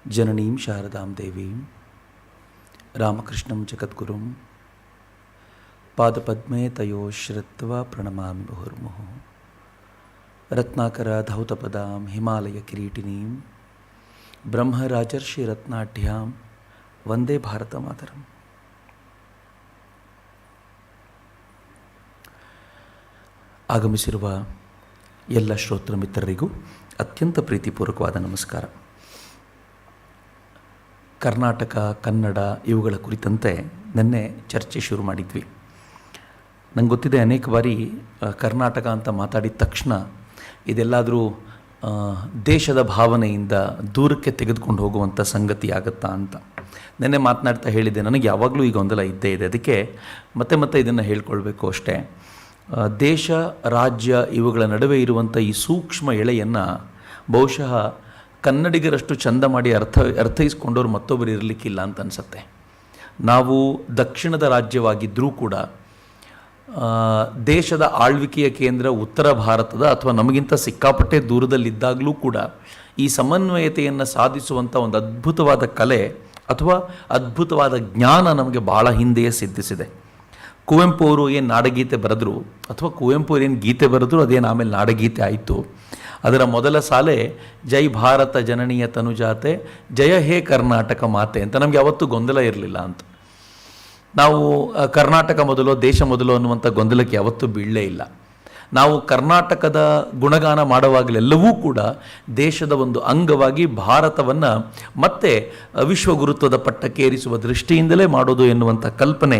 ಜನನೀಂ ಶಾರದಾಂ ದೇವೀಂ ರಾಮಕೃಷ್ಣಂ ಜಗದ್ಗುರುಂ ಪಾದಪದ್ಮೇ ತಯೋ ಶ್ರತ್ವಾ ಪ್ರಣಮಾಮಿ ಮುಹುರ್ಮುಹುಃ. ರತ್ನಾಕರ ಧೌತಪದಾಂ ಹಿಮಾಲಯ ಕಿರೀಟಿನೀಂ ಬ್ರಹ್ಮರಾಜರ್ಷಿ ರತ್ನಾಢ್ಯಾಂ ವಂದೇ ಭಾರತ ಮಾತರಂ. ಆಗಮಿಸಿರುವ ಎಲ್ಲ ಶ್ರೋತೃ ಮಿತ್ರರಿಗೂ ಅತ್ಯಂತ ಪ್ರೀತಿಪೂರ್ವಕವಾದ ನಮಸ್ಕಾರ. ಕರ್ನಾಟಕ, ಕನ್ನಡ ಇವುಗಳ ಕುರಿತಂತೆ ನಿನ್ನೆ ಚರ್ಚೆ ಶುರು ಮಾಡಿದ್ವಿ. ನಂಗೆ ಗೊತ್ತಿದೆ, ಅನೇಕ ಬಾರಿ ಕರ್ನಾಟಕ ಅಂತ ಮಾತಾಡಿದ ತಕ್ಷಣ ಇದೆಲ್ಲಾದರೂ ದೇಶದ ಭಾವನೆಯಿಂದ ದೂರಕ್ಕೆ ತೆಗೆದುಕೊಂಡು ಹೋಗುವಂಥ ಸಂಗತಿ ಆಗುತ್ತಾ ಅಂತ ನಿನ್ನೆ ಮಾತನಾಡ್ತಾ ಹೇಳಿದ್ದೆ. ನನಗೆ ಯಾವಾಗಲೂ ಈ ಗೊಂದಲ ಇದ್ದೇ ಇದೆ. ಅದಕ್ಕೆ ಮತ್ತೆ ಇದನ್ನು ಹೇಳ್ಕೊಳ್ಬೇಕು ಅಷ್ಟೇ. ದೇಶ, ರಾಜ್ಯ ಇವುಗಳ ನಡುವೆ ಇರುವಂಥ ಈ ಸೂಕ್ಷ್ಮ ಎಳೆಯನ್ನು ಬಹುಶಃ ಕನ್ನಡಿಗರಷ್ಟು ಚಂದ ಮಾಡಿ ಅರ್ಥೈಸ್ಕೊಂಡವ್ರು ಮತ್ತೊಬ್ಬರು ಇರಲಿಕ್ಕಿಲ್ಲ ಅಂತ ಅನಿಸುತ್ತೆ. ನಾವು ದಕ್ಷಿಣದ ರಾಜ್ಯವಾಗಿದ್ದರೂ ಕೂಡ ದೇಶದ ಆಳ್ವಿಕೆಯ ಕೇಂದ್ರ ಉತ್ತರ ಭಾರತದ ಅಥವಾ ನಮಗಿಂತ ಸಿಕ್ಕಾಪಟ್ಟೆ ದೂರದಲ್ಲಿದ್ದಾಗಲೂ ಕೂಡ ಈ ಸಮನ್ವಯತೆಯನ್ನು ಸಾಧಿಸುವಂಥ ಒಂದು ಅದ್ಭುತವಾದ ಕಲೆ ಅಥವಾ ಅದ್ಭುತವಾದ ಜ್ಞಾನ ನಮಗೆ ಭಾಳ ಹಿಂದೆಯೇ ಸಿದ್ಧಿಸಿದೆ. ಕುವೆಂಪು ಅವರು ಏನು ನಾಡಗೀತೆ ಬರೆದ್ರು ಅಥವಾ ಕುವೆಂಪು ಅವರು ಏನು ಗೀತೆ ಬರೆದ್ರು ಅದೇನು ಆಮೇಲೆ ನಾಡಗೀತೆ ಆಯಿತು. ಅದರ ಮೊದಲ ಸಾಲೆ ಜೈ ಭಾರತ ಜನನೀಯ ತನುಜಾತೆ ಜಯ ಹೇ ಕರ್ನಾಟಕ ಮಾತೆ ಅಂತ. ನಮಗೆ ಯಾವತ್ತೂ ಗೊಂದಲ ಇರಲಿಲ್ಲ ಅಂತ. ನಾವು ಕರ್ನಾಟಕ ಮೊದಲು ದೇಶ ಮೊದಲು ಅನ್ನುವಂಥ ಗೊಂದಲಕ್ಕೆ ಯಾವತ್ತೂ ಬೀಳಲೇ ಇಲ್ಲ. ನಾವು ಕರ್ನಾಟಕದ ಗುಣಗಾನ ಮಾಡುವಾಗಲೆಲ್ಲವೂ ಕೂಡ ದೇಶದ ಒಂದು ಅಂಗವಾಗಿ ಭಾರತವನ್ನು ಮತ್ತೆ ವಿಶ್ವಗುರುತ್ವದ ಪಟ್ಟಕ್ಕೇರಿಸುವ ದೃಷ್ಟಿಯಿಂದಲೇ ಮಾಡೋದು ಎನ್ನುವಂಥ ಕಲ್ಪನೆ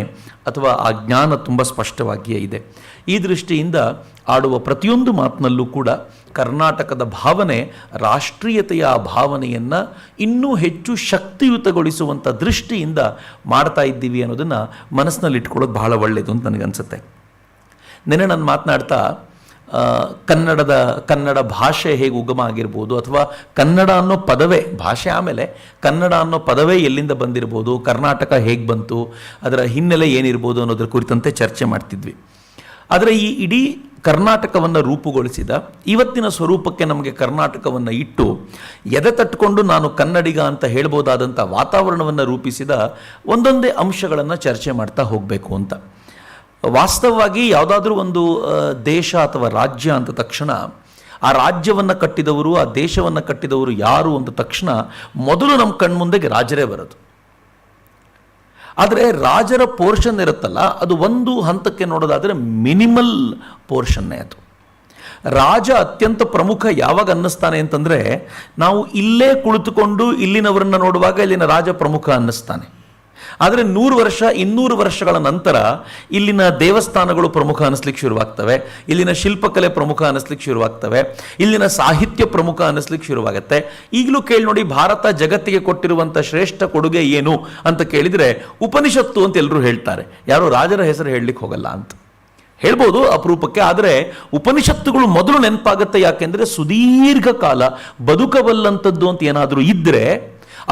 ಅಥವಾ ಆ ಜ್ಞಾನ ತುಂಬ ಸ್ಪಷ್ಟವಾಗಿಯೇ ಇದೆ. ಈ ದೃಷ್ಟಿಯಿಂದ ಆಡುವ ಪ್ರತಿಯೊಂದು ಮಾತಿನಲ್ಲೂ ಕೂಡ ಕರ್ನಾಟಕದ ಭಾವನೆ, ರಾಷ್ಟ್ರೀಯತೆಯ ಭಾವನೆಯನ್ನು ಇನ್ನೂ ಹೆಚ್ಚು ಶಕ್ತಿಯುತಗೊಳಿಸುವಂಥ ದೃಷ್ಟಿಯಿಂದ ಮಾಡ್ತಾ ಇದ್ದೀವಿ ಅನ್ನೋದನ್ನು ಮನಸ್ಸಿನಲ್ಲಿ ಇಟ್ಕೊಳ್ಳೋದು ಬಹಳ ಒಳ್ಳೆಯದು ಅಂತ ನನಗನ್ಸುತ್ತೆ. ನೆನ್ನೆ ನಾನು ಮಾತನಾಡ್ತಾ ಕನ್ನಡ ಭಾಷೆ ಹೇಗೆ ಉಗಮ ಆಗಿರ್ಬೋದು ಅಥವಾ ಕನ್ನಡ ಅನ್ನೋ ಪದವೇ, ಭಾಷೆ ಆಮೇಲೆ ಕನ್ನಡ ಅನ್ನೋ ಪದವೇ ಎಲ್ಲಿಂದ ಬಂದಿರ್ಬೋದು, ಕರ್ನಾಟಕ ಹೇಗೆ ಬಂತು, ಅದರ ಹಿನ್ನೆಲೆ ಏನಿರ್ಬೋದು ಅನ್ನೋದ್ರ ಕುರಿತಂತೆ ಚರ್ಚೆ ಮಾಡ್ತಿದ್ವಿ. ಆದರೆ ಈ ಇಡೀ ಕರ್ನಾಟಕವನ್ನು ರೂಪುಗೊಳಿಸಿದ ಇವತ್ತಿನ ಸ್ವರೂಪಕ್ಕೆ ನಮಗೆ ಕರ್ನಾಟಕವನ್ನು ಇಟ್ಟು ಎದೆ ತಟ್ಕೊಂಡು ನಾನು ಕನ್ನಡಿಗ ಅಂತ ಹೇಳ್ಬೋದಾದಂಥ ವಾತಾವರಣವನ್ನು ರೂಪಿಸಿದ ಒಂದೊಂದೇ ಅಂಶಗಳನ್ನು ಚರ್ಚೆ ಮಾಡ್ತಾ ಹೋಗಬೇಕು ಅಂತ. ವಾಸ್ತವವಾಗಿ ಯಾವುದಾದ್ರೂ ಒಂದು ದೇಶ ಅಥವಾ ರಾಜ್ಯ ಅಂತ ತಕ್ಷಣ ಆ ರಾಜ್ಯವನ್ನು ಕಟ್ಟಿದವರು, ಆ ದೇಶವನ್ನು ಕಟ್ಟಿದವರು ಯಾರು ಅಂತ ತಕ್ಷಣ ಮೊದಲು ನಮ್ಮ ಕಣ್ಮುಂದೆಗೆ ರಾಜರೇ ಬರೋದು. ಆದರೆ ರಾಜರ ಪೋರ್ಷನ್ ಇರುತ್ತಲ್ಲ, ಅದು ಒಂದು ಹಂತಕ್ಕೆ ನೋಡೋದಾದರೆ ಮಿನಿಮಲ್ ಪೋರ್ಷನ್ನೇ ಅದು. ರಾಜ ಅತ್ಯಂತ ಪ್ರಮುಖ ಯಾವಾಗ ಅನ್ನಿಸ್ತಾನೆ ಅಂತಂದರೆ, ನಾವು ಇಲ್ಲೇ ಕುಳಿತುಕೊಂಡು ಇಲ್ಲಿನವರನ್ನು ನೋಡುವಾಗ ಇಲ್ಲಿನ ರಾಜ ಪ್ರಮುಖ ಅನ್ನಿಸ್ತಾನೆ. ಆದರೆ 100 ವರ್ಷ 200 ವರ್ಷಗಳ ನಂತರ ಇಲ್ಲಿನ ದೇವಸ್ಥಾನಗಳು ಪ್ರಮುಖ ಅನ್ನಿಸ್ಲಿಕ್ಕೆ ಶುರುವಾಗ್ತವೆ, ಇಲ್ಲಿನ ಶಿಲ್ಪಕಲೆ ಪ್ರಮುಖ ಅನ್ನಿಸ್ಲಿಕ್ಕೆ ಶುರುವಾಗ್ತವೆ, ಇಲ್ಲಿನ ಸಾಹಿತ್ಯ ಪ್ರಮುಖ ಅನ್ನಿಸ್ಲಿಕ್ಕೆ ಶುರುವಾಗುತ್ತೆ. ಈಗಲೂ ಕೇಳಿ ನೋಡಿ, ಭಾರತ ಜಗತ್ತಿಗೆ ಕೊಟ್ಟಿರುವಂಥ ಶ್ರೇಷ್ಠ ಕೊಡುಗೆ ಏನು ಅಂತ ಕೇಳಿದರೆ ಉಪನಿಷತ್ತು ಅಂತ ಎಲ್ಲರೂ ಹೇಳ್ತಾರೆ. ಯಾರೋ ರಾಜರ ಹೆಸರು ಹೇಳಲಿಕ್ಕೆ ಹೋಗಲ್ಲ ಅಂತ ಹೇಳ್ಬೋದು ಅಪರೂಪಕ್ಕೆ. ಆದರೆ ಉಪನಿಷತ್ತುಗಳು ಮೊದಲು ನೆನಪಾಗುತ್ತೆ. ಯಾಕೆಂದರೆ ಸುದೀರ್ಘ ಕಾಲ ಬದುಕಬಲ್ಲಂಥದ್ದು ಅಂತ ಏನಾದರೂ ಇದ್ದರೆ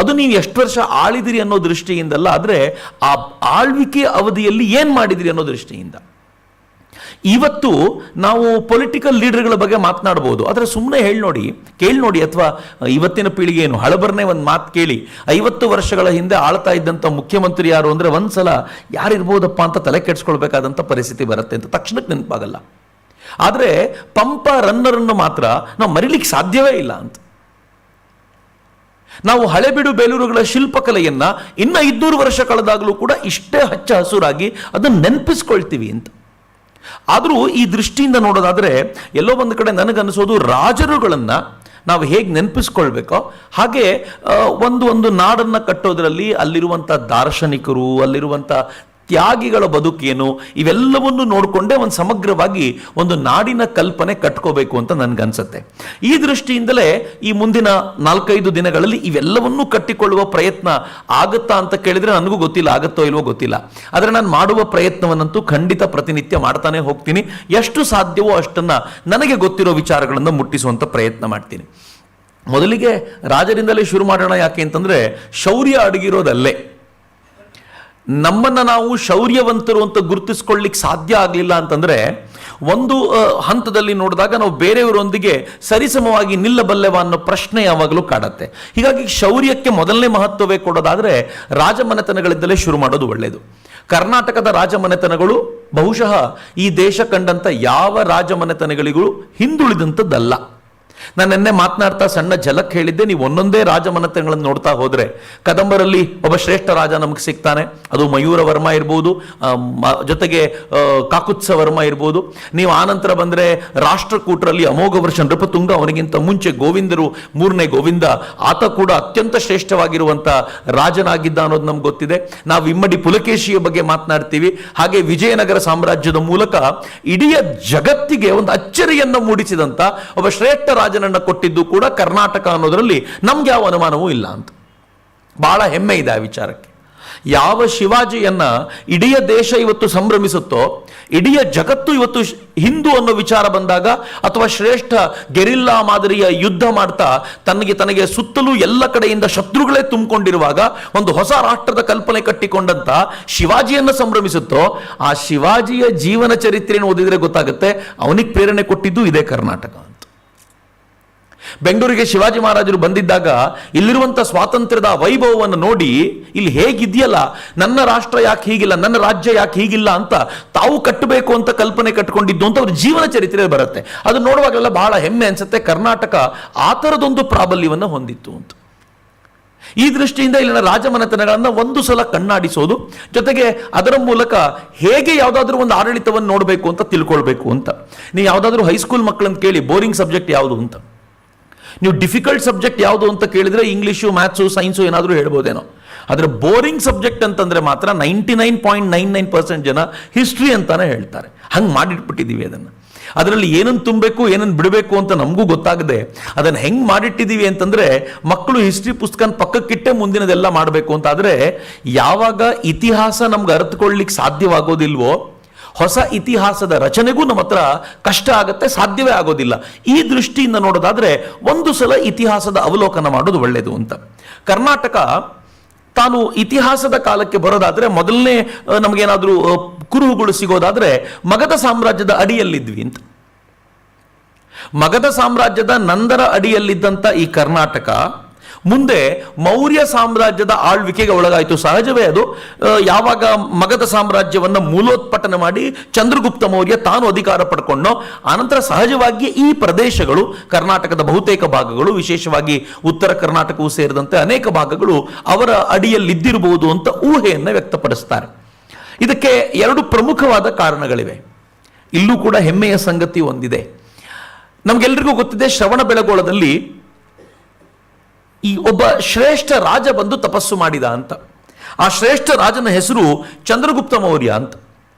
ಅದು ನೀವು ಎಷ್ಟು ವರ್ಷ ಆಳಿದಿರಿ ಅನ್ನೋ ದೃಷ್ಟಿಯಿಂದಲ್ಲ, ಆದರೆ ಆ ಆಳ್ವಿಕೆಯ ಅವಧಿಯಲ್ಲಿ ಏನು ಮಾಡಿದಿರಿ ಅನ್ನೋ ದೃಷ್ಟಿಯಿಂದ. ಇವತ್ತು ನಾವು ಪೊಲಿಟಿಕಲ್ ಲೀಡರ್ಗಳ ಬಗ್ಗೆ ಮಾತನಾಡ್ಬೋದು, ಆದರೆ ಸುಮ್ಮನೆ ಕೇಳಿ ನೋಡಿ ಅಥವಾ ಇವತ್ತಿನ ಪೀಳಿಗೆ ಏನು ಹಳಬರನೇ ಒಂದು ಮಾತು ಕೇಳಿ, 50 ವರ್ಷಗಳ ಹಿಂದೆ ಆಳ್ತಾ ಇದ್ದಂಥ ಮುಖ್ಯಮಂತ್ರಿ ಯಾರು ಅಂದರೆ ಒಂದ್ಸಲ ಯಾರಿರ್ಬೋದಪ್ಪ ಅಂತ ತಲೆ ಕೆಡಿಸ್ಕೊಳ್ಬೇಕಾದಂಥ ಪರಿಸ್ಥಿತಿ ಬರುತ್ತೆ ಅಂತ ತಕ್ಷಣಕ್ಕೆ ನೆನಪಾಗಲ್ಲ. ಆದರೆ ಪಂಪ ರನ್ನರನ್ನು ಮಾತ್ರ ನಾವು ಮರಿಲಿಕ್ಕೆ ಸಾಧ್ಯವೇ ಇಲ್ಲ ಅಂತ. ನಾವು ಹಳೆಬೀಡು ಬೇಲೂರುಗಳ ಶಿಲ್ಪಕಲೆಯನ್ನು ಇನ್ನು 500 ವರ್ಷ ಕಳೆದಾಗಲೂ ಕೂಡ ಇಷ್ಟೇ ಹಚ್ಚ ಹಸುರಾಗಿ ಅದನ್ನು ನೆನಪಿಸ್ಕೊಳ್ತೀವಿ ಅಂತ. ಆದರೂ ಈ ದೃಷ್ಟಿಯಿಂದ ನೋಡೋದಾದರೆ ಎಲ್ಲೋ ಒಂದು ಕಡೆ ನನಗನ್ನಿಸೋದು, ರಾಜರುಗಳನ್ನು ನಾವು ಹೇಗೆ ನೆನಪಿಸ್ಕೊಳ್ಬೇಕೋ ಹಾಗೆ ಒಂದು ನಾಡನ್ನು ಕಟ್ಟೋದ್ರಲ್ಲಿ ಅಲ್ಲಿರುವಂಥ ದಾರ್ಶನಿಕರು, ಅಲ್ಲಿರುವಂಥ ತ್ಯಾಗಿಗಳ ಬದುಕೇನು, ಇವೆಲ್ಲವನ್ನು ನೋಡಿಕೊಂಡೇ ಒಂದು ಸಮಗ್ರವಾಗಿ ಒಂದು ನಾಡಿನ ಕಲ್ಪನೆ ಕಟ್ಕೋಬೇಕು ಅಂತ ನನಗನ್ಸುತ್ತೆ. ಈ ದೃಷ್ಟಿಯಿಂದಲೇ ಈ ಮುಂದಿನ 4-5 ದಿನಗಳಲ್ಲಿ ಇವೆಲ್ಲವನ್ನೂ ಕಟ್ಟಿಕೊಳ್ಳುವ ಪ್ರಯತ್ನ ಆಗುತ್ತಾ ಅಂತ ಕೇಳಿದರೆ ನನಗೂ ಗೊತ್ತಿಲ್ಲ, ಆಗುತ್ತೋ ಇಲ್ವೋ ಗೊತ್ತಿಲ್ಲ. ಆದರೆ ನಾನು ಮಾಡುವ ಪ್ರಯತ್ನವನ್ನಂತೂ ಖಂಡಿತ ಪ್ರತಿನಿತ್ಯ ಮಾಡ್ತಾನೆ ಹೋಗ್ತೀನಿ. ಎಷ್ಟು ಸಾಧ್ಯವೋ ಅಷ್ಟನ್ನು ನನಗೆ ಗೊತ್ತಿರೋ ವಿಚಾರಗಳನ್ನು ಮುಟ್ಟಿಸುವಂಥ ಪ್ರಯತ್ನ ಮಾಡ್ತೀನಿ. ಮೊದಲಿಗೆ ರಾಜರಿಂದಲೇ ಶುರು ಮಾಡೋಣ. ಯಾಕೆ ಅಂತಂದರೆ ಶೌರ್ಯ ಅಡಗಿರೋದಲ್ಲೇ. ನಮ್ಮನ್ನು ನಾವು ಶೌರ್ಯವಂತರು ಅಂತ ಗುರುತಿಸ್ಕೊಳ್ಳಿಕ್ಕೆ ಸಾಧ್ಯ ಆಗಲಿಲ್ಲ ಅಂತಂದರೆ ಒಂದು ಹಂತದಲ್ಲಿ ನೋಡಿದಾಗ ನಾವು ಬೇರೆಯವರೊಂದಿಗೆ ಸರಿಸಮವಾಗಿ ನಿಲ್ಲಬಲ್ಲೆವ ಅನ್ನೋ ಪ್ರಶ್ನೆ ಯಾವಾಗಲೂ ಕಾಡತ್ತೆ. ಹೀಗಾಗಿ ಶೌರ್ಯಕ್ಕೆ ಮೊದಲನೇ ಮಹತ್ವವೇ ಕೊಡೋದಾದ್ರೆ ರಾಜಮನೆತನಗಳಿಂದಲೇ ಶುರು ಮಾಡೋದು ಒಳ್ಳೆಯದು. ಕರ್ನಾಟಕದ ರಾಜಮನೆತನಗಳು ಬಹುಶಃ ಈ ದೇಶ ಕಂಡಂತ ಯಾವ ರಾಜಮನೆತನಗಳಿಗೂ ಹಿಂದುಳಿದಂಥದ್ದಲ್ಲ. ನಾನು ನಿನ್ನೆ ಮಾತನಾಡ್ತಾ ಸಣ್ಣ ಝಲಕ್ ಹೇಳಿದ್ದೆ, ನೀವು ಒಂದೊಂದೇ ರಾಜಮನೆತನಗಳನ್ನು ನೋಡ್ತಾ ಹೋದ್ರೆ ಕದಂಬರಲ್ಲಿ ಒಬ್ಬ ಶ್ರೇಷ್ಠ ರಾಜ ನಮಗೆ ಸಿಗ್ತಾನೆ, ಅದು ಮಯೂರ ವರ್ಮ ಇರ್ಬೋದು, ಜೊತೆಗೆ ಕಾಕುತ್ಸ ವರ್ಮ ಇರ್ಬೋದು. ನೀವು ಆನಂತರ ಬಂದ್ರೆ ರಾಷ್ಟ್ರಕೂಟರಲ್ಲಿ ಅಮೋಘ ವರ್ಷ ನೃಪತುಂಗ, ಅವನಿಗಿಂತ ಮುಂಚೆ ಗೋವಿಂದರು, ಮೂರನೇ ಗೋವಿಂದ, ಆತ ಕೂಡ ಅತ್ಯಂತ ಶ್ರೇಷ್ಠವಾಗಿರುವಂತ ರಾಜನಾಗಿದ್ದ ಅನ್ನೋದು ನಮ್ಗೆ ಗೊತ್ತಿದೆ. ನಾವು ಇಮ್ಮಡಿ ಪುಲಕೇಶಿಯ ಬಗ್ಗೆ ಮಾತನಾಡ್ತೀವಿ. ಹಾಗೆ ವಿಜಯನಗರ ಸಾಮ್ರಾಜ್ಯದ ಮೂಲಕ ಇಡೀ ಜಗತ್ತಿಗೆ ಒಂದು ಅಚ್ಚರಿಯನ್ನು ಮೂಡಿಸಿದಂತ ಒಬ್ಬ ಶ್ರೇಷ್ಠ ರಾಜನನ್ನ ಕೊಟ್ಟಿದ್ದು ಕೂಡ ಕರ್ನಾಟಕ ಅನ್ನೋದರಲ್ಲಿ ನಮ್ಗೆ ಯಾವ ಅನುಮಾನವೂ ಇಲ್ಲ ಅಂತ ಬಹಳ ಹೆಮ್ಮೆ ಇದೆ ಆ ವಿಚಾರಕ್ಕೆ. ಯಾವ ಶಿವಾಜಿಯನ್ನ ಇಡೀ ದೇಶ ಇವತ್ತು ಸಂಭ್ರಮಿಸುತ್ತೋ, ಇಡೀ ಜಗತ್ತು ಇವತ್ತು ಹಿಂದೂ ಅನ್ನೋ ವಿಚಾರ ಬಂದಾಗ, ಅಥವಾ ಶ್ರೇಷ್ಠ ಗೆರಿಲ್ಲಾ ಮಾದರಿಯ ಯುದ್ಧ ಮಾಡ್ತಾ ತನಗೆ ಸುತ್ತಲೂ ಎಲ್ಲ ಕಡೆಯಿಂದ ಶತ್ರುಗಳೇ ತುಂಬಿಕೊಂಡಿರುವಾಗ ಒಂದು ಹೊಸ ರಾಷ್ಟ್ರದ ಕಲ್ಪನೆ ಕಟ್ಟಿಕೊಂಡಂತ ಶಿವಾಜಿಯನ್ನ ಸಂಭ್ರಮಿಸುತ್ತೋ, ಆ ಶಿವಾಜಿಯ ಜೀವನ ಚರಿತ್ರೆಯನ್ನು ಓದಿದ್ರೆ ಗೊತ್ತಾಗುತ್ತೆ ಅವನಿಗೆ ಪ್ರೇರಣೆ ಕೊಟ್ಟಿದ್ದು ಇದೇ ಕರ್ನಾಟಕ. ಬೆಂಗಳೂರಿಗೆ ಶಿವಾಜಿ ಮಹಾರಾಜರು ಬಂದಿದ್ದಾಗ ಇಲ್ಲಿರುವಂಥ ಸ್ವಾತಂತ್ರ್ಯದ ವೈಭವವನ್ನು ನೋಡಿ ಇಲ್ಲಿ ಹೇಗಿದೆಯಲ್ಲ, ನನ್ನ ರಾಷ್ಟ್ರ ಯಾಕೆ ಹೀಗಿಲ್ಲ, ನನ್ನ ರಾಜ್ಯ ಯಾಕೆ ಹೀಗಿಲ್ಲ ಅಂತ ತಾವು ಕಟ್ಟಬೇಕು ಅಂತ ಕಲ್ಪನೆ ಕಟ್ಟಿಕೊಂಡಿದ್ದು ಅಂತ ಅವ್ರ ಜೀವನ ಚರಿತ್ರೆ ಬರುತ್ತೆ. ಅದು ನೋಡುವಾಗಲೆಲ್ಲ ಬಹಳ ಹೆಮ್ಮೆ ಅನ್ಸುತ್ತೆ. ಕರ್ನಾಟಕ ಆ ಥರದೊಂದು ಪ್ರಾಬಲ್ಯವನ್ನು ಹೊಂದಿತ್ತು ಅಂತ. ಈ ದೃಷ್ಟಿಯಿಂದ ಇಲ್ಲಿನ ರಾಜಮನೆತನಗಳನ್ನು ಒಂದು ಸಲ ಕಣ್ಣಾಡಿಸೋದು, ಜೊತೆಗೆ ಅದರ ಮೂಲಕ ಹೇಗೆ ಯಾವುದಾದ್ರೂ ಒಂದು ಆಡಳಿತವನ್ನು ನೋಡಬೇಕು ಅಂತ ತಿಳ್ಕೊಳ್ಬೇಕು ಅಂತ. ನೀವು ಯಾವುದಾದ್ರೂ ಹೈಸ್ಕೂಲ್ ಮಕ್ಕಳನ್ನು ಕೇಳಿ ಬೋರಿಂಗ್ ಸಬ್ಜೆಕ್ಟ್ ಯಾವುದು ಅಂತ, ನೀವು ಡಿಫಿಕಲ್ಟ್ ಸಬ್ಜೆಕ್ಟ್ ಯಾವುದು ಅಂತ ಕೇಳಿದ್ರೆ ಇಂಗ್ಲೀಷು, ಮ್ಯಾಥ್ಸು, ಸೈನ್ಸು ಏನಾದರೂ ಹೇಳ್ಬೋದೇನೋ. ಆದರೆ ಬೋರಿಂಗ್ ಸಬ್ಜೆಕ್ಟ್ ಅಂತಂದ್ರೆ ಮಾತ್ರ 99.99% ಜನ ಹಿಸ್ಟ್ರಿ ಅಂತಾನೆ ಹೇಳ್ತಾರೆ. ಹಂಗೆ ಮಾಡಿಟ್ಬಿಟ್ಟಿದ್ದೀವಿ ಅದನ್ನು. ಅದರಲ್ಲಿ ಏನನ್ನು ತುಂಬಬೇಕು, ಏನನ್ನು ಬಿಡಬೇಕು ಅಂತ ನಮಗೂ ಗೊತ್ತಾಗದೆ ಅದನ್ನು ಹೆಂಗೆ ಮಾಡಿಟ್ಟಿದ್ದೀವಿ ಅಂತಂದ್ರೆ, ಮಕ್ಕಳು ಹಿಸ್ಟ್ರಿ ಪುಸ್ತಕನ ಪಕ್ಕಕ್ಕಿಟ್ಟೆ ಮುಂದಿನದೆಲ್ಲ ಮಾಡಬೇಕು ಅಂತ. ಆದರೆ ಯಾವಾಗ ಇತಿಹಾಸ ನಮ್ಗೆ ಅರ್ಥಕೊಳ್ಳಿಕ್ಕೆ ಸಾಧ್ಯವಾಗೋದಿಲ್ವೋ, ಹೊಸ ಇತಿಹಾಸದ ರಚನೆಗೂ ನಮ್ಮ ಹತ್ರ ಕಷ್ಟ ಆಗುತ್ತೆ, ಸಾಧ್ಯವೇ ಆಗೋದಿಲ್ಲ. ಈ ದೃಷ್ಟಿಯಿಂದ ನೋಡೋದಾದ್ರೆ ಒಂದು ಸಲ ಇತಿಹಾಸದ ಅವಲೋಕನ ಮಾಡೋದು ಒಳ್ಳೆಯದು ಅಂತ. ಕರ್ನಾಟಕ ತಾನು ಇತಿಹಾಸದ ಕಾಲಕ್ಕೆ ಬರೋದಾದ್ರೆ ಮೊದಲನೇ ನಮಗೇನಾದ್ರೂ ಕುರುಹುಗಳು ಸಿಗೋದಾದ್ರೆ ಮಗಧ ಸಾಮ್ರಾಜ್ಯದ ಅಡಿಯಲ್ಲಿದ್ವಿ ಅಂತ. ಮಗಧ ಸಾಮ್ರಾಜ್ಯದ ನಂದರ ಅಡಿಯಲ್ಲಿದ್ದಂಥ ಈ ಕರ್ನಾಟಕ ಮುಂದೆ ಮೌರ್ಯ ಸಾಮ್ರಾಜ್ಯದ ಆಳ್ವಿಕೆಗೆ ಒಳಗಾಯಿತು. ಸಹಜವೇ ಅದು. ಯಾವಾಗ ಮಗಧ ಸಾಮ್ರಾಜ್ಯವನ್ನು ಮೂಲೋತ್ಪಟನ ಮಾಡಿ ಚಂದ್ರಗುಪ್ತ ಮೌರ್ಯ ತಾನು ಅಧಿಕಾರ ಪಡ್ಕೊಂಡೋ ಆನಂತರ ಸಹಜವಾಗಿ ಈ ಪ್ರದೇಶಗಳು, ಕರ್ನಾಟಕದ ಬಹುತೇಕ ಭಾಗಗಳು, ವಿಶೇಷವಾಗಿ ಉತ್ತರ ಕರ್ನಾಟಕವೂ ಸೇರಿದಂತೆ ಅನೇಕ ಭಾಗಗಳು ಅವರ ಅಡಿಯಲ್ಲಿದ್ದಿರಬಹುದು ಅಂತ ಊಹೆಯನ್ನು ವ್ಯಕ್ತಪಡಿಸ್ತಾರೆ. ಇದಕ್ಕೆ ಎರಡು ಪ್ರಮುಖವಾದ ಕಾರಣಗಳಿವೆ. ಇಲ್ಲೂ ಕೂಡ ಹೆಮ್ಮೆಯ ಸಂಗತಿ ಒಂದಿದೆ. ನಮ್ಗೆಲ್ರಿಗೂ ಗೊತ್ತಿದೆ, ಶ್ರವಣಬೆಳಗೊಳದಲ್ಲಿ ಈ ಒಬ್ಬ ಶ್ರೇಷ್ಠ ರಾಜ ಬಂದು ತಪಸ್ಸು ಮಾಡಿದ ಅಂತ. ಆ ಶ್ರೇಷ್ಠ ರಾಜನ ಹೆಸರು ಚಂದ್ರಗುಪ್ತ ಮೌರ್ಯ ಅಂತ.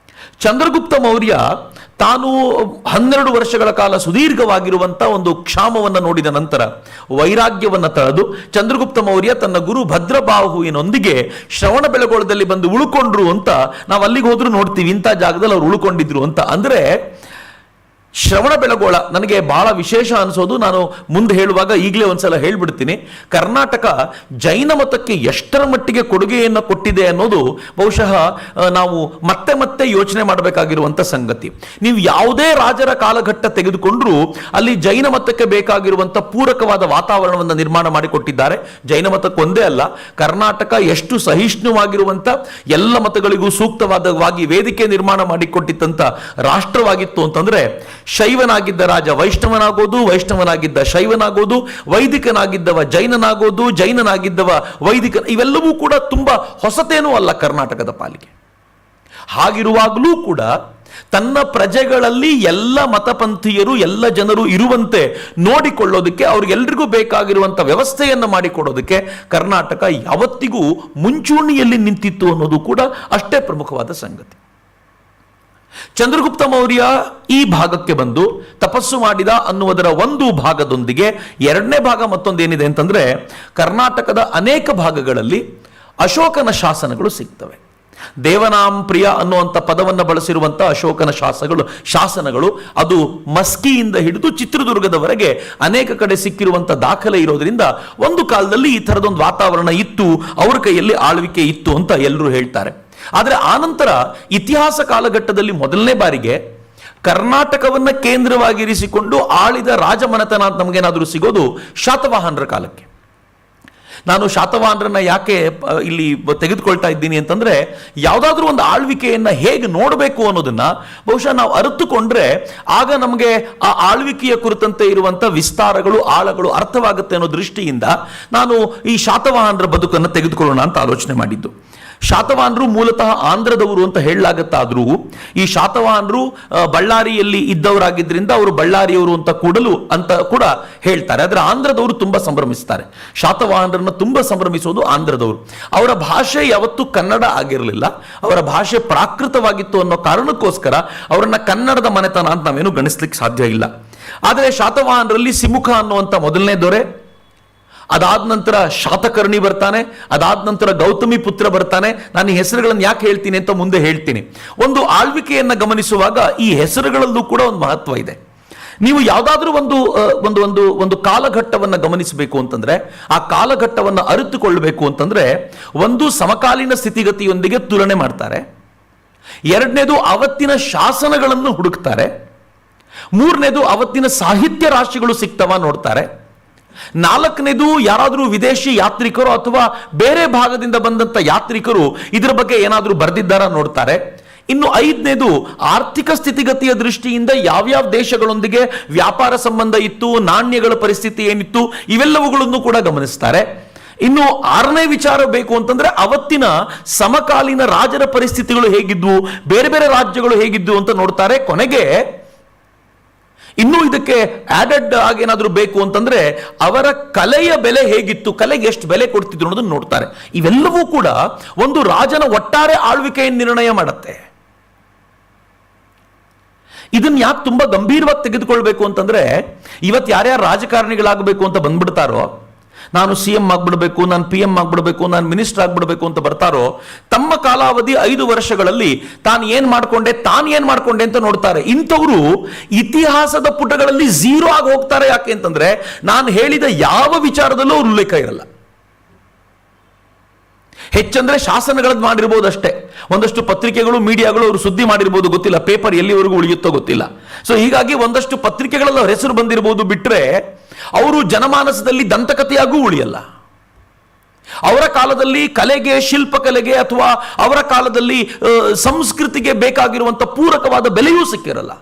ಚಂದ್ರಗುಪ್ತ ಮೌರ್ಯ ತಾನು 12 ವರ್ಷಗಳ ಕಾಲ ಸುದೀರ್ಘವಾಗಿರುವಂಥ ಒಂದು ಕ್ಷಾಮವನ್ನು ನೋಡಿದ ನಂತರ ವೈರಾಗ್ಯವನ್ನು ತಳೆದು ಚಂದ್ರಗುಪ್ತ ಮೌರ್ಯ ತನ್ನ ಗುರು ಭದ್ರಬಾಹುವಿನೊಂದಿಗೆ ಶ್ರವಣಬೆಳಗೊಳದಲ್ಲಿ ಬಂದು ಉಳ್ಕೊಂಡ್ರು ಅಂತ ನಾವು ಅಲ್ಲಿಗೆ ಹೋದ್ರೂ ನೋಡ್ತೀವಿ. ಇಂಥ ಜಾಗದಲ್ಲಿ ಅವ್ರು ಉಳ್ಕೊಂಡಿದ್ರು ಅಂತ. ಅಂದರೆ ಶ್ರವಣಬೆಳಗೊಳ ನನಗೆ ಬಹಳ ವಿಶೇಷ ಅನಿಸೋದು, ನಾನು ಮುಂದೆ ಹೇಳುವಾಗ ಈಗಲೇ ಒಂದ್ಸಲ ಹೇಳ್ಬಿಡ್ತೀನಿ. ಕರ್ನಾಟಕ ಜೈನ ಮತಕ್ಕೆ ಎಷ್ಟರ ಮಟ್ಟಿಗೆ ಕೊಡುಗೆಯನ್ನು ಕೊಟ್ಟಿದೆ ಅನ್ನೋದು ಬಹುಶಃ ನಾವು ಮತ್ತೆ ಮತ್ತೆ ಯೋಚನೆ ಮಾಡಬೇಕಾಗಿರುವಂಥ ಸಂಗತಿ. ನೀವು ಯಾವುದೇ ರಾಜರ ಕಾಲಘಟ್ಟ ತೆಗೆದುಕೊಂಡ್ರೂ ಅಲ್ಲಿ ಜೈನ ಮತಕ್ಕೆ ಬೇಕಾಗಿರುವಂಥ ಪೂರಕವಾದ ವಾತಾವರಣವನ್ನು ನಿರ್ಮಾಣ ಮಾಡಿಕೊಟ್ಟಿದ್ದಾರೆ. ಜೈನ ಮತಕ್ಕೆ ಒಂದೇ ಅಲ್ಲ, ಕರ್ನಾಟಕ ಎಷ್ಟು ಸಹಿಷ್ಣುವಾಗಿರುವಂಥ ಎಲ್ಲ ಮತಗಳಿಗೂ ಸೂಕ್ತವಾದವಾಗಿ ವೇದಿಕೆ ನಿರ್ಮಾಣ ಮಾಡಿಕೊಟ್ಟಿದ್ದಂಥ ರಾಷ್ಟ್ರವಾಗಿತ್ತು ಅಂತಂದ್ರೆ, ಶೈವನಾಗಿದ್ದ ರಾಜ ವೈಷ್ಣವನಾಗೋದು, ವೈಷ್ಣವನಾಗಿದ್ದ ಶೈವನಾಗೋದು, ವೈದಿಕನಾಗಿದ್ದವ ಜೈನನಾಗೋದು, ಜೈನನಾಗಿದ್ದವ ವೈದಿಕ, ಇವೆಲ್ಲವೂ ಕೂಡ ತುಂಬಾ ಹೊಸತೇನೂ ಅಲ್ಲ ಕರ್ನಾಟಕದ ಪಾಲಿಗೆ. ಹಾಗಿರುವಾಗಲೂ ಕೂಡ ತನ್ನ ಪ್ರಜೆಗಳಲ್ಲಿ ಎಲ್ಲ ಮತಪಂಥೀಯರು, ಎಲ್ಲ ಜನರು ಇರುವಂತೆ ನೋಡಿಕೊಳ್ಳೋದಕ್ಕೆ, ಅವ್ರಿಗೆಲ್ರಿಗೂ ಬೇಕಾಗಿರುವಂಥ ವ್ಯವಸ್ಥೆಯನ್ನು ಮಾಡಿಕೊಡೋದಕ್ಕೆ ಕರ್ನಾಟಕ ಯಾವತ್ತಿಗೂ ಮುಂಚೂಣಿಯಲ್ಲಿ ನಿಂತಿತ್ತು ಅನ್ನೋದು ಕೂಡ ಅಷ್ಟೇ ಪ್ರಮುಖವಾದ ಸಂಗತಿ. ಚಂದ್ರಗುಪ್ತ ಮೌರ್ಯ ಈ ಭಾಗಕ್ಕೆ ಬಂದು ತಪಸ್ಸು ಮಾಡಿದ ಅನ್ನುವುದರ ಒಂದು ಭಾಗದೊಂದಿಗೆ ಎರಡನೇ ಭಾಗ ಮತ್ತೊಂದೇನಿದೆ ಅಂತಂದ್ರೆ, ಕರ್ನಾಟಕದ ಅನೇಕ ಭಾಗಗಳಲ್ಲಿ ಅಶೋಕನ ಶಾಸನಗಳು ಸಿಗ್ತವೆ. ದೇವನಾಂ ಪ್ರಿಯ ಅನ್ನುವಂಥ ಪದವನ್ನು ಬಳಸಿರುವಂಥ ಅಶೋಕನ ಶಾಸನಗಳು ಅದು ಮಸ್ಕಿಯಿಂದ ಹಿಡಿದು ಚಿತ್ರದುರ್ಗದವರೆಗೆ ಅನೇಕ ಕಡೆ ಸಿಕ್ಕಿರುವಂಥ ದಾಖಲೆ ಇರೋದ್ರಿಂದ ಒಂದು ಕಾಲದಲ್ಲಿ ಈ ಥರದೊಂದು ವಾತಾವರಣ ಇತ್ತು, ಅವ್ರ ಕೈಯಲ್ಲಿ ಆಳ್ವಿಕೆ ಇತ್ತು ಅಂತ ಎಲ್ಲರೂ ಹೇಳ್ತಾರೆ. ಆದರೆ ಆನಂತರ ಇತಿಹಾಸ ಕಾಲಘಟ್ಟದಲ್ಲಿ ಮೊದಲನೇ ಬಾರಿಗೆ ಕರ್ನಾಟಕವನ್ನ ಕೇಂದ್ರವಾಗಿರಿಸಿಕೊಂಡು ಆಳಿದ ರಾಜಮನೆತನ ಅಂತ ನಮಗೇನಾದರೂ ಸಿಗೋದು ಶಾತವಾಹನರ ಕಾಲಕ್ಕೆ. ನಾನು ಶಾತವಾಹನರನ್ನ ಯಾಕೆ ಇಲ್ಲಿ ತೆಗೆದುಕೊಳ್ತಾ ಇದ್ದೀನಿ ಅಂತಂದ್ರೆ, ಯಾವುದಾದ್ರೂ ಒಂದು ಆಳ್ವಿಕೆಯನ್ನ ಹೇಗೆ ನೋಡಬೇಕು ಅನ್ನೋದನ್ನ ಬಹುಶಃ ನಾವು ಅರಿತುಕೊಂಡ್ರೆ ಆಗ ನಮಗೆ ಆ ಆಳ್ವಿಕೆಯ ಕುರಿತಂತೆ ಇರುವಂತ ವಿಸ್ತಾರಗಳು, ಆಳಗಳು ಅರ್ಥವಾಗುತ್ತೆ ಅನ್ನೋ ದೃಷ್ಟಿಯಿಂದ ನಾನು ಈ ಶಾತವಾಹನರ ಬದುಕನ್ನು ತೆಗೆದುಕೊಳ್ಳೋಣ ಅಂತ ಆಲೋಚನೆ ಮಾಡಿದ್ದು. ಶಾತವಾಹನರು ಮೂಲತಃ ಆಂಧ್ರದವರು ಅಂತ ಹೇಳಲಾಗತ್ತಾದ್ರೂ ಈ ಶಾತವಾಹನರು ಬಳ್ಳಾರಿಯಲ್ಲಿ ಇದ್ದವರಾಗಿದ್ದರಿಂದ ಅವರು ಬಳ್ಳಾರಿಯವರು ಅಂತ ಕೂಡ ಹೇಳ್ತಾರೆ. ಆದರೆ ಆಂಧ್ರದವರು ತುಂಬಾ ಸಂಭ್ರಮಿಸ್ತಾರೆ. ಶಾತವಾಹನರನ್ನ ತುಂಬಾ ಸಂಭ್ರಮಿಸೋದು ಆಂಧ್ರದವರು. ಅವರ ಭಾಷೆ ಯಾವತ್ತೂ ಕನ್ನಡ ಆಗಿರಲಿಲ್ಲ, ಅವರ ಭಾಷೆ ಪ್ರಾಕೃತವಾಗಿತ್ತು ಅನ್ನೋ ಕಾರಣಕ್ಕೋಸ್ಕರ ಅವರನ್ನ ಕನ್ನಡದ ಮನೆತನ ಅಂತ ನಾವೇನು ಗಣಿಸ್ಲಿಕ್ಕೆ ಸಾಧ್ಯ ಇಲ್ಲ. ಆದರೆ ಶಾತವಾಹನರಲ್ಲಿ ಸಿಮುಖ ಅನ್ನುವಂಥ ಮೊದಲನೇ ದೊರೆ, ಅದಾದ ನಂತರ ಶಾತಕರ್ಣಿ ಬರ್ತಾನೆ, ಅದಾದ ನಂತರ ಗೌತಮಿ ಪುತ್ರ ಬರ್ತಾನೆ. ನಾನು ಈ ಹೆಸರುಗಳನ್ನು ಯಾಕೆ ಹೇಳ್ತೀನಿ ಅಂತ ಮುಂದೆ ಹೇಳ್ತೀನಿ. ಒಂದು ಆಳ್ವಿಕೆಯನ್ನ ಗಮನಿಸುವಾಗ ಈ ಹೆಸರುಗಳಲ್ಲೂ ಕೂಡ ಒಂದು ಮಹತ್ವ ಇದೆ. ನೀವು ಯಾವುದಾದ್ರೂ ಒಂದು ಕಾಲಘಟ್ಟವನ್ನು ಗಮನಿಸಬೇಕು ಅಂತಂದ್ರೆ, ಆ ಕಾಲಘಟ್ಟವನ್ನು ಅರಿತುಕೊಳ್ಳಬೇಕು ಅಂತಂದ್ರೆ, ಒಂದು ಸಮಕಾಲೀನ ಸ್ಥಿತಿಗತಿಯೊಂದಿಗೆ ತುಲನೆ ಮಾಡ್ತಾರೆ, ಎರಡನೇದು ಅವತ್ತಿನ ಶಾಸನಗಳನ್ನು ಹುಡುಕ್ತಾರೆ, ಮೂರನೇದು ಅವತ್ತಿನ ಸಾಹಿತ್ಯ ರಾಶಿಗಳು ಸಿಗ್ತವ ನೋಡ್ತಾರೆ, ನಾಲ್ಕನೇದು ಯಾರಾದರೂ ವಿದೇಶಿ ಯಾತ್ರಿಕರು ಅಥವಾ ಬೇರೆ ಭಾಗದಿಂದ ಬಂದಂತ ಯಾತ್ರಿಕರು ಇದರ ಬಗ್ಗೆ ಏನಾದರೂ ಬರೆದಿದ್ದಾರ ನೋಡ್ತಾರೆ, ಇನ್ನು ಐದನೇದು ಆರ್ಥಿಕ ಸ್ಥಿತಿಗತಿಯ ದೃಷ್ಟಿಯಿಂದ ಯಾವ್ಯಾವ ದೇಶಗಳೊಂದಿಗೆ ವ್ಯಾಪಾರ ಸಂಬಂಧ ಇತ್ತು, ನಾಣ್ಯಗಳ ಪರಿಸ್ಥಿತಿ ಏನಿತ್ತು, ಇವೆಲ್ಲವುಗಳನ್ನು ಕೂಡ ಗಮನಿಸ್ತಾರೆ. ಇನ್ನು ಆರನೇ ವಿಚಾರ ಬೇಕು ಅಂತಂದ್ರೆ ಅವತ್ತಿನ ಸಮಕಾಲೀನ ರಾಜರ ಪರಿಸ್ಥಿತಿಗಳು ಹೇಗಿದ್ವು, ಬೇರೆ ಬೇರೆ ರಾಜ್ಯಗಳು ಹೇಗಿದ್ವು ಅಂತ ನೋಡ್ತಾರೆ. ಕೊನೆಗೆ ಇನ್ನೂ ಇದಕ್ಕೆ ಆಡೆಡ್ ಆಗೇನಾದ್ರೂ ಬೇಕು ಅಂತಂದ್ರೆ ಅವರ ಕಲೆಯ ಬೆಲೆ ಹೇಗಿತ್ತು, ಕಲೆಗೆ ಎಷ್ಟು ಬೆಲೆ ಕೊಡ್ತಿದ್ರು ಅನ್ನೋದನ್ನ ನೋಡ್ತಾರೆ. ಇವೆಲ್ಲವೂ ಕೂಡ ಒಂದು ರಾಜನ ಒಟ್ಟಾರೆ ಆಳ್ವಿಕೆಯನ್ನು ನಿರ್ಣಯ ಮಾಡುತ್ತೆ. ಇದನ್ನ ಯಾಕೆ ತುಂಬಾ ಗಂಭೀರವಾಗಿ ತೆಗೆದುಕೊಳ್ಬೇಕು ಅಂತಂದ್ರೆ, ಇವತ್ತು ಯಾರ್ಯಾರು ರಾಜಕಾರಣಿಗಳಾಗಬೇಕು ಅಂತ ಬಂದ್ಬಿಡ್ತಾರೋ, ನಾನು CM ಆಗ್ಬಿಡ್ಬೇಕು, ನಾನು PM ಆಗ್ಬಿಡ್ಬೇಕು, ನಾನು ಮಿನಿಸ್ಟರ್ ಆಗ್ಬಿಡ್ಬೇಕು ಅಂತ ಬರ್ತಾರೋ, ತಮ್ಮ ಕಾಲಾವಧಿ 5 ವರ್ಷಗಳಲ್ಲಿ ತಾನು ಏನ್ ಮಾಡ್ಕೊಂಡೆ ಅಂತ ನೋಡ್ತಾರೆ. ಇಂಥವರು ಇತಿಹಾಸದ ಪುಟಗಳಲ್ಲಿ ಝೀರೋ ಆಗಿ ಹೋಗ್ತಾರೆ. ಯಾಕೆ ಅಂತಂದ್ರೆ ನಾನು ಹೇಳಿದ ಯಾವ ವಿಚಾರದಲ್ಲೂ ಅವ್ರ ಉಲ್ಲೇಖ ಇರಲ್ಲ. ಹೆಚ್ಚಂದ್ರೆ ಶಾಸನಗಳದ್ದು ಮಾಡಿರ್ಬೋದು ಅಷ್ಟೇ, ಒಂದಷ್ಟು ಪತ್ರಿಕೆಗಳು ಮೀಡಿಯಾಗಳು ಅವರು ಸುದ್ದಿ ಮಾಡಿರ್ಬೋದು, ಗೊತ್ತಿಲ್ಲ, ಪೇಪರ್ ಎಲ್ಲಿವರೆಗೂ ಉಳಿಯುತ್ತೋ ಗೊತ್ತಿಲ್ಲ. ಸೊ ಹೀಗಾಗಿ ಒಂದಷ್ಟು ಪತ್ರಿಕೆಗಳಲ್ಲಿ ಅವ್ರ ಹೆಸರು ಬಂದಿರಬಹುದು, ಬಿಟ್ರೆ ಅವರು ಜನಮಾನಸದಲ್ಲಿ ದಂತಕಥೆಯಾಗೂ ಉಳಿಯಲ್ಲ. ಅವರ ಕಾಲದಲ್ಲಿ ಕಲೆಗೆ, ಶಿಲ್ಪಕಲೆಗೆ ಅಥವಾ ಅವರ ಕಾಲದಲ್ಲಿ ಸಂಸ್ಕೃತಿಗೆ ಬೇಕಾಗಿರುವಂತ ಪೂರಕವಾದ ಬೆಲೆಯೂ ಸಿಕ್ಕಿರಲ್ಲ.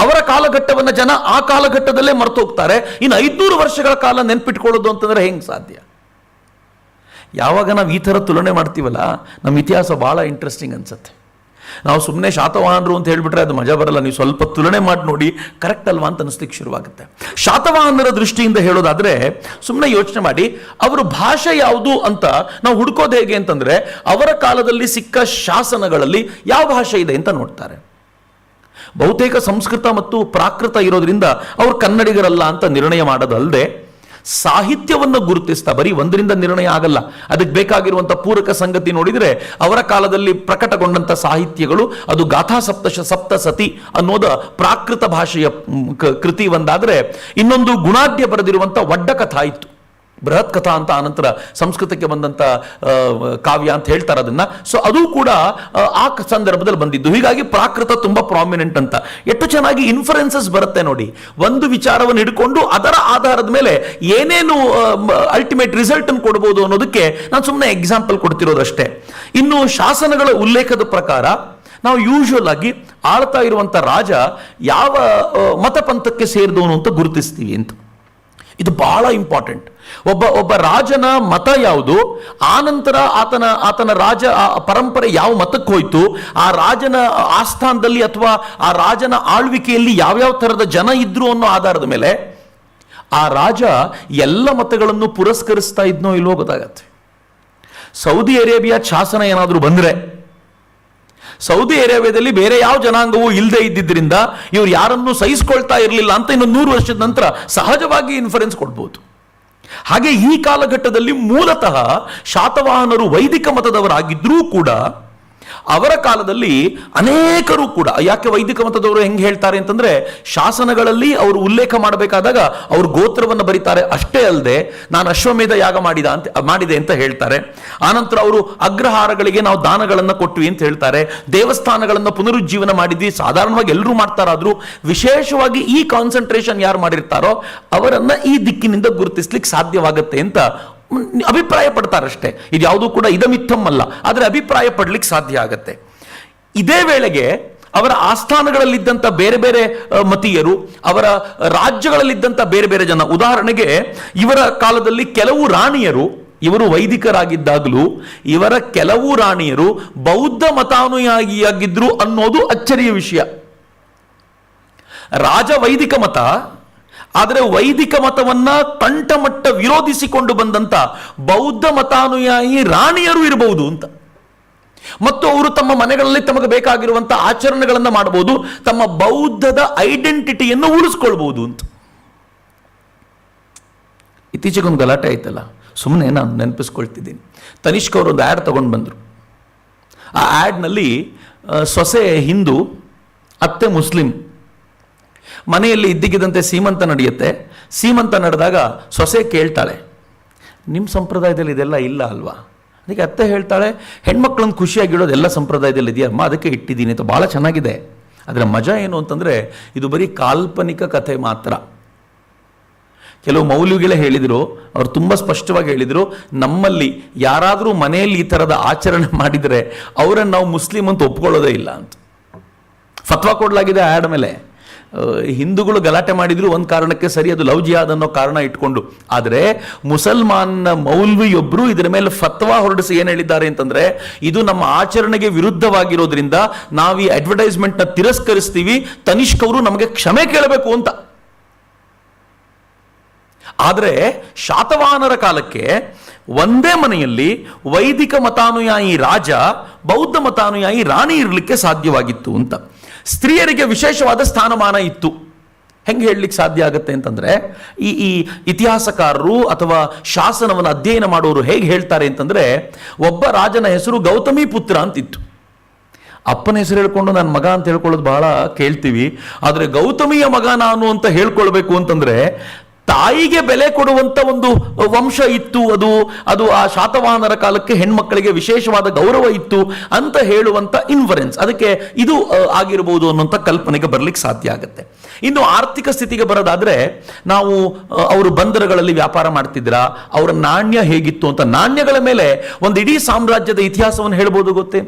ಅವರ ಕಾಲಘಟ್ಟವನ್ನ ಜನ ಆ ಕಾಲಘಟ್ಟದಲ್ಲೇ ಮರೆತು ಹೋಗ್ತಾರೆ. ಇನ್ನು 500 ವರ್ಷಗಳ ಕಾಲ ನೆನ್ಪಿಟ್ಕೊಳ್ಳೋದು ಅಂತಂದ್ರೆ ಹೆಂಗ್ ಸಾಧ್ಯ? ಯಾವಾಗ ನಾವು ಈ ಥರ ತುಲನೆ ಮಾಡ್ತೀವಲ್ಲ, ನಮ್ಮ ಇತಿಹಾಸ ಬಹಳ ಇಂಟ್ರೆಸ್ಟಿಂಗ್ ಅನ್ಸುತ್ತೆ. ನಾವು ಸುಮ್ಮನೆ ಶಾತವಾಹನರು ಅಂತ ಹೇಳ್ಬಿಟ್ರೆ ಅದು ಮಜಾ ಬರಲ್ಲ. ನೀವು ಸ್ವಲ್ಪ ತುಲನೆ ಮಾಡಿ ನೋಡಿ, ಕರೆಕ್ಟ್ ಅಲ್ವಾ ಅಂತ ಅನಿಸ್ಲಿಕ್ಕೆ ಶುರುವಾಗುತ್ತೆ. ಶಾತವಾಹನರ ದೃಷ್ಟಿಯಿಂದ ಹೇಳೋದಾದ್ರೆ ಸುಮ್ಮನೆ ಯೋಚನೆ ಮಾಡಿ, ಅವರ ಭಾಷೆ ಯಾವುದು ಅಂತ ನಾವು ಹುಡುಕೋದು ಹೇಗೆ ಅಂತಂದ್ರೆ, ಅವರ ಕಾಲದಲ್ಲಿ ಸಿಕ್ಕ ಶಾಸನಗಳಲ್ಲಿ ಯಾವ ಭಾಷೆ ಇದೆ ಅಂತ ನೋಡ್ತಾರೆ. ಬಹುತೇಕ ಸಂಸ್ಕೃತ ಮತ್ತು ಪ್ರಾಕೃತ ಇರೋದ್ರಿಂದ ಅವರು ಕನ್ನಡಿಗರಲ್ಲ ಅಂತ ನಿರ್ಣಯ ಮಾಡೋದಲ್ಲದೆ, ಸಾಹಿತ್ಯವನ್ನು ಗುರುತಿಸ್ತಾ ಬರೀ ಒಂದರಿಂದ ನಿರ್ಣಯ ಆಗಲ್ಲ, ಅದಕ್ಕೆ ಬೇಕಾಗಿರುವಂತಹ ಪೂರಕ ಸಂಗತಿ ನೋಡಿದ್ರೆ ಅವರ ಕಾಲದಲ್ಲಿ ಪ್ರಕಟಗೊಂಡಂತ ಸಾಹಿತ್ಯಗಳು, ಅದು ಗಾಥಾ ಸಪ್ತಸತಿ ಅನ್ನೋದ ಪ್ರಾಕೃತ ಭಾಷೆಯ ಕೃತಿ ಒಂದಾದ್ರೆ, ಇನ್ನೊಂದು ಗುಣಾಢ್ಯ ಬರೆದಿರುವಂತ ಒಡ್ಡ ಕಥಾ ಇತ್ತು, ಬೃಹತ್ ಕಥಾ ಅಂತ ಆನಂತರ ಸಂಸ್ಕೃತಕ್ಕೆ ಬಂದಂತ ಕಾವ್ಯ ಅಂತ ಹೇಳ್ತಾರೆ ಅದನ್ನ. ಸೊ ಅದು ಕೂಡ ಆ ಸಂದರ್ಭದಲ್ಲಿ ಬಂದಿದ್ದು. ಹೀಗಾಗಿ ಪ್ರಾಕೃತ ತುಂಬಾ ಪ್ರಾಮಿನೆಂಟ್ ಅಂತ. ಎಷ್ಟು ಚೆನ್ನಾಗಿ ಇನ್ಫರೆನ್ಸಸ್ ಬರುತ್ತೆ ನೋಡಿ. ಒಂದು ವಿಚಾರವನ್ನು ಹಿಡ್ಕೊಂಡು ಅದರ ಆಧಾರದ ಮೇಲೆ ಏನೇನು ಅಲ್ಟಿಮೇಟ್ ರಿಸಲ್ಟ್ ಅನ್ನು ಕೊಡಬಹುದು ಅನ್ನೋದಕ್ಕೆ ನಾನು ಸುಮ್ಮನೆ ಎಕ್ಸಾಂಪಲ್ ಕೊಡ್ತಿರೋದಷ್ಟೇ. ಇನ್ನು ಶಾಸನಗಳ ಉಲ್ಲೇಖದ ಪ್ರಕಾರ ನಾವು ಯೂಶುವಲ್ ಆಗಿ ಆಳ್ತಾ ಇರುವಂತ ರಾಜ ಯಾವ ಮತಪಂಥಕ್ಕೆ ಸೇರಿದವನು ಅಂತ ಗುರುತಿಸ್ತೀವಿ ಅಂತ. ಇದು ಬಹಳ ಇಂಪಾರ್ಟೆಂಟ್. ಒಬ್ಬ ರಾಜನ ಮತ ಯಾವುದು, ಆನಂತರ ಆತನ ರಾಜ ಪರಂಪರೆ ಯಾವ ಮತಕ್ಕೆ ಹೋಯ್ತು, ಆ ರಾಜನ ಆಸ್ಥಾನದಲ್ಲಿ ಅಥವಾ ಆ ರಾಜನ ಆಳ್ವಿಕೆಯಲ್ಲಿ ಯಾವ್ಯಾವ ತರದ ಜನ ಇದ್ರು ಅನ್ನೋ ಆಧಾರದ ಮೇಲೆ ಆ ರಾಜ ಎಲ್ಲ ಮತಗಳನ್ನು ಪುರಸ್ಕರಿಸ್ತಾ ಇದ್ನೋ ಇಲ್ವೋ ಗೊತ್ತಾಗತ್ತೆ. ಸೌದಿ ಅರೇಬಿಯಾ ಶಾಸನ ಏನಾದರೂ ಬಂದ್ರೆ, ಸೌದಿ ಅರೇಬಿಯಾದಲ್ಲಿ ಬೇರೆ ಯಾವ ಜನಾಂಗವೂ ಇಲ್ಲದೆ ಇದ್ದಿದ್ದರಿಂದ ಇವ್ರು ಯಾರನ್ನೂ ಸಹಿಸ್ಕೊಳ್ತಾ ಇರಲಿಲ್ಲ ಅಂತ ಇನ್ನೊಂದು 100 ವರ್ಷದ ನಂತರ ಸಹಜವಾಗಿ ಇನ್ಫರೆನ್ಸ್ ಕೊಡ್ಬೋದು. ಹಾಗೆ ಈ ಕಾಲಘಟ್ಟದಲ್ಲಿ ಮೂಲತಃ ಶಾತವಾಹನರು ವೈದಿಕ ಮತದವರಾಗಿದ್ರೂ ಕೂಡ ಅವರ ಕಾಲದಲ್ಲಿ ಅನೇಕರು ಕೂಡ, ಯಾಕೆ ವೈದಿಕ ಮತದವರು ಹೆಂಗೆ ಹೇಳ್ತಾರೆ ಅಂತಂದ್ರೆ, ಶಾಸನಗಳಲ್ಲಿ ಅವರು ಉಲ್ಲೇಖ ಮಾಡಬೇಕಾದಾಗ ಅವರು ಗೋತ್ರವನ್ನು ಬರೀತಾರೆ. ಅಷ್ಟೇ ಅಲ್ಲದೆ ನಾನು ಅಶ್ವಮೇಧ ಯಾಗ ಮಾಡಿದೆ ಅಂತ ಹೇಳ್ತಾರೆ. ಆನಂತರ ಅವರು ಅಗ್ರಹಾರಗಳಿಗೆ ನಾವು ದಾನಗಳನ್ನು ಕೊಟ್ವಿ ಅಂತ ಹೇಳ್ತಾರೆ. ದೇವಸ್ಥಾನಗಳನ್ನು ಪುನರುಜ್ಜೀವನ ಮಾಡಿದ್ವಿ. ಸಾಧಾರಣವಾಗಿ ಎಲ್ಲರೂ ಮಾಡ್ತಾರಾದ್ರೂ ವಿಶೇಷವಾಗಿ ಈ ಕಾನ್ಸಂಟ್ರೇಷನ್ ಯಾರು ಮಾಡಿರ್ತಾರೋ ಅವರನ್ನ ಈ ದಿಕ್ಕಿನಿಂದ ಗುರುತಿಸ್ಲಿಕ್ಕೆ ಸಾಧ್ಯವಾಗುತ್ತೆ ಅಂತ ಅಭಿಪ್ರಾಯ ಪಡ್ತಾರಷ್ಟೇ. ಇದು ಯಾವುದೂ ಕೂಡ ಇದಮಿತ್ತಂ ಅಲ್ಲ, ಆದರೆ ಅಭಿಪ್ರಾಯ ಪಡ್ಲಿಕ್ಕೆ ಸಾಧ್ಯ ಆಗತ್ತೆ. ಇದೇ ವೇಳೆಗೆ ಅವರ ಆಸ್ಥಾನಗಳಲ್ಲಿದ್ದಂಥ ಬೇರೆ ಬೇರೆ ಮತೀಯರು, ಅವರ ರಾಜ್ಯಗಳಲ್ಲಿದ್ದಂಥ ಬೇರೆ ಬೇರೆ ಜನ, ಉದಾಹರಣೆಗೆ ಇವರ ಕಾಲದಲ್ಲಿ ಕೆಲವು ರಾಣಿಯರು, ಇವರು ವೈದಿಕರಾಗಿದ್ದಾಗಲೂ ಇವರ ಕೆಲವು ರಾಣಿಯರು ಬೌದ್ಧ ಮತಾನುಯಾಯಿಯಾಗಿದ್ರು ಅನ್ನೋದು ಅಚ್ಚರಿಯ ವಿಷಯ. ರಾಜ ವೈದಿಕ ಮತ, ಆದರೆ ವೈದಿಕ ಮತವನ್ನ ಕಂಠಮಟ್ಟ ವಿರೋಧಿಸಿಕೊಂಡು ಬಂದಂತ ಬೌದ್ಧ ಮತಾನುಯಾಯಿ ರಾಣಿಯರು ಇರಬಹುದು ಅಂತ. ಮತ್ತು ಅವರು ತಮ್ಮ ಮನೆಗಳಲ್ಲಿ ತಮಗೆ ಬೇಕಾಗಿರುವಂತಹ ಆಚರಣೆಗಳನ್ನು ಮಾಡಬಹುದು, ತಮ್ಮ ಬೌದ್ಧದ ಐಡೆಂಟಿಟಿಯನ್ನು ಉಳಿಸ್ಕೊಳ್ಬಹುದು ಅಂತ. ಇತ್ತೀಚೆಗೊಂದು ಗಲಾಟೆ ಆಯ್ತಲ್ಲ, ಸುಮ್ಮನೆ ನಾನು ನೆನಪಿಸ್ಕೊಳ್ತಿದ್ದೀನಿ. ತನಿಷ್ಕ್ ಅವರು ಒಂದು ಆ್ಯಡ್ ತಗೊಂಡು ಬಂದರು. ಆ ಆ್ಯಡ್ನಲ್ಲಿ ಸೊಸೆ ಹಿಂದೂ, ಅತ್ತೆ ಮುಸ್ಲಿಂ, ಮನೆಯಲ್ಲಿ ಇದ್ದಕ್ಕಿದ್ದಂತೆ ಸೀಮಂತ ನಡೆಯುತ್ತೆ. ಸೀಮಂತ ನಡೆದಾಗ ಸೊಸೆ ಕೇಳ್ತಾಳೆ, ನಿಮ್ಮ ಸಂಪ್ರದಾಯದಲ್ಲಿ ಇದೆಲ್ಲ ಇಲ್ಲ ಅಲ್ವಾ? ಅದಕ್ಕೆ ಅತ್ತೆ ಹೇಳ್ತಾಳೆ, ಹೆಣ್ಮಕ್ಳನ್ನು ಖುಷಿಯಾಗಿಡೋದು ಎಲ್ಲ ಸಂಪ್ರದಾಯದಲ್ಲಿ ಇದೆಯಮ್ಮ, ಅದಕ್ಕೆ ಇಟ್ಟಿದ್ದೀನಿ ಅಂತ. ಭಾಳ ಚೆನ್ನಾಗಿದೆ. ಅದರ ಮಜಾ ಏನು ಅಂತಂದರೆ, ಇದು ಬರೀ ಕಾಲ್ಪನಿಕ ಕಥೆ ಮಾತ್ರ. ಕೆಲವು ಮೌಲ್ವಿಗಳೇ ಹೇಳಿದರು, ಅವರು ತುಂಬ ಸ್ಪಷ್ಟವಾಗಿ ಹೇಳಿದರು, ನಮ್ಮಲ್ಲಿ ಯಾರಾದರೂ ಮನೆಯಲ್ಲಿ ಈ ಥರದ ಆಚರಣೆ ಮಾಡಿದರೆ ಅವರನ್ನು ನಾವು ಮುಸ್ಲಿಂ ಅಂತ ಒಪ್ಕೊಳ್ಳೋದೇ ಇಲ್ಲ ಅಂತ ಫತ್ವಾ ಕೊಡಲಾಗಿದೆ ಆ್ಯಡ್ ಮೇಲೆ. ಹಿಂದೂಗಳು ಗಲಾಟೆ ಮಾಡಿದ್ರು ಒಂದು ಕಾರಣಕ್ಕೆ, ಸರಿ, ಅದು ಲವ್ ಜಿಹಾದ್ ಅನ್ನೋ ಕಾರಣ ಇಟ್ಕೊಂಡು. ಆದರೆ ಮುಸಲ್ಮಾನ್ ಮೌಲ್ವಿಯೊಬ್ಬರು ಇದರ ಮೇಲೆ ಫತ್ವಾ ಹೊರಡಿಸಿ ಏನು ಹೇಳಿದ್ದಾರೆ ಅಂತಂದ್ರೆ, ಇದು ನಮ್ಮ ಆಚರಣೆಗೆ ವಿರುದ್ಧವಾಗಿರೋದ್ರಿಂದ ನಾವು ಈ ಅಡ್ವರ್ಟೈಸ್ಮೆಂಟ್ನ ತಿರಸ್ಕರಿಸ್ತೀವಿ, ತನಿಷ್ಕ್ ಅವರು ನಮಗೆ ಕ್ಷಮೆ ಕೇಳಬೇಕು ಅಂತ. ಆದರೆ ಶಾತವಾಹನರ ಕಾಲಕ್ಕೆ ಒಂದೇ ಮನೆಯಲ್ಲಿ ವೈದಿಕ ಮತಾನುಯಾಯಿ ರಾಜ, ಬೌದ್ಧ ಮತಾನುಯಾಯಿ ರಾಣಿ ಇರಲಿಕ್ಕೆ ಸಾಧ್ಯವಾಗಿತ್ತು ಅಂತ. ಸ್ತ್ರೀಯರಿಗೆ ವಿಶೇಷವಾದ ಸ್ಥಾನಮಾನ ಇತ್ತು. ಹೆಂಗೆ ಹೇಳಲಿಕ್ಕೆ ಸಾಧ್ಯ ಆಗುತ್ತೆ ಅಂತಂದ್ರೆ, ಈ ಇತಿಹಾಸಕಾರರು ಅಥವಾ ಶಾಸನವನ್ನು ಅಧ್ಯಯನ ಮಾಡೋರು ಹೇಗೆ ಹೇಳ್ತಾರೆ ಅಂತಂದ್ರೆ, ಒಬ್ಬ ರಾಜನ ಹೆಸರು ಗೌತಮಿ ಪುತ್ರ ಅಂತಿತ್ತು. ಅಪ್ಪನ ಹೆಸರು ಹೇಳ್ಕೊಂಡು ನನ್ನ ಮಗ ಅಂತ ಹೇಳ್ಕೊಳ್ಳೋದು ಬಹಳ ಕೇಳ್ತೀವಿ. ಆದರೆ ಗೌತಮಿಯ ಮಗ ನಾನು ಅಂತ ಹೇಳ್ಕೊಳ್ಬೇಕು ಅಂತಂದ್ರೆ ತಾಯಿಗೆ ಬೆಲೆ ಕೊಡುವಂತ ಒಂದು ವಂಶ ಇತ್ತು. ಅದು ಆ ಶಾತವಾಹನರ ಕಾಲಕ್ಕೆ ಹೆಣ್ಮಕ್ಕಳಿಗೆ ವಿಶೇಷವಾದ ಗೌರವ ಇತ್ತು ಅಂತ ಹೇಳುವಂತ ಇನ್ಫರೆನ್ಸ್, ಅದಕ್ಕೆ ಇದು ಆಗಿರಬಹುದು ಅನ್ನುವಂಥ ಕಲ್ಪನೆಗೆ ಬರ್ಲಿಕ್ಕೆ ಸಾಧ್ಯ ಆಗುತ್ತೆ. ಇನ್ನು ಆರ್ಥಿಕ ಸ್ಥಿತಿಗೆ ಬರೋದಾದ್ರೆ, ನಾವು ಅವರು ಬಂದರುಗಳಲ್ಲಿ ವ್ಯಾಪಾರ ಮಾಡ್ತಿದ್ರಾ, ಅವರ ನಾಣ್ಯ ಹೇಗಿತ್ತು ಅಂತ, ನಾಣ್ಯಗಳ ಮೇಲೆ ಒಂದು ಇಡೀ ಸಾಮ್ರಾಜ್ಯದ ಇತಿಹಾಸವನ್ನು ಹೇಳ್ಬೋದು ಗೊತ್ತೇ.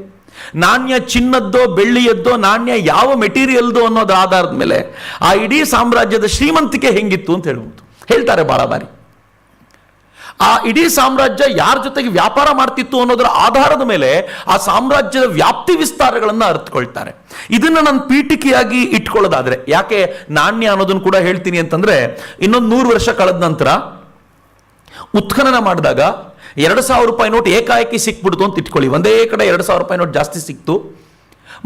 ನಾಣ್ಯ ಚಿನ್ನದ್ದೋ ಬೆಳ್ಳಿಯದ್ದೋ, ನಾಣ್ಯ ಯಾವ ಮೆಟೀರಿಯಲ್ದೋ ಅನ್ನೋದ್ರ ಆಧಾರದ ಮೇಲೆ ಆ ಇಡೀ ಸಾಮ್ರಾಜ್ಯದ ಶ್ರೀಮಂತಿಕೆ ಹೆಂಗಿತ್ತು ಅಂತ ಹೇಳ್ಬೋದು, ಹೇಳ್ತಾರೆ ಬಹಳ ಬಾರಿ. ಆ ಇಡೀ ಸಾಮ್ರಾಜ್ಯ ಯಾರ ಜೊತೆಗೆ ವ್ಯಾಪಾರ ಮಾಡ್ತಿತ್ತು ಅನ್ನೋದರ ಆಧಾರದ ಮೇಲೆ ಆ ಸಾಮ್ರಾಜ್ಯದ ವ್ಯಾಪ್ತಿ ವಿಸ್ತಾರಗಳನ್ನು ಅರ್ಥಕೊಳ್ತಾರೆ. ಇದನ್ನ ನಾನು ಪೀಠಿಕೆಯಾಗಿ ಇಟ್ಕೊಳ್ಳೋದಾದ್ರೆ, ಯಾಕೆ ನಾಣ್ಯ ಅನ್ನೋದನ್ನು ಕೂಡ ಹೇಳ್ತೀನಿ ಅಂತಂದ್ರೆ, ಇನ್ನೊಂದು 100 ವರ್ಷ ಕಳೆದ ನಂತರ ಉತ್ಖನನ ಮಾಡಿದಾಗ 2,000 ರೂಪಾಯಿ ನೋಟ್ ಏಕಾಏಕಿ ಸಿಕ್ಬಿಡ್ತು ಅಂತ ಇಟ್ಕೊಳ್ಳಿ. ಒಂದೇ ಕಡೆ 2,000 ರೂಪಾಯಿ ನೋಟ್ ಜಾಸ್ತಿ ಸಿಕ್ತು,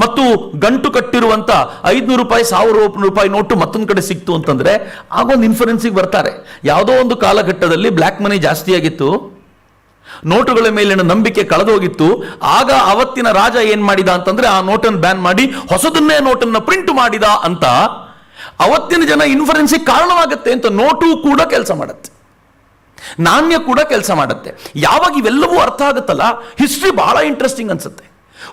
ಮತ್ತು ಗಂಟು ಕಟ್ಟಿರುವಂತ 500 ರೂಪಾಯಿ 1,000 ರೂಪಾಯಿ ನೋಟು ಮತ್ತೊಂದು ಕಡೆ ಸಿಕ್ತು ಅಂತಂದ್ರೆ, ಆಗೊಂದು ಇನ್ಫರೆನ್ಸಿಗೆ ಬರ್ತಾರೆ, ಯಾವುದೋ ಒಂದು ಕಾಲಘಟ್ಟದಲ್ಲಿ ಬ್ಲ್ಯಾಕ್ ಮನಿ ಜಾಸ್ತಿ ಆಗಿತ್ತು, ನೋಟುಗಳ ಮೇಲಿನ ನಂಬಿಕೆ ಕಳೆದೋಗಿತ್ತು. ಆಗ ಅವತ್ತಿನ ರಾಜ ಏನ್ ಮಾಡಿದ ಅಂತಂದ್ರೆ, ಆ ನೋಟನ್ನು ಬ್ಯಾನ್ ಮಾಡಿ ಹೊಸದನ್ನೇ ನೋಟನ್ನು ಪ್ರಿಂಟ್ ಮಾಡಿದ ಅಂತ ಅವತ್ತಿನ ಜನ ಇನ್ಫರೆನ್ಸಿಗೆ ಕಾರಣವಾಗುತ್ತೆ ಅಂತ. ನೋಟು ಕೂಡ ಕೆಲಸ ಮಾಡುತ್ತೆ, ನಾಣ್ಯ ಕೂಡ ಕೆಲಸ ಮಾಡುತ್ತೆ. ಯಾವಾಗ ಇವೆಲ್ಲವೂ ಅರ್ಥ ಆಗುತ್ತಲ್ಲ, ಹಿಸ್ಟ್ರಿ ಬಹಳ ಇಂಟ್ರೆಸ್ಟಿಂಗ್ ಅನ್ಸುತ್ತೆ.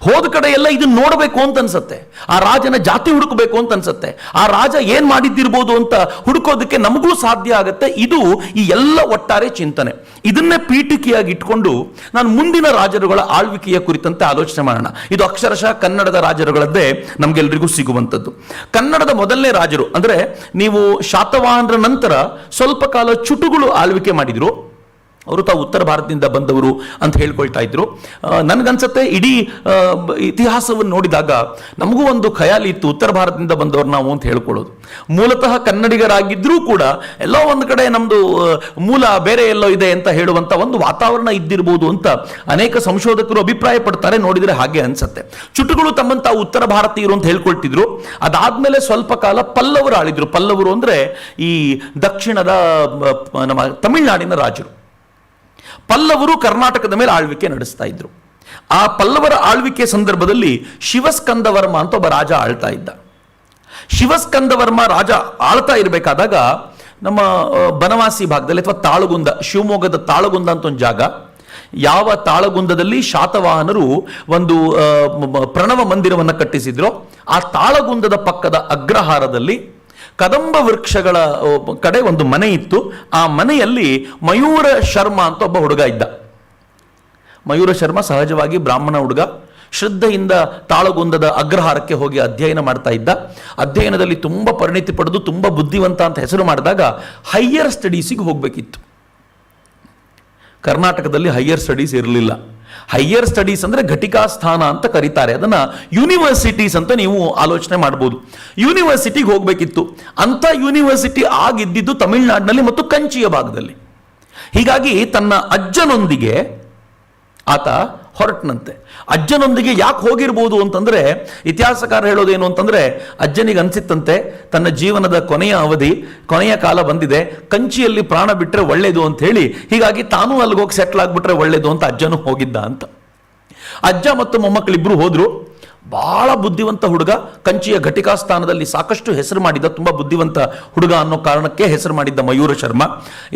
ಹೋದ ಕಡೆ ಎಲ್ಲ ಇದನ್ನ ನೋಡಬೇಕು ಅಂತ ಅನ್ಸುತ್ತೆ, ಆ ರಾಜನ ಜಾತಿ ಹುಡುಕಬೇಕು ಅಂತ ಅನ್ಸುತ್ತೆ, ಆ ರಾಜ ಏನ್ ಮಾಡಿದ್ದಿರ್ಬೋದು ಅಂತ ಹುಡುಕೋದಕ್ಕೆ ನಮಗೂ ಸಾಧ್ಯ ಆಗುತ್ತೆ. ಇದು ಈ ಎಲ್ಲ ಒಟ್ಟಾರೆ ಚಿಂತನೆ. ಇದನ್ನೇ ಪೀಠಿಕೆಯಾಗಿ ಇಟ್ಕೊಂಡು ನಾನು ಮುಂದಿನ ರಾಜರುಗಳ ಆಳ್ವಿಕೆಯ ಕುರಿತಂತೆ ಆಲೋಚನೆ ಮಾಡೋಣ. ಇದು ಅಕ್ಷರಶಃ ಕನ್ನಡದ ರಾಜರುಗಳದ್ದೇ ನಮ್ಗೆಲ್ರಿಗೂ ಸಿಗುವಂಥದ್ದು. ಕನ್ನಡದ ಮೊದಲನೇ ರಾಜರು ಅಂದ್ರೆ, ನೀವು ಶಾತವಾಹನರ ನಂತರ ಸ್ವಲ್ಪ ಕಾಲ ಚುಟುಗಳು ಆಳ್ವಿಕೆ ಮಾಡಿದ್ರು. ಅವರು ತಾವು ಉತ್ತರ ಭಾರತದಿಂದ ಬಂದವರು ಅಂತ ಹೇಳ್ಕೊಳ್ತಾ ಇದ್ರು. ನನಗನ್ಸತ್ತೆ ಇಡೀ ಇತಿಹಾಸವನ್ನು ನೋಡಿದಾಗ ನಮಗೂ ಒಂದು ಖಯಾಲಿ ಇತ್ತು, ಉತ್ತರ ಭಾರತದಿಂದ ಬಂದವರು ನಾವು ಅಂತ ಹೇಳ್ಕೊಳ್ಳೋದು. ಮೂಲತಃ ಕನ್ನಡಿಗರಾಗಿದ್ರೂ ಕೂಡ ಎಲ್ಲೋ ಒಂದು ಕಡೆ ನಮ್ದು ಮೂಲ ಬೇರೆ ಎಲ್ಲೋ ಇದೆ ಅಂತ ಹೇಳುವಂತ ಒಂದು ವಾತಾವರಣ ಇದ್ದಿರಬಹುದು ಅಂತ ಅನೇಕ ಸಂಶೋಧಕರು ಅಭಿಪ್ರಾಯ ಪಡ್ತಾರೆ. ನೋಡಿದ್ರೆ ಹಾಗೆ ಅನ್ಸತ್ತೆ. ಚುಟುಗಳು ತಮ್ಮನ್ನು ತಾವು ಉತ್ತರ ಭಾರತೀಯರು ಅಂತ ಹೇಳ್ಕೊಳ್ತಿದ್ರು. ಅದಾದ್ಮೇಲೆ ಸ್ವಲ್ಪ ಕಾಲ ಪಲ್ಲವರು ಆಳಿದ್ರು. ಪಲ್ಲವರು ಅಂದ್ರೆ ಈ ದಕ್ಷಿಣದ ನಮ್ಮ ತಮಿಳುನಾಡಿನ ರಾಜರು. ಪಲ್ಲವರು ಕರ್ನಾಟಕದ ಮೇಲೆ ಆಳ್ವಿಕೆ ನಡೆಸ್ತಾ ಇದ್ರು. ಆ ಪಲ್ಲವರ ಆಳ್ವಿಕೆ ಸಂದರ್ಭದಲ್ಲಿ ಶಿವಸ್ಕಂದವರ್ಮ ಅಂತ ಒಬ್ಬ ರಾಜ ಆಳ್ತಾ ಇದ್ದ. ಶಿವಸ್ಕಂದವರ್ಮ ರಾಜ ಆಳ್ತಾ ಇರಬೇಕಾದಾಗ ನಮ್ಮ ಬನವಾಸಿ ಭಾಗದಲ್ಲಿ ಅಥವಾ ತಾಳಗುಂದ, ಶಿವಮೊಗ್ಗದ ತಾಳಗುಂದ ಅಂತ ಒಂದು ಜಾಗ, ಯಾವ ತಾಳಗುಂದದಲ್ಲಿ ಶಾತವಾಹನರು ಒಂದು ಪ್ರಣವ ಮಂದಿರವನ್ನು ಕಟ್ಟಿಸಿದ್ರು, ಆ ತಾಳಗುಂದದ ಪಕ್ಕದ ಅಗ್ರಹಾರದಲ್ಲಿ ಕದಂಬ ವೃಕ್ಷಗಳ ಕಡೆ ಒಂದು ಮನೆ ಇತ್ತು. ಆ ಮನೆಯಲ್ಲಿ ಮಯೂರ ಶರ್ಮ ಅಂತ ಒಬ್ಬ ಹುಡುಗ ಇದ್ದ. ಮಯೂರ ಶರ್ಮ ಸಹಜವಾಗಿ ಬ್ರಾಹ್ಮಣ ಹುಡುಗ, ಶ್ರದ್ಧೆಯಿಂದ ತಾಳಗುಂದದ ಅಗ್ರಹಾರಕ್ಕೆ ಹೋಗಿ ಅಧ್ಯಯನ ಮಾಡ್ತಾ ಇದ್ದ. ಅಧ್ಯಯನದಲ್ಲಿ ತುಂಬ ಪರಿಣಿತಿ ಪಡೆದು ತುಂಬ ಬುದ್ಧಿವಂತ ಅಂತ ಹೆಸರು ಮಾಡಿದಾಗ ಹೈಯರ್ ಸ್ಟಡೀಸಿಗೆ ಹೋಗಬೇಕಿತ್ತು. ಕರ್ನಾಟಕದಲ್ಲಿ ಹೈಯರ್ ಸ್ಟಡೀಸ್ ಇರಲಿಲ್ಲ. ಹೈಯರ್ ಸ್ಟಡೀಸ್ ಅಂದರೆ ಘಟಿಕಾ ಸ್ಥಾನ ಅಂತ ಕರೀತಾರೆ, ಅದನ್ನು ಯೂನಿವರ್ಸಿಟೀಸ್ ಅಂತ ನೀವು ಆಲೋಚನೆ ಮಾಡ್ಬೋದು. ಯೂನಿವರ್ಸಿಟಿಗೆ ಹೋಗಬೇಕಿತ್ತು. ಅಂಥ ಯೂನಿವರ್ಸಿಟಿ ಆಗಿದ್ದಿದ್ದು ತಮಿಳುನಾಡಿನಲ್ಲಿ ಮತ್ತು ಕಂಚಿಯ ಭಾಗದಲ್ಲಿ. ಹೀಗಾಗಿ ತನ್ನ ಅಜ್ಜನೊಂದಿಗೆ ಆತ ಹೊರಟನಂತೆ. ಅಜ್ಜನೊಂದಿಗೆ ಯಾಕೆ ಹೋಗಿರ್ಬೋದು ಅಂತಂದ್ರೆ, ಇತಿಹಾಸಕಾರ ಹೇಳೋದೇನು ಅಂತಂದ್ರೆ, ಅಜ್ಜನಿಗೆ ಅನ್ಸಿತ್ತಂತೆ ತನ್ನ ಜೀವನದ ಕೊನೆಯ ಅವಧಿ, ಕೊನೆಯ ಕಾಲ ಬಂದಿದೆ, ಕಂಚಿಯಲ್ಲಿ ಪ್ರಾಣ ಬಿಟ್ಟರೆ ಒಳ್ಳೇದು ಅಂತ ಹೇಳಿ, ಹೀಗಾಗಿ ತಾನೂ ಅಲ್ಲಿಗೆ ಹೋಗಿ ಸೆಟ್ಲ್ ಆಗ್ಬಿಟ್ರೆ ಒಳ್ಳೇದು ಅಂತ ಅಜ್ಜನೂ ಹೋಗಿದ್ದ ಅಂತ. ಅಜ್ಜ ಮತ್ತು ಮೊಮ್ಮಕ್ಕಳಿಬ್ರು ಹೋದ್ರು. ಬಹಳ ಬುದ್ಧಿವಂತ ಹುಡುಗ, ಕಂಚಿಯ ಘಟಿಕಾ ಸ್ಥಾನದಲ್ಲಿ ಸಾಕಷ್ಟು ಹೆಸರು ಮಾಡಿದ್ದ, ತುಂಬಾ ಬುದ್ಧಿವಂತ ಹುಡುಗ ಅನ್ನೋ ಕಾರಣಕ್ಕೆ ಹೆಸರು ಮಾಡಿದ್ದ ಮಯೂರ ಶರ್ಮ.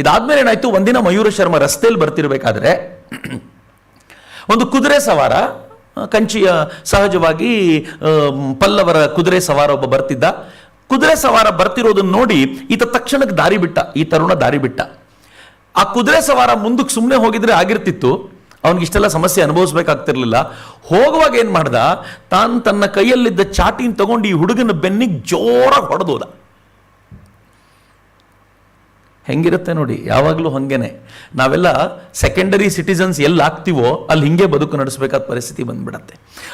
ಇದಾದ್ಮೇಲೆ ಏನಾಯ್ತು, ಒಂದಿನ ಮಯೂರ ಶರ್ಮ ರಸ್ತೆಯಲ್ಲಿ ಬರ್ತಿರ್ಬೇಕಾದ್ರೆ ಒಂದು ಕುದುರೆ ಸವಾರ, ಕಂಚಿಯ ಸಹಜವಾಗಿ ಪಲ್ಲವರ ಕುದುರೆ ಸವಾರ ಒಬ್ಬ ಬರ್ತಿದ್ದ. ಕುದುರೆ ಸವಾರ ಬರ್ತಿರೋದನ್ನ ನೋಡಿ ಈತ ತಕ್ಷಣಕ್ಕೆ ದಾರಿ ಬಿಟ್ಟ, ಈ ತರುಣ ದಾರಿ ಬಿಟ್ಟ. ಆ ಕುದುರೆ ಸವಾರ ಮುಂದಕ್ಕೆ ಸುಮ್ಮನೆ ಹೋಗಿದ್ರೆ ಆಗಿರ್ತಿತ್ತು, ಅವನಿಗೆ ಇಷ್ಟೆಲ್ಲ ಸಮಸ್ಯೆ ಅನುಭವಿಸ್ಬೇಕಾಗ್ತಿರ್ಲಿಲ್ಲ. ಹೋಗುವಾಗ ಏನ್ ಮಾಡ್ದ, ತನ್ನ ಕೈಯಲ್ಲಿದ್ದ ಚಾಟಿನ ತಗೊಂಡು ಈ ಹುಡುಗನ ಬೆನ್ನಿಗೆ ಜೋರಾಗಿ ಹೊಡೆದೋದ. ಹೆಂಗಿರುತ್ತೆ ನೋಡಿ, ಯಾವಾಗಲೂ ಹಂಗೇನೆ. ನಾವೆಲ್ಲ ಸೆಕೆಂಡರಿ ಸಿಟಿಸನ್ಸ್ ಎಲ್ಲಿ ಆಗ್ತೀವೋ ಅಲ್ಲಿ ಹಿಂಗೆ ಬದುಕು ನಡೆಸಬೇಕಾದ ಪರಿಸ್ಥಿತಿ ಬಂದ್ಬಿಡತ್ತೆ.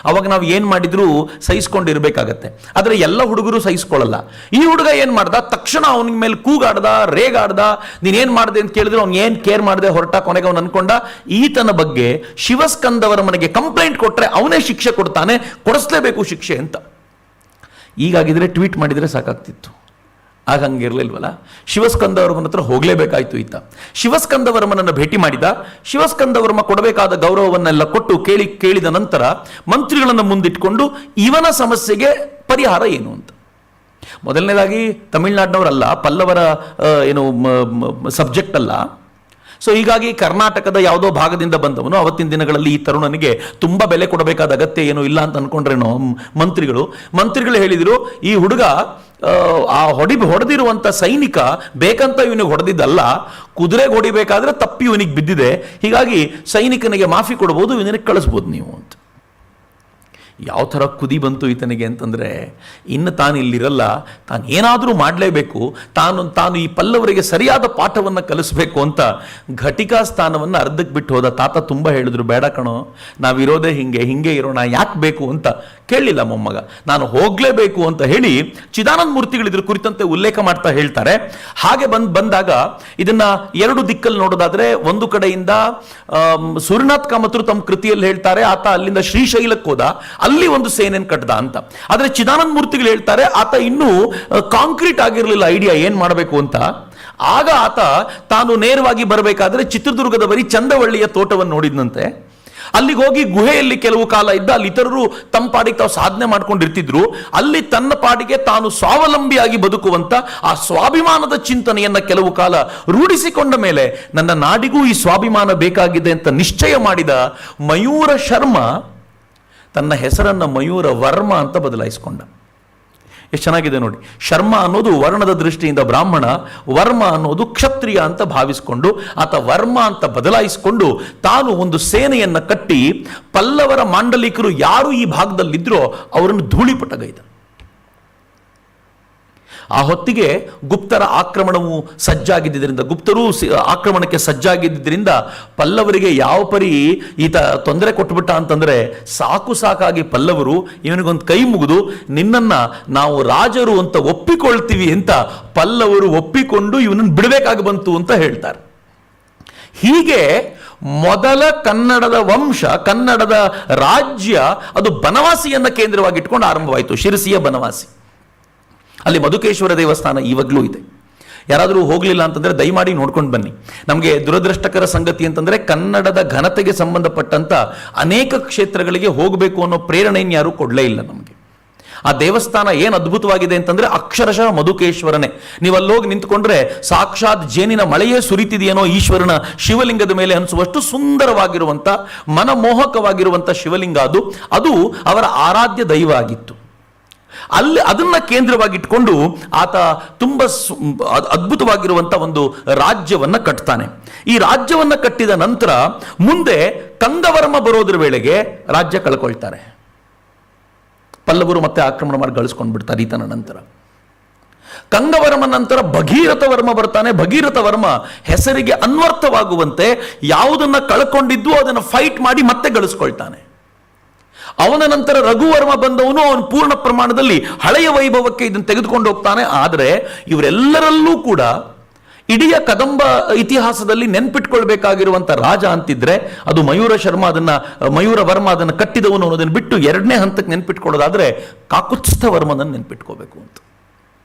ಅವಾಗ ನಾವು ಏನು ಮಾಡಿದ್ರೂ ಸಹಿಸ್ಕೊಂಡಿರ್ಬೇಕಾಗತ್ತೆ. ಆದರೆ ಎಲ್ಲ ಹುಡುಗರು ಸಹಿಸ್ಕೊಳ್ಳಲ್ಲ. ಈ ಹುಡುಗ ಏನು ಮಾಡ್ದ, ತಕ್ಷಣ ಅವನಿಗೆ ಮೇಲೆ ಕೂಗಾಡ್ದ, ರೇಗಾಡ್ದ. ನೀನೇನು ಮಾಡಿದೆ ಅಂತ ಕೇಳಿದ್ರೆ ಅವ್ನು ಏನು ಕೇರ್ ಮಾಡದೆ ಹೊರಟ. ಕೊನೆಗೆ ಅವನು ಅನ್ಕೊಂಡ, ಈತನ ಬಗ್ಗೆ ಶಿವಸ್ಕಂದವರ ಮನೆಗೆ ಕಂಪ್ಲೇಂಟ್ ಕೊಟ್ಟರೆ ಅವನೇ ಶಿಕ್ಷೆ ಕೊಡ್ತಾನೆ, ಕೊಡಿಸ್ಲೇಬೇಕು ಶಿಕ್ಷೆ ಅಂತ. ಈಗಾಗಿದ್ರೆ ಟ್ವೀಟ್ ಮಾಡಿದರೆ ಸಾಕಾಗ್ತಿತ್ತು, ಆಗ ಹಂಗಿರ್ಲಿಲ್ವಲ್ಲ. ಶಿವಸ್ಕಂದವರ್ಮನ ಹತ್ರ ಹೋಗಲೇಬೇಕಾಯ್ತು ಈತ. ಶಿವಸ್ಕಂದವರ್ಮನನ್ನು ಭೇಟಿ ಮಾಡಿದ. ಶಿವಸ್ಕಂದವರ್ಮ ಕೊಡಬೇಕಾದ ಗೌರವವನ್ನೆಲ್ಲ ಕೊಟ್ಟು ಕೇಳಿದ ನಂತರ ಮಂತ್ರಿಗಳನ್ನು ಮುಂದಿಟ್ಕೊಂಡು ಇವನ ಸಮಸ್ಯೆಗೆ ಪರಿಹಾರ ಏನು ಅಂತ. ಮೊದಲನೇದಾಗಿ ತಮಿಳುನಾಡಿನವರಲ್ಲ, ಪಲ್ಲವರ ಏನು ಸಬ್ಜೆಕ್ಟ್ ಅಲ್ಲ. ಸೊ ಹೀಗಾಗಿ ಕರ್ನಾಟಕದ ಯಾವುದೋ ಭಾಗದಿಂದ ಬಂದವನು. ಅವತ್ತಿನ ದಿನಗಳಲ್ಲಿ ಈ ತರುಣನಿಗೆ ತುಂಬಾ ಬೆಲೆ ಕೊಡಬೇಕಾದ ಅಗತ್ಯ ಏನೂ ಇಲ್ಲ ಅಂತ ಅನ್ಕೊಂಡ್ರೇನೋ ಮಂತ್ರಿಗಳು ಹೇಳಿದ್ರು, ಈ ಹುಡುಗ ಆ ಹೊಡೆದಿರುವಂತ ಸೈನಿಕ ಬೇಕಂತ ಇವನಿಗೆ ಹೊಡೆದಿದ್ದಲ್ಲ, ಕುದುರೆಗೆ ಹೊಡಿಬೇಕಾದ್ರೆ ತಪ್ಪಿ ಇವನಿಗೆ ಬಿದ್ದಿದೆ. ಹೀಗಾಗಿ ಸೈನಿಕನಿಗೆ ಮಾಫಿ ಕೊಡ್ಬೋದು, ಇವನಿಗೆ ಕಳಿಸ್ಬೋದು ನೀವು ಅಂತ. ಯಾವ ಥರ ಕುದಿ ಬಂತು ಈತನಿಗೆ ಅಂತಂದರೆ, ಇನ್ನು ತಾನು ಇಲ್ಲಿರಲ್ಲ, ತಾನು ಏನಾದರೂ ಮಾಡಲೇಬೇಕು, ತಾನು ಈ ಪಲ್ಲವರಿಗೆ ಸರಿಯಾದ ಪಾಠವನ್ನು ಕಲಿಸ್ಬೇಕು ಅಂತ ಘಟಿಕಾ ಸ್ಥಾನವನ್ನು ಅರ್ಧಕ್ಕೆ ಬಿಟ್ಟು ಹೋದ. ತಾತ ತುಂಬ ಹೇಳಿದ್ರು, ಬೇಡ ಕಣೋ, ನಾವಿರೋದೇ ಹಿಂಗೆ ಇರೋಣ, ಯಾಕೆ ಬೇಕು ಅಂತ ಕೇಳಲಿಲ್ಲ ಮೊಮ್ಮಗ. ನಾನು ಹೋಗಲೇಬೇಕು ಅಂತ ಹೇಳಿ ಚಿದಾನಂದ ಮೂರ್ತಿಗಳು ಇದ್ರ ಕುರಿತಂತೆ ಉಲ್ಲೇಖ ಮಾಡ್ತಾ ಹೇಳ್ತಾರೆ. ಹಾಗೆ ಬಂದಾಗ ಇದನ್ನ ಎರಡು ದಿಕ್ಕಲ್ಲಿ ನೋಡೋದಾದ್ರೆ, ಒಂದು ಕಡೆಯಿಂದ ಸೂರ್ಯನಾಥ್ ಕಾಮತ್ರು ತಮ್ಮ ಕೃತಿಯಲ್ಲಿ ಹೇಳ್ತಾರೆ, ಆತ ಅಲ್ಲಿಂದ ಶ್ರೀಶೈಲಕ್ಕೆ ಹೋದ, ಅಲ್ಲಿ ಒಂದು ಸೇನೆಯನ್ನು ಕಟ್ಟದ ಅಂತ. ಆದ್ರೆ ಚಿದಾನಂದ ಮೂರ್ತಿಗಳು ಹೇಳ್ತಾರೆ, ಆತ ಇನ್ನೂ ಕಾಂಕ್ರೀಟ್ ಆಗಿರಲಿಲ್ಲ ಐಡಿಯಾ ಏನ್ ಮಾಡಬೇಕು ಅಂತ. ಆಗ ಆತ ತಾನು ನೇರವಾಗಿ ಬರಬೇಕಾದ್ರೆ ಚಿತ್ರದುರ್ಗದ ಬರೀ ಚಂದವಳ್ಳಿಯ ತೋಟವನ್ನು ನೋಡಿದ್ನಂತೆ. ಅಲ್ಲಿಗೆ ಹೋಗಿ ಗುಹೆಯಲ್ಲಿ ಕೆಲವು ಕಾಲ ಇದ್ದ. ಅಲ್ಲಿ ಇತರರು ತಮ್ಮ ಪಾಡಿಗೆ ತಾವು ಸಾಧನೆ ಮಾಡ್ಕೊಂಡಿರ್ತಿದ್ರು. ಅಲ್ಲಿ ತನ್ನ ಪಾಡಿಗೆ ತಾನು ಸ್ವಾವಲಂಬಿಯಾಗಿ ಬದುಕುವಂತ ಆ ಸ್ವಾಭಿಮಾನದ ಚಿಂತನೆಯನ್ನ ಕೆಲವು ಕಾಲ ರೂಢಿಸಿಕೊಂಡ ಮೇಲೆ ನನ್ನ ನಾಡಿಗೂ ಈ ಸ್ವಾಭಿಮಾನ ಬೇಕಾಗಿದೆ ಅಂತ ನಿಶ್ಚಯ ಮಾಡಿದ ಮಯೂರ ಶರ್ಮ ತನ್ನ ಹೆಸರನ್ನ ಮಯೂರ ವರ್ಮ ಅಂತ ಬದಲಾಯಿಸಿಕೊಂಡ. ಎಷ್ಟು ಚೆನ್ನಾಗಿದೆ ನೋಡಿ. ಶರ್ಮ ಅನ್ನೋದು ವರ್ಣದ ದೃಷ್ಟಿಯಿಂದ ಬ್ರಾಹ್ಮಣ, ವರ್ಮ ಅನ್ನೋದು ಕ್ಷತ್ರಿಯ ಅಂತ ಭಾವಿಸಿಕೊಂಡು ಆತ ವರ್ಮ ಅಂತ ಬದಲಾಯಿಸಿಕೊಂಡು ತಾನು ಒಂದು ಸೇನೆಯನ್ನ ಕಟ್ಟಿ ಪಲ್ಲವರ ಮಾಂಡಲಿಕರು ಯಾರು ಈ ಭಾಗದಲ್ಲಿದ್ರೋ ಅವರನ್ನು ಧೂಳಿಪಟಗೈದ. ಆ ಹೊತ್ತಿಗೆ ಗುಪ್ತರ ಆಕ್ರಮಣವು ಸಜ್ಜಾಗಿದ್ದರಿಂದ, ಗುಪ್ತರು ಆಕ್ರಮಣಕ್ಕೆ ಸಜ್ಜಾಗಿದ್ದರಿಂದ ಪಲ್ಲವರಿಗೆ ಯಾವ ಪರಿ ಈತ ತೊಂದರೆ ಕೊಟ್ಬಿಟ್ಟ ಅಂತಂದ್ರೆ, ಸಾಕಾಗಿ ಪಲ್ಲವರು ಇವನಿಗೊಂದು ಕೈ ಮುಗಿದು ನಿನ್ನನ್ನ ನಾವು ರಾಜರು ಅಂತ ಒಪ್ಪಿಕೊಳ್ತೀವಿ ಅಂತ ಪಲ್ಲವರು ಒಪ್ಪಿಕೊಂಡು ಇವನನ್ನು ಬಿಡಬೇಕಾಗಿ ಬಂತು ಅಂತ ಹೇಳ್ತಾರೆ. ಹೀಗೆ ಮೊದಲ ಕನ್ನಡದ ವಂಶ, ಕನ್ನಡದ ರಾಜ್ಯ ಅದು ಬನವಾಸಿಯನ್ನ ಕೇಂದ್ರವಾಗಿ ಇಟ್ಕೊಂಡು ಆರಂಭವಾಯಿತು. ಶಿರಸಿಯ ಬನವಾಸಿ, ಅಲ್ಲಿ ಮಧುಕೇಶ್ವರ ದೇವಸ್ಥಾನ ಇವಾಗಲೂ ಇದೆ. ಯಾರಾದರೂ ಹೋಗಲಿಲ್ಲ ಅಂತಂದರೆ ದಯಮಾಡಿ ನೋಡ್ಕೊಂಡು ಬನ್ನಿ. ನಮಗೆ ದುರದೃಷ್ಟಕರ ಸಂಗತಿ ಅಂತಂದರೆ ಕನ್ನಡದ ಘನತೆಗೆ ಸಂಬಂಧಪಟ್ಟಂಥ ಅನೇಕ ಕ್ಷೇತ್ರಗಳಿಗೆ ಹೋಗಬೇಕು ಅನ್ನೋ ಪ್ರೇರಣೆಯನ್ನು ಯಾರೂ ಕೊಡಲೇ ಇಲ್ಲ ನಮಗೆ. ಆ ದೇವಸ್ಥಾನ ಏನು ಅದ್ಭುತವಾಗಿದೆ ಅಂತಂದರೆ ಅಕ್ಷರಶಃ ಮಧುಕೇಶ್ವರನೇ. ನೀವು ಅಲ್ಲೋಗಿ ನಿಂತ್ಕೊಂಡ್ರೆ ಸಾಕ್ಷಾತ್ ಜೇನಿನ ಮಳೆಯೇ ಸುರಿತಿದೆಯೇನೋ ಈಶ್ವರನ ಶಿವಲಿಂಗದ ಮೇಲೆ ಅನಿಸುವಷ್ಟು ಸುಂದರವಾಗಿರುವಂಥ ಮನಮೋಹಕವಾಗಿರುವಂಥ ಶಿವಲಿಂಗ ಅದು ಅವರ ಆರಾಧ್ಯ ದೈವ ಆಗಿತ್ತು. ಅಲ್ಲಿ ಅದನ್ನ ಕೇಂದ್ರವಾಗಿಟ್ಕೊಂಡು ಆತ ತುಂಬ ಅದ್ಭುತವಾಗಿರುವಂಥ ಒಂದು ರಾಜ್ಯವನ್ನ ಕಟ್ತಾನೆ. ಈ ರಾಜ್ಯವನ್ನ ಕಟ್ಟಿದ ನಂತರ ಮುಂದೆ ಕಂಗವರ್ಮ ಬರೋದ್ರ ವೇಳೆಗೆ ರಾಜ್ಯ ಕಳ್ಕೊಳ್ತಾರೆ. ಪಲ್ಲವರು ಮತ್ತೆ ಆಕ್ರಮಣ ಮಾಡಿ ಗಳಿಸ್ಕೊಂಡು ಬಿಡ್ತಾರೆ ಈತನ ನಂತರ. ಕಂಗವರ್ಮ ನಂತರ ಭಗೀರಥ ವರ್ಮ ಬರ್ತಾನೆ. ಭಗೀರಥ ವರ್ಮ ಹೆಸರಿಗೆ ಅನ್ವರ್ಥವಾಗುವಂತೆ ಯಾವುದನ್ನ ಕಳ್ಕೊಂಡಿದ್ದು ಅದನ್ನು ಫೈಟ್ ಮಾಡಿ ಮತ್ತೆ ಗಳಿಸ್ಕೊಳ್ತಾನೆ. ಅವನ ನಂತರ ರಘುವರ್ಮ ಬಂದವನು ಅವನು ಪೂರ್ಣ ಪ್ರಮಾಣದಲ್ಲಿ ಹಳೆಯ ವೈಭವಕ್ಕೆ ಇದನ್ನು ತೆಗೆದುಕೊಂಡು ಹೋಗ್ತಾನೆ. ಆದರೆ ಇವರೆಲ್ಲರಲ್ಲೂ ಕೂಡ ಇಡೀ ಕದಂಬ ಇತಿಹಾಸದಲ್ಲಿ ನೆನ್ಪಿಟ್ಕೊಳ್ಬೇಕಾಗಿರುವಂಥ ರಾಜ ಅಂತಿದ್ರೆ ಅದು ಮಯೂರ ವರ್ಮ ಅದನ್ನು ಕಟ್ಟಿದವನು ಅನ್ನೋದನ್ನು ಬಿಟ್ಟು ಎರಡನೇ ಹಂತಕ್ಕೆ ನೆನ್ಪಿಟ್ಕೊಳ್ಳೋದಾದ್ರೆ ಕಾಕುತ್ಸ್ಥ ವರ್ಮನನ್ನು ನೆನ್ಪಿಟ್ಕೋಬೇಕು ಅಂತ.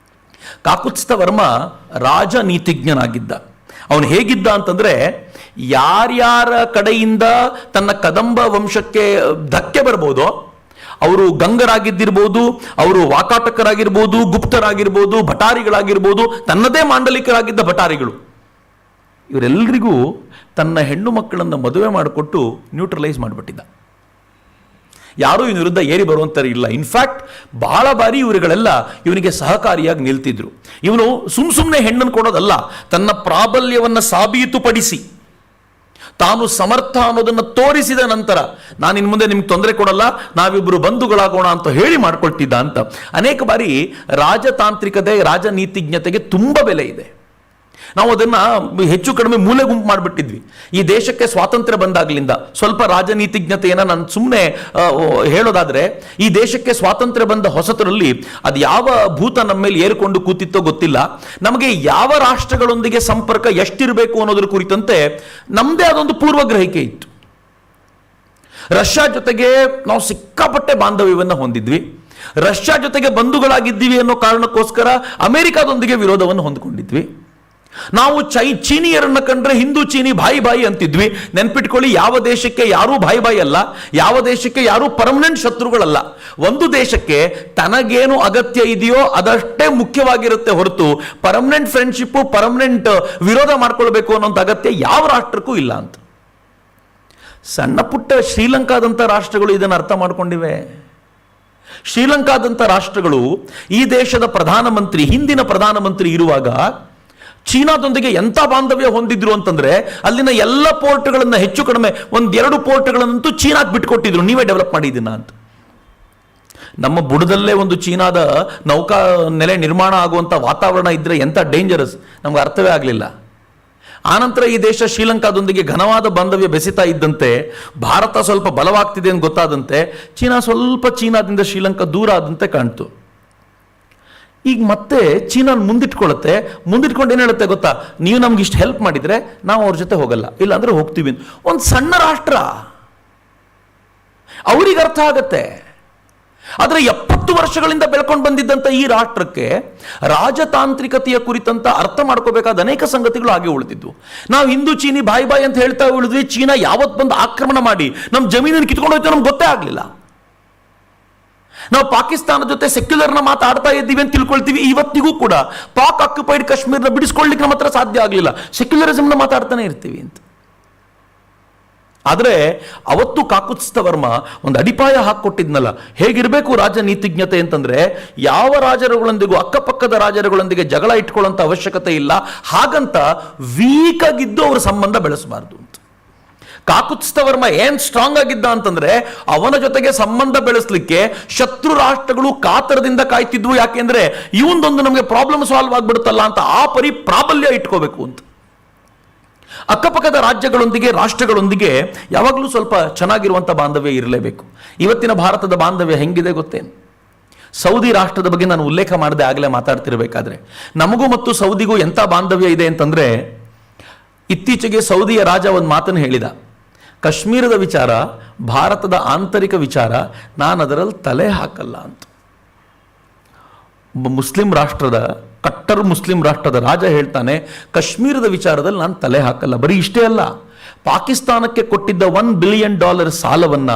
ಕಾಕುತ್ಸ್ಥ ವರ್ಮ ರಾಜನೀತಿಜ್ಞನಾಗಿದ್ದ. ಅವನು ಹೇಗಿದ್ದ ಅಂತಂದ್ರೆ ಯಾರ್ಯಾರ ಕಡೆಯಿಂದ ತನ್ನ ಕದಂಬ ವಂಶಕ್ಕೆ ಧಕ್ಕೆ ಬರ್ಬೋದೋ, ಅವರು ಗಂಗರಾಗಿದ್ದಿರ್ಬೋದು, ಅವರು ವಾಕಾಟಕರಾಗಿರ್ಬೋದು, ಗುಪ್ತರಾಗಿರ್ಬೋದು, ಭಟಾರಿಗಳಾಗಿರ್ಬೋದು, ತನ್ನದೇ ಮಾಂಡಲಿಕರಾಗಿದ್ದ ಭಟಾರಿಗಳು, ಇವರೆಲ್ಲರಿಗೂ ತನ್ನ ಹೆಣ್ಣು ಮಕ್ಕಳನ್ನು ಮದುವೆ ಮಾಡಿಕೊಟ್ಟು ನ್ಯೂಟ್ರಲೈಸ್ ಮಾಡಿಬಿಟ್ಟಿದ್ದ. ಯಾರೂ ಇವನ ವಿರುದ್ಧ ಏರಿ ಬರುವಂತಾರೆ ಇಲ್ಲ. ಇನ್ಫ್ಯಾಕ್ಟ್ ಬಹಳ ಬಾರಿ ಇವರುಗಳೆಲ್ಲ ಇವನಿಗೆ ಸಹಕಾರಿಯಾಗಿ ನಿಲ್ತಿದ್ರು. ಇವನು ಸುಮ್ಮನೆ ಹೆಣ್ಣನ್ನು ಕೊಡೋದಲ್ಲ, ತನ್ನ ಪ್ರಾಬಲ್ಯವನ್ನು ಸಾಬೀತುಪಡಿಸಿ ತಾನು ಸಮರ್ಥ ಅನ್ನೋದನ್ನು ತೋರಿಸಿದ ನಂತರ ನಾನು ಇನ್ನು ಮುಂದೆ ನಿಮ್ಗೆ ತೊಂದರೆ ಕೊಡಲ್ಲ, ನಾವಿಬ್ಬರು ಬಂಧುಗಳಾಗೋಣ ಅಂತ ಹೇಳಿ ಮಾಡ್ಕೊಳ್ತಿದ್ದ ಅಂತ. ಅನೇಕ ಬಾರಿ ರಾಜತಾಂತ್ರಿಕತೆ, ರಾಜನೀತಿಜ್ಞತೆಗೆ ತುಂಬ ಬೆಲೆ ಇದೆ. ನಾವು ಅದನ್ನ ಹೆಚ್ಚು ಕಡಿಮೆ ಮೂಲೆ ಗುಂಪು ಮಾಡಿಬಿಟ್ಟಿದ್ವಿ. ಈ ದೇಶಕ್ಕೆ ಸ್ವಾತಂತ್ರ್ಯ ಬಂದಾಗಲಿಂದ ಸ್ವಲ್ಪ ರಾಜನೀತಿಜ್ಞತೆಯನ್ನು ನಾನು ಸುಮ್ಮನೆ ಹೇಳೋದಾದ್ರೆ, ಈ ದೇಶಕ್ಕೆ ಸ್ವಾತಂತ್ರ್ಯ ಬಂದ ಹೊಸತರಲ್ಲಿ ಅದು ಯಾವ ಭೂತ ನಮ್ಮ ಮೇಲೆ ಏರ್ಕೊಂಡು ಕೂತಿತ್ತೋ ಗೊತ್ತಿಲ್ಲ, ನಮಗೆ ಯಾವ ರಾಷ್ಟ್ರಗಳೊಂದಿಗೆ ಸಂಪರ್ಕ ಎಷ್ಟಿರಬೇಕು ಅನ್ನೋದ್ರ ಕುರಿತಂತೆ ನಮ್ಮದೇ ಅದೊಂದು ಪೂರ್ವಗ್ರಹಿಕೆ ಇತ್ತು. ರಷ್ಯಾ ಜೊತೆಗೆ ನಾವು ಸಿಕ್ಕಾಪಟ್ಟೆ ಬಾಂಧವ್ಯವನ್ನು ಹೊಂದಿದ್ವಿ. ರಷ್ಯಾ ಜೊತೆಗೆ ಬಂಧುಗಳಾಗಿದ್ದೀವಿ ಅನ್ನೋ ಕಾರಣಕ್ಕೋಸ್ಕರ ಅಮೆರಿಕಾದೊಂದಿಗೆ ವಿರೋಧವನ್ನು ಹೊಂದಿಕೊಂಡಿದ್ವಿ. ನಾವು ಚೀನಿಯರನ್ನ ಕಂಡ್ರೆ ಹಿಂದೂ ಚೀನಿ ಬಾಯಿ ಬಾಯಿ ಅಂತಿದ್ವಿ. ನೆನ್ಪಿಟ್ಕೊಳ್ಳಿ, ಯಾವ ದೇಶಕ್ಕೆ ಯಾರೂ ಬಾಯಿ ಬಾಯಿ ಅಲ್ಲ, ಯಾವ ದೇಶಕ್ಕೆ ಯಾರೂ ಪರ್ಮನೆಂಟ್ ಶತ್ರುಗಳಲ್ಲ. ಒಂದು ದೇಶಕ್ಕೆ ತನಗೇನು ಅಗತ್ಯ ಇದೆಯೋ ಅದಷ್ಟೇ ಮುಖ್ಯವಾಗಿರುತ್ತೆ ಹೊರತು ಪರ್ಮನೆಂಟ್ ಫ್ರೆಂಡ್ಶಿಪ್, ಪರ್ಮನೆಂಟ್ ವಿರೋಧ ಮಾಡ್ಕೊಳ್ಬೇಕು ಅನ್ನೋಂಥ ಅಗತ್ಯ ಯಾವ ರಾಷ್ಟ್ರಕ್ಕೂ ಇಲ್ಲ ಅಂತ. ಸಣ್ಣ ಪುಟ್ಟ ಶ್ರೀಲಂಕಾದಂಥ ರಾಷ್ಟ್ರಗಳು ಇದನ್ನು ಅರ್ಥ ಮಾಡ್ಕೊಂಡಿವೆ. ಶ್ರೀಲಂಕಾದಂಥ ರಾಷ್ಟ್ರಗಳು ಈ ದೇಶದ ಪ್ರಧಾನಮಂತ್ರಿ, ಹಿಂದಿನ ಪ್ರಧಾನಮಂತ್ರಿ ಇರುವಾಗ ಚೀನಾದೊಂದಿಗೆ ಎಂಥ ಬಾಂಧವ್ಯ ಹೊಂದಿದ್ರು ಅಂತಂದ್ರೆ ಅಲ್ಲಿನ ಎಲ್ಲ ಪೋರ್ಟ್ಗಳನ್ನ ಹೆಚ್ಚು ಕಡಿಮೆ 1-2 ಪೋರ್ಟ್ಗಳನ್ನಂತೂ ಚೀನಾಕ್ಕೆ ಬಿಟ್ಕೊಟ್ಟಿದ್ರು, ನೀವೇ ಡೆವಲಪ್ ಮಾಡಿದ್ದೀನ ಅಂತ. ನಮ್ಮ ಬುಡದಲ್ಲೇ ಒಂದು ಚೀನಾದ ನೌಕಾ ನೆಲೆ ನಿರ್ಮಾಣ ಆಗುವಂಥ ವಾತಾವರಣ ಇದ್ರೆ ಎಂಥ ಡೇಂಜರಸ್ ನಮ್ಗೆ ಅರ್ಥವೇ ಆಗಲಿಲ್ಲ. ಆನಂತರ ಈ ದೇಶ ಶ್ರೀಲಂಕಾದೊಂದಿಗೆ ಘನವಾದ ಬಾಂಧವ್ಯ ಬೆಸೀತಾ ಇದ್ದಂತೆ, ಭಾರತ ಸ್ವಲ್ಪ ಬಲವಾಗ್ತಿದೆ ಅಂತ ಗೊತ್ತಾದಂತೆ ಚೀನಾದಿಂದ ಶ್ರೀಲಂಕಾ ದೂರ ಆದಂತೆ ಕಾಣ್ತು. ಈಗ ಮತ್ತೆ ಚೀನಾ ಮುಂದಿಟ್ಕೊಳ್ಳುತ್ತೆ. ಮುಂದಿಟ್ಕೊಂಡು ಏನು ಹೇಳುತ್ತೆ ಗೊತ್ತಾ, ನೀವು ನಮ್ಗೆ ಇಷ್ಟು ಹೆಲ್ಪ್ ಮಾಡಿದ್ರೆ ನಾವು ಅವ್ರ ಜೊತೆ ಹೋಗಲ್ಲ, ಇಲ್ಲ ಅಂದ್ರೆ ಹೋಗ್ತೀವಿ. ಒಂದು ಸಣ್ಣ ರಾಷ್ಟ್ರ, ಅವ್ರಿಗೆ ಅರ್ಥ ಆಗತ್ತೆ. ಆದರೆ 70 ವರ್ಷಗಳಿಂದ ಬೆಳ್ಕೊಂಡು ಬಂದಿದ್ದಂಥ ಈ ರಾಷ್ಟ್ರಕ್ಕೆ ರಾಜತಾಂತ್ರಿಕತೆಯ ಕುರಿತಂತ ಅರ್ಥ ಮಾಡ್ಕೋಬೇಕಾದ ಅನೇಕ ಸಂಗತಿಗಳು ಹಾಗೆ ಉಳಿದಿದ್ವು. ನಾವು ಹಿಂದೂ ಚೀನಿ ಬಾಯಿ ಬಾಯಿ ಅಂತ ಹೇಳ್ತಾ ಉಳಿದ್ವಿ. ಚೀನಾ ಯಾವತ್ತು ಬಂದು ಆಕ್ರಮಣ ಮಾಡಿ ನಮ್ಮ ಜಮೀನನ್ನು ಕಿತ್ಕೊಂಡು ಹೋಯ್ತು ನಮ್ಗೆ ಗೊತ್ತೇ ಆಗಲಿಲ್ಲ. ನಾವು ಪಾಕಿಸ್ತಾನ ಜೊತೆ ಸೆಕ್ಯುಲರ್ನ ಮಾತಾಡ್ತಾ ಇದ್ದೀವಿ ಅಂತ ತಿಳ್ಕೊಳ್ತೀವಿ. ಇವತ್ತಿಗೂ ಕೂಡ ಪಾಕ್ ಆಕ್ಯುಪೈಡ್ ಕಾಶ್ಮೀರ್ನ ಬಿಡಿಸ್ಕೊಳ್ಳಿಕ್ಕೆ ನಮ್ಮ ಹತ್ರ ಸಾಧ್ಯ ಆಗಲಿಲ್ಲ, ಸೆಕ್ಯುಲರಿಸಮ್ನ ಮಾತಾಡ್ತಾನೆ ಇರ್ತೀವಿ ಅಂತ. ಆದರೆ ಅವತ್ತು ಕಾಕುತ್ಸ್ಥ ವರ್ಮ ಒಂದು ಅಡಿಪಾಯ ಹಾಕಿಕೊಟ್ಟಿದ್ನಲ್ಲ, ಹೇಗಿರಬೇಕು ರಾಜನೀತಿಜ್ಞತೆ ಅಂತಂದ್ರೆ, ಯಾವ ರಾಜರುಗಳೊಂದಿಗೂ ಅಕ್ಕಪಕ್ಕದ ರಾಜರುಗಳೊಂದಿಗೆ ಜಗಳ ಇಟ್ಕೊಳ್ಳೋಂಥ ಅವಶ್ಯಕತೆ ಇಲ್ಲ, ಹಾಗಂತ ವೀಕ್ ಆಗಿದ್ದು ಅವರ ಸಂಬಂಧ ಬೆಳೆಸಬಾರ್ದು ಅಂತ. ಕಾಕುತ್ಸ್ಥ ವರ್ಮ ಏನ್ ಸ್ಟ್ರಾಂಗ್ ಆಗಿದ್ದ ಅಂತಂದ್ರೆ ಅವನ ಜೊತೆಗೆ ಸಂಬಂಧ ಬೆಳೆಸಲಿಕ್ಕೆ ಶತ್ರು ರಾಷ್ಟ್ರಗಳು ಕಾತರದಿಂದ ಕಾಯ್ತಿದ್ವು. ಯಾಕೆಂದ್ರೆ ಇವೊಂದೊಂದು ನಮಗೆ ಪ್ರಾಬ್ಲಮ್ ಸಾಲ್ವ್ ಆಗ್ಬಿಡುತ್ತಲ್ಲ ಅಂತ ಆ ಪರಿ ಪ್ರಾಬಲ್ಯ ಇಟ್ಕೋಬೇಕು ಅಂತ. ಅಕ್ಕಪಕ್ಕದ ರಾಜ್ಯಗಳೊಂದಿಗೆ, ರಾಷ್ಟ್ರಗಳೊಂದಿಗೆ ಯಾವಾಗಲೂ ಸ್ವಲ್ಪ ಚೆನ್ನಾಗಿರುವಂಥ ಬಾಂಧವ್ಯ ಇರಲೇಬೇಕು. ಇವತ್ತಿನ ಭಾರತದ ಬಾಂಧವ್ಯ ಹೆಂಗಿದೆ ಗೊತ್ತೇನು? ಸೌದಿ ರಾಷ್ಟ್ರದ ಬಗ್ಗೆ ನಾನು ಉಲ್ಲೇಖ ಮಾಡದೆ ಆಗಲೇ ಮಾತಾಡ್ತಿರ್ಬೇಕಾದ್ರೆ, ನಮಗೂ ಮತ್ತು ಸೌದಿಗೂ ಎಂಥ ಬಾಂಧವ್ಯ ಇದೆ ಅಂತಂದ್ರೆ, ಇತ್ತೀಚೆಗೆ ಸೌದಿಯ ರಾಜ ಒಂದು ಮಾತನ್ನು ಹೇಳಿದ, ಕಾಶ್ಮೀರದ ವಿಚಾರ ಭಾರತದ ಆಂತರಿಕ ವಿಚಾರ, ನಾನು ಅದರಲ್ಲಿ ತಲೆ ಹಾಕಲ್ಲ ಅಂತ. ಒಬ್ಬ ಮುಸ್ಲಿಂ ರಾಷ್ಟ್ರದ ಕಟ್ಟರ್ ಮುಸ್ಲಿಂ ರಾಷ್ಟ್ರದ ರಾಜ ಹೇಳ್ತಾನೆ, ಕಾಶ್ಮೀರದ ವಿಚಾರದಲ್ಲಿ ನಾನು ತಲೆ ಹಾಕಲ್ಲ. ಬರೀ ಇಷ್ಟೇ ಅಲ್ಲ, ಪಾಕಿಸ್ತಾನಕ್ಕೆ ಕೊಟ್ಟಿದ್ದ $1 ಬಿಲಿಯನ್ ಸಾಲವನ್ನ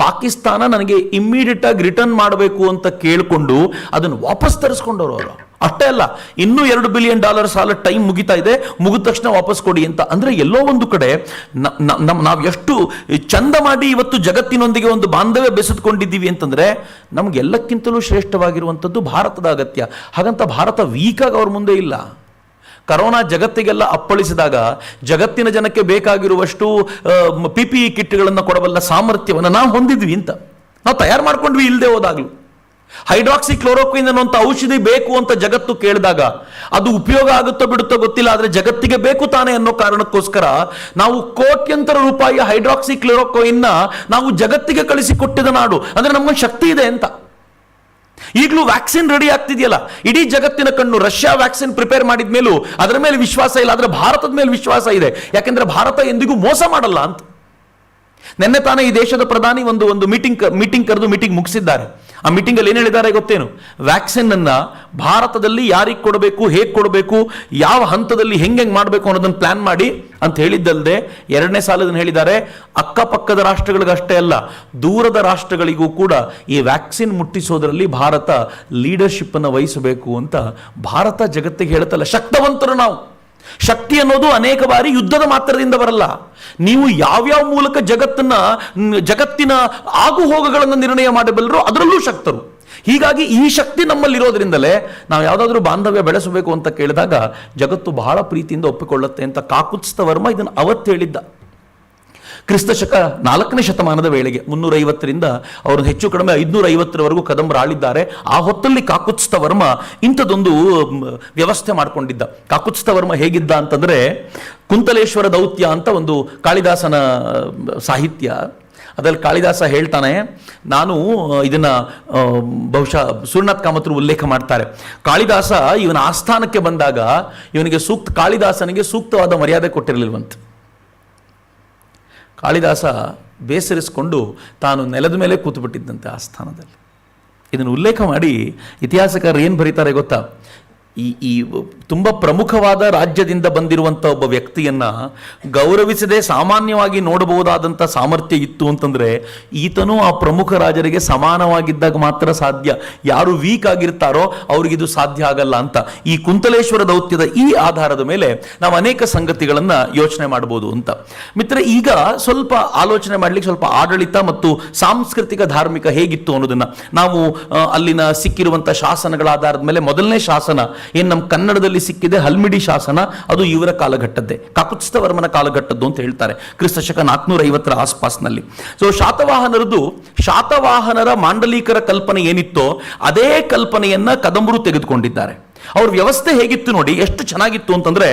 ಪಾಕಿಸ್ತಾನ ನನಗೆ ಇಮ್ಮಿಡಿಯೇಟ್ ಆಗಿ ರಿಟರ್ನ್ ಮಾಡಬೇಕು ಅಂತ ಕೇಳಿಕೊಂಡು ಅದನ್ನು ವಾಪಸ್ ತರಿಸ್ಕೊಂಡವರು ಅವರು. ಅಷ್ಟೇ ಅಲ್ಲ, ಇನ್ನೂ $2 ಬಿಲಿಯನ್ ಸಾಲ ಟೈಮ್ ಮುಗಿತಾ ಇದೆ, ಮುಗಿದ ತಕ್ಷಣ ವಾಪಸ್ ಕೊಡಿ ಅಂತ. ಅಂದ್ರೆ ಎಲ್ಲೋ ಒಂದು ಕಡೆ ನಾವು ಎಷ್ಟು ಚಂದ ಮಾಡಿ ಇವತ್ತು ಜಗತ್ತಿನೊಂದಿಗೆ ಒಂದು ಬಾಂಧವ್ಯ ಬೆಸೆದುಕೊಂಡಿದ್ದೀವಿ ಅಂತಂದ್ರೆ ನಮ್ಗೆಲ್ಲಕ್ಕಿಂತಲೂ ಶ್ರೇಷ್ಠವಾಗಿರುವಂಥದ್ದು ಭಾರತದ ಅಗತ್ಯ. ಹಾಗಂತ ಭಾರತ ವೀಕಾಗಿ ಅವ್ರ ಮುಂದೆ ಇಲ್ಲ. ಕರೋನಾ ಜಗತ್ತಿಗೆಲ್ಲ ಅಪ್ಪಳಿಸಿದಾಗ ಜಗತ್ತಿನ ಜನಕ್ಕೆ ಬೇಕಾಗಿರುವಷ್ಟು PPE ಕಿಟ್ಗಳನ್ನು ಕೊಡಬಲ್ಲ ಸಾಮರ್ಥ್ಯವನ್ನು ನಾವು ಹೊಂದಿದ್ವಿ ಅಂತ ನಾವು ತಯಾರು ಮಾಡ್ಕೊಂಡ್ವಿ. ಇಲ್ಲದೆ ಹೋದಾಗ್ಲೂ ಹೈಡ್ರಾಕ್ಸಿ ಕ್ಲೋರೋಕ್ವಿನ್ ಅನ್ನುವಂಥ ಔಷಧಿ ಬೇಕು ಅಂತ ಜಗತ್ತು ಕೇಳಿದಾಗ ಅದು ಉಪಯೋಗ ಆಗುತ್ತೋ ಬಿಡುತ್ತೋ ಗೊತ್ತಿಲ್ಲ, ಆದರೆ ಜಗತ್ತಿಗೆ ಬೇಕು ತಾನೆ ಅನ್ನೋ ಕಾರಣಕ್ಕೋಸ್ಕರ ನಾವು ಕೋಟ್ಯಂತರ ರೂಪಾಯಿಯ ಹೈಡ್ರಾಕ್ಸಿ ಕ್ಲೋರೋಕ್ವಿನ್ನ ನಾವು ಜಗತ್ತಿಗೆ ಕಳಿಸಿಕೊಟ್ಟಿದ ನಾಡು. ಅಂದ್ರೆ ನಮ್ಗೊಂದು ಶಕ್ತಿ ಇದೆ ಅಂತ. ಈಗಲೂ ವ್ಯಾಕ್ಸಿನ್ ರೆಡಿ ಆಗ್ತಿದೆಯಲ್ಲ, ಇಡೀ ಜಗತ್ತಿನ ಕಣ್ಣು ರಷ್ಯಾ ವ್ಯಾಕ್ಸಿನ್ ಪ್ರಿಪೇರ್ ಮಾಡಿದ ಮೇಲೂ ಅದರ ಮೇಲೆ ವಿಶ್ವಾಸ ಇಲ್ಲ, ಆದರೆ ಭಾರತದ ಮೇಲೆ ವಿಶ್ವಾಸ ಇದೆ. ಯಾಕೆಂದ್ರೆ ಭಾರತ ಎಂದಿಗೂ ಮೋಸ ಮಾಡಲ್ಲ ಅಂತ. ನಿನ್ನೆ ತಾನೇ ಈ ದೇಶದ ಪ್ರಧಾನಿ ಒಂದು ಮೀಟಿಂಗ್ ಕರೆದು ಮೀಟಿಂಗ್ ಮುಗಿಸಿದ್ದಾರೆ. ಆ ಮೀಟಿಂಗ್ ಅಲ್ಲಿ ಏನು ಹೇಳಿದ್ದಾರೆ ಗೊತ್ತೇನು? ವ್ಯಾಕ್ಸಿನ್ ಅನ್ನ ಭಾರತದಲ್ಲಿ ಯಾರಿಗೆ ಕೊಡಬೇಕು, ಹೇಗೆ ಕೊಡಬೇಕು, ಯಾವ ಹಂತದಲ್ಲಿ ಹೆಂಗೆ ಮಾಡಬೇಕು ಅನ್ನೋದನ್ನ ಪ್ಲಾನ್ ಮಾಡಿ ಅಂತ ಹೇಳಿದ್ದಲ್ಲದೆ ಎರಡನೇ ಸಾಲದನ್ನು ಹೇಳಿದ್ದಾರೆ, ಅಕ್ಕಪಕ್ಕದ ರಾಷ್ಟ್ರಗಳಿಗಷ್ಟೇ ಅಲ್ಲ ದೂರದ ರಾಷ್ಟ್ರಗಳಿಗೂ ಕೂಡ ಈ ವ್ಯಾಕ್ಸಿನ್ ಮುಟ್ಟಿಸೋದ್ರಲ್ಲಿ ಭಾರತ ಲೀಡರ್ಶಿಪ್ ಅನ್ನು ವಹಿಸಬೇಕು ಅಂತ ಭಾರತ ಜಗತ್ತಿಗೆ ಹೇಳುತ್ತಲ್ಲ. ಶಕ್ತವಂತರು ನಾವು. ಶಕ್ತಿ ಅನ್ನೋದು ಅನೇಕ ಬಾರಿ ಯುದ್ಧದ ಮಾತ್ರದಿಂದ ಬರಲ್ಲ. ನೀವು ಯಾವ್ಯಾವ ಮೂಲಕ ಜಗತ್ತಿನ ಆಗು ಹೋಗುಗಳನ್ನು ನಿರ್ಣಯ ಮಾಡಬಲ್ಲರೋ ಅದರಲ್ಲೂ ಶಕ್ತರು. ಹೀಗಾಗಿ ಈ ಶಕ್ತಿ ನಮ್ಮಲ್ಲಿರೋದ್ರಿಂದಲೇ ನಾವು ಯಾವುದಾದ್ರೂ ಬಾಂಧವ್ಯ ಬೆಳೆಸಬೇಕು ಅಂತ ಕೇಳಿದಾಗ ಜಗತ್ತು ಬಹಳ ಪ್ರೀತಿಯಿಂದ ಒಪ್ಪಿಕೊಳ್ಳುತ್ತೆ ಅಂತ ಕಾಕುತ್ಸ್ಥ ವರ್ಮ ಇದನ್ನು ಅವತ್ತು ಹೇಳಿದ್ದ. ಕ್ರಿಸ್ತಶಕ 4ನೇ ಶತಮಾನದ ವೇಳೆಗೆ 350ರಿಂದ ಅವರು ಹೆಚ್ಚು ಕಡಿಮೆ 550ರವರೆಗೂ ಕದಂಬರು ಆಳಿದ್ದಾರೆ. ಆ ಹೊತ್ತಲ್ಲಿ ಕಾಕುತ್ಸ್ಥ ವರ್ಮ ಇಂಥದ್ದೊಂದು ವ್ಯವಸ್ಥೆ ಮಾಡಿಕೊಂಡಿದ್ದ. ಕಾಕುತ್ಸ್ಥ ವರ್ಮ ಹೇಗಿದ್ದ ಅಂತಂದ್ರೆ, ಕುಂತಲೇಶ್ವರ ದೌತ್ಯ ಅಂತ ಒಂದು ಕಾಳಿದಾಸನ ಸಾಹಿತ್ಯ, ಅದರಲ್ಲಿ ಕಾಳಿದಾಸ ಹೇಳ್ತಾನೆ, ನಾನು ಇದನ್ನ ಬಹುಶಃ ಸೂರ್ಯನಾಥ್ ಕಾಮತ್ರು ಉಲ್ಲೇಖ ಮಾಡ್ತಾರೆ. ಕಾಳಿದಾಸ ಇವನ ಆಸ್ಥಾನಕ್ಕೆ ಬಂದಾಗ ಇವನಿಗೆ ಕಾಳಿದಾಸನಿಗೆ ಸೂಕ್ತವಾದ ಮರ್ಯಾದೆ ಕೊಟ್ಟಿರಲಿಲ್ವಂತ. ಕಾಳಿದಾಸ ಬೇಸರಿಸಿಕೊಂಡು ತಾನು ನೆಲದ ಮೇಲೆ ಕೂತುಬಿಟ್ಟಿದ್ದಂತೆ ಆಸ್ಥಾನದಲ್ಲಿ. ಇದನ್ನು ಉಲ್ಲೇಖ ಮಾಡಿ ಇತಿಹಾಸಕಾರರು ಏನು ಬರೀತಾರೆ ಗೊತ್ತಾ? ಈ ತುಂಬ ಪ್ರಮುಖವಾದ ರಾಜ್ಯದಿಂದ ಬಂದಿರುವಂಥ ಒಬ್ಬ ವ್ಯಕ್ತಿಯನ್ನ ಗೌರವಿಸದೆ ಸಾಮಾನ್ಯವಾಗಿ ನೋಡಬಹುದಾದಂಥ ಸಾಮರ್ಥ್ಯ ಇತ್ತು ಅಂತಂದ್ರೆ ಈತನು ಆ ಪ್ರಮುಖ ರಾಜರಿಗೆ ಸಮಾನವಾಗಿದ್ದಾಗ ಮಾತ್ರ ಸಾಧ್ಯ. ಯಾರು ವೀಕ್ ಆಗಿರ್ತಾರೋ ಅವ್ರಿಗಿದು ಸಾಧ್ಯ ಆಗಲ್ಲ ಅಂತ ಈ ಕುಂತಲೇಶ್ವರ ದೌತ್ಯದ ಈ ಆಧಾರದ ಮೇಲೆ ನಾವು ಅನೇಕ ಸಂಗತಿಗಳನ್ನ ಯೋಚನೆ ಮಾಡಬಹುದು ಅಂತ. ಮಿತ್ರ, ಈಗ ಸ್ವಲ್ಪ ಆಲೋಚನೆ ಮಾಡ್ಲಿಕ್ಕೆ ಸ್ವಲ್ಪ ಆಡಳಿತ ಮತ್ತು ಸಾಂಸ್ಕೃತಿಕ ಧಾರ್ಮಿಕ ಹೇಗಿತ್ತು ಅನ್ನೋದನ್ನ ನಾವು ಅಲ್ಲಿನ ಸಿಕ್ಕಿರುವಂಥ ಶಾಸನಗಳ ಆಧಾರದ ಮೇಲೆ ಮೊದಲನೇ ಶಾಸನ ಏನು ನಮ್ಮ ಕನ್ನಡದಲ್ಲಿ ಸಿಕ್ಕಿದೆ ಹಲ್ಮಿಡಿ ಶಾಸನ, ಅದು ಇವರ ಕಾಲಘಟ್ಟದ್ದೇ, ಕಾಕುತ್ಸ್ಥ ವರ್ಮನ ಕಾಲಘಟ್ಟದ್ದು ಅಂತ ಹೇಳ್ತಾರೆ, ಕ್ರಿಸ್ತಶಕ 450ರ ಆಸ್ಪಾಸ್ನಲ್ಲಿ. ಸೊ ಶಾತವಾಹನರ ಮಾಂಡಲಿಕರ ಕಲ್ಪನೆ ಏನಿತ್ತೋ ಅದೇ ಕಲ್ಪನೆಯನ್ನ ಕದಂಬರು ತೆಗೆದುಕೊಂಡಿದ್ದಾರೆ. ಅವ್ರ ವ್ಯವಸ್ಥೆ ಹೇಗಿತ್ತು ನೋಡಿ, ಎಷ್ಟು ಚೆನ್ನಾಗಿತ್ತು ಅಂತಂದ್ರೆ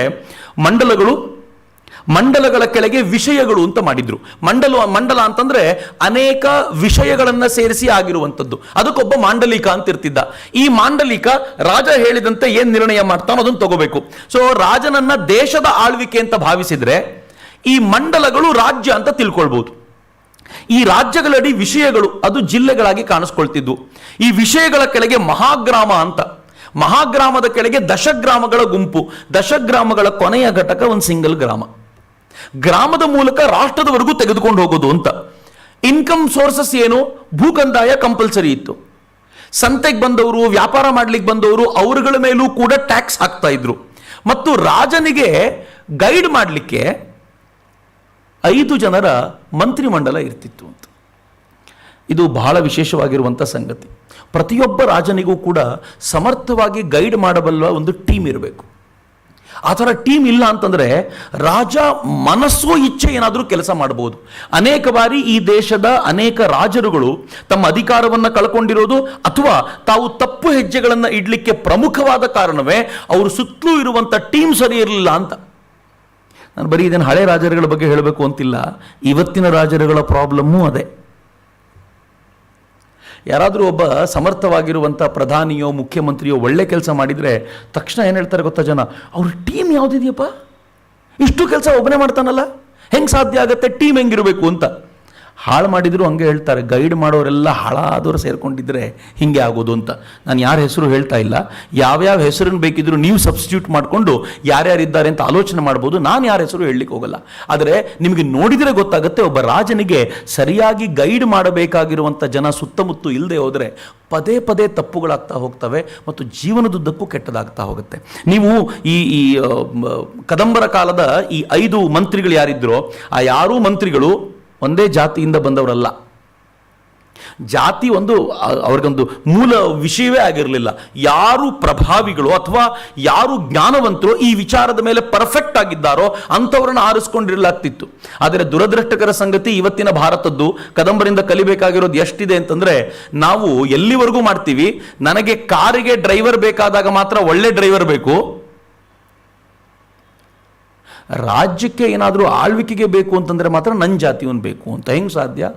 ಮಂಡಲಗಳ ಕೆಳಗೆ ವಿಷಯಗಳು ಅಂತ ಮಾಡಿದ್ರು. ಮಂಡಲ ಅಂತಂದ್ರೆ ಅನೇಕ ವಿಷಯಗಳನ್ನ ಸೇರಿಸಿ ಆಗಿರುವಂಥದ್ದು. ಅದಕ್ಕೊಬ್ಬ ಮಾಂಡಲಿಕ ಅಂತ ಇರ್ತಿದ್ದ. ಈ ಮಾಂಡಲಿಕ ರಾಜ ಹೇಳಿದಂತೆ ಏನ್ ನಿರ್ಣಯ ಮಾಡ್ತಾನೋ ಅದನ್ನು ತಗೋಬೇಕು. ಸೊ ರಾಜನನ್ನ ದೇಶದ ಆಳ್ವಿಕೆ ಅಂತ ಭಾವಿಸಿದ್ರೆ ಈ ಮಂಡಲಗಳು ರಾಜ್ಯ ಅಂತ ತಿಳ್ಕೊಳ್ಬಹುದು. ಈ ರಾಜ್ಯಗಳಡಿ ವಿಷಯಗಳು ಅದು ಜಿಲ್ಲೆಗಳಾಗಿ ಕಾಣಿಸ್ಕೊಳ್ತಿದ್ವು. ಈ ವಿಷಯಗಳ ಕೆಳಗೆ ಮಹಾಗ್ರಾಮ ಅಂತ, ಮಹಾಗ್ರಾಮದ ಕೆಳಗೆ ದಶಗ್ರಾಮಗಳ ಗುಂಪು, ದಶಗ್ರಾಮಗಳ ಕೊನೆಯ ಘಟಕ ಒಂದು ಸಿಂಗಲ್ ಗ್ರಾಮ. ಗ್ರಾಮದ ಮೂಲಕ ರಾಷ್ಟ್ರದವರೆಗೂ ತೆಗೆದುಕೊಂಡು ಹೋಗೋದು ಅಂತ. ಇನ್ಕಮ್ ಸೋರ್ಸಸ್ ಏನು? ಭೂಕಂದಾಯ ಕಂಪಲ್ಸರಿ ಇತ್ತು. ಸಂತೆಗೆ ಬಂದವರು, ವ್ಯಾಪಾರ ಮಾಡ್ಲಿಕ್ಕೆ ಬಂದವರು, ಅವರುಗಳ ಮೇಲೂ ಕೂಡ ಟ್ಯಾಕ್ಸ್ ಹಾಕ್ತಾ ಇದ್ರು. ಮತ್ತು ರಾಜನಿಗೆ ಗೈಡ್ ಮಾಡಲಿಕ್ಕೆ 5 ಜನರ ಮಂತ್ರಿಮಂಡಲ ಇರ್ತಿತ್ತು ಅಂತ. ಇದು ಬಹಳ ವಿಶೇಷವಾಗಿರುವಂಥ ಸಂಗತಿ. ಪ್ರತಿಯೊಬ್ಬ ರಾಜನಿಗೂ ಕೂಡ ಸಮರ್ಥವಾಗಿ ಗೈಡ್ ಮಾಡಬಲ್ಲ ಒಂದು ಟೀಮ್ ಇರಬೇಕು. ಆ ಥರ ಟೀಮ್ ಇಲ್ಲ ಅಂತಂದ್ರೆ ರಾಜ ಮನಸ್ಸು ಇಚ್ಛೆ ಏನಾದರೂ ಕೆಲಸ ಮಾಡಬಹುದು. ಅನೇಕ ಬಾರಿ ಈ ದೇಶದ ಅನೇಕ ರಾಜರುಗಳು ತಮ್ಮ ಅಧಿಕಾರವನ್ನು ಕಳ್ಕೊಂಡಿರೋದು ಅಥವಾ ತಾವು ತಪ್ಪು ಹೆಜ್ಜೆಗಳನ್ನು ಇಡ್ಲಿಕ್ಕೆ ಪ್ರಮುಖವಾದ ಕಾರಣವೇ ಅವರು ಸುತ್ತಲೂ ಇರುವಂಥ ಟೀಮ್ ಸರಿ ಇರಲಿಲ್ಲ ಅಂತ. ನಾನು ಬರೀ ಇದನ್ನು ಹಳೆ ರಾಜರುಗಳ ಬಗ್ಗೆ ಹೇಳಬೇಕು ಅಂತಿಲ್ಲ, ಇವತ್ತಿನ ರಾಜರುಗಳ ಪ್ರಾಬ್ಲಮ್ಮು ಅದೇ. ಯಾರಾದರೂ ಒಬ್ಬ ಸಮರ್ಥವಾಗಿರುವಂಥ ಪ್ರಧಾನಿಯೋ ಮುಖ್ಯಮಂತ್ರಿಯೋ ಒಳ್ಳೆ ಕೆಲಸ ಮಾಡಿದರೆ ತಕ್ಷಣ ಏನು ಹೇಳ್ತಾರೆ ಗೊತ್ತಾ ಜನ, ಅವ್ರ ಟೀಮ್ ಯಾವುದಿದೆಯಪ್ಪ, ಇಷ್ಟು ಕೆಲಸ ಒಬ್ಬನೇ ಮಾಡ್ತಾನಲ್ಲ, ಹೆಂಗೆ ಸಾಧ್ಯ ಆಗುತ್ತೆ, ಟೀಮ್ ಹೆಂಗಿರಬೇಕು ಅಂತ. ಹಾಳು ಮಾಡಿದ್ರು ಹಂಗೆ ಹೇಳ್ತಾರೆ, ಗೈಡ್ ಮಾಡೋರೆಲ್ಲ ಹಾಳಾದವರು ಸೇರ್ಕೊಂಡಿದ್ರೆ ಹಿಂಗೆ ಆಗೋದು ಅಂತ. ನಾನು ಯಾರ ಹೆಸರು ಹೇಳ್ತಾ ಇಲ್ಲ, ಯಾವ್ಯಾವ ಹೆಸರನ್ನು ಬೇಕಿದ್ರು ನೀವು ಸಬ್ಸ್ಟಿಟ್ಯೂಟ್ ಮಾಡಿಕೊಂಡು ಯಾರ್ಯಾರಿದ್ದಾರೆ ಅಂತ ಆಲೋಚನೆ ಮಾಡ್ಬೋದು. ನಾನು ಯಾರ ಹೆಸರು ಹೇಳಲಿಕ್ಕೆ ಹೋಗಲ್ಲ. ಆದರೆ ನಿಮಗೆ ನೋಡಿದರೆ ಗೊತ್ತಾಗುತ್ತೆ, ಒಬ್ಬ ರಾಜನಿಗೆ ಸರಿಯಾಗಿ ಗೈಡ್ ಮಾಡಬೇಕಾಗಿರುವಂಥ ಜನ ಸುತ್ತಮುತ್ತ ಇಲ್ಲದೆ ಹೋದರೆ ಪದೇ ಪದೇ ತಪ್ಪುಗಳಾಗ್ತಾ ಹೋಗ್ತವೆ ಮತ್ತು ಜೀವನದುದ್ದಕ್ಕೂ ಕೆಟ್ಟದಾಗ್ತಾ ಹೋಗುತ್ತೆ. ನೀವು ಈ ಕದಂಬರ ಕಾಲದ ಈ 5 ಮಂತ್ರಿಗಳು ಯಾರಿದ್ರೋ ಆ ಯಾರೂ ಮಂತ್ರಿಗಳು ಒಂದೇ ಜಾತಿಯಿಂದ ಬಂದವರಲ್ಲ. ಜಾತಿ ಅವ್ರಿಗೊಂದು ಮೂಲ ವಿಷಯವೇ ಆಗಿರಲಿಲ್ಲ. ಯಾರು ಪ್ರಭಾವಿಗಳು ಅಥವಾ ಯಾರು ಜ್ಞಾನವಂತರು ಈ ವಿಚಾರದ ಮೇಲೆ ಪರ್ಫೆಕ್ಟ್ ಆಗಿದ್ದಾರೋ ಅಂಥವ್ರನ್ನ ಆರಿಸ್ಕೊಂಡಿರಲಾಗ್ತಿತ್ತು. ಆದರೆ ದುರದೃಷ್ಟಕರ ಸಂಗತಿ ಇವತ್ತಿನ ಭಾರತದ್ದು, ಕದಂಬರಿಂದ ಕಲಿಬೇಕಾಗಿರೋದು ಎಷ್ಟಿದೆ ಅಂತಂದ್ರೆ, ನಾವು ಎಲ್ಲಿವರೆಗೂ ಮಾಡ್ತೀವಿ, ನನಗೆ ಕಾರಿಗೆ ಡ್ರೈವರ್ ಬೇಕಾದಾಗ ಮಾತ್ರ ಒಳ್ಳೆ ಡ್ರೈವರ್ ಬೇಕು, ರಾಜ್ಯಕ್ಕೆ ಏನಾದರೂ ಆಳ್ವಿಕೆಗೆ ಬೇಕು ಅಂತಂದರೆ ಮಾತ್ರ ನನ್ನ ಜಾತಿಯವನು ಬೇಕು ಅಂತ. ಹೆಂಗೆ ಸಾಧ್ಯ?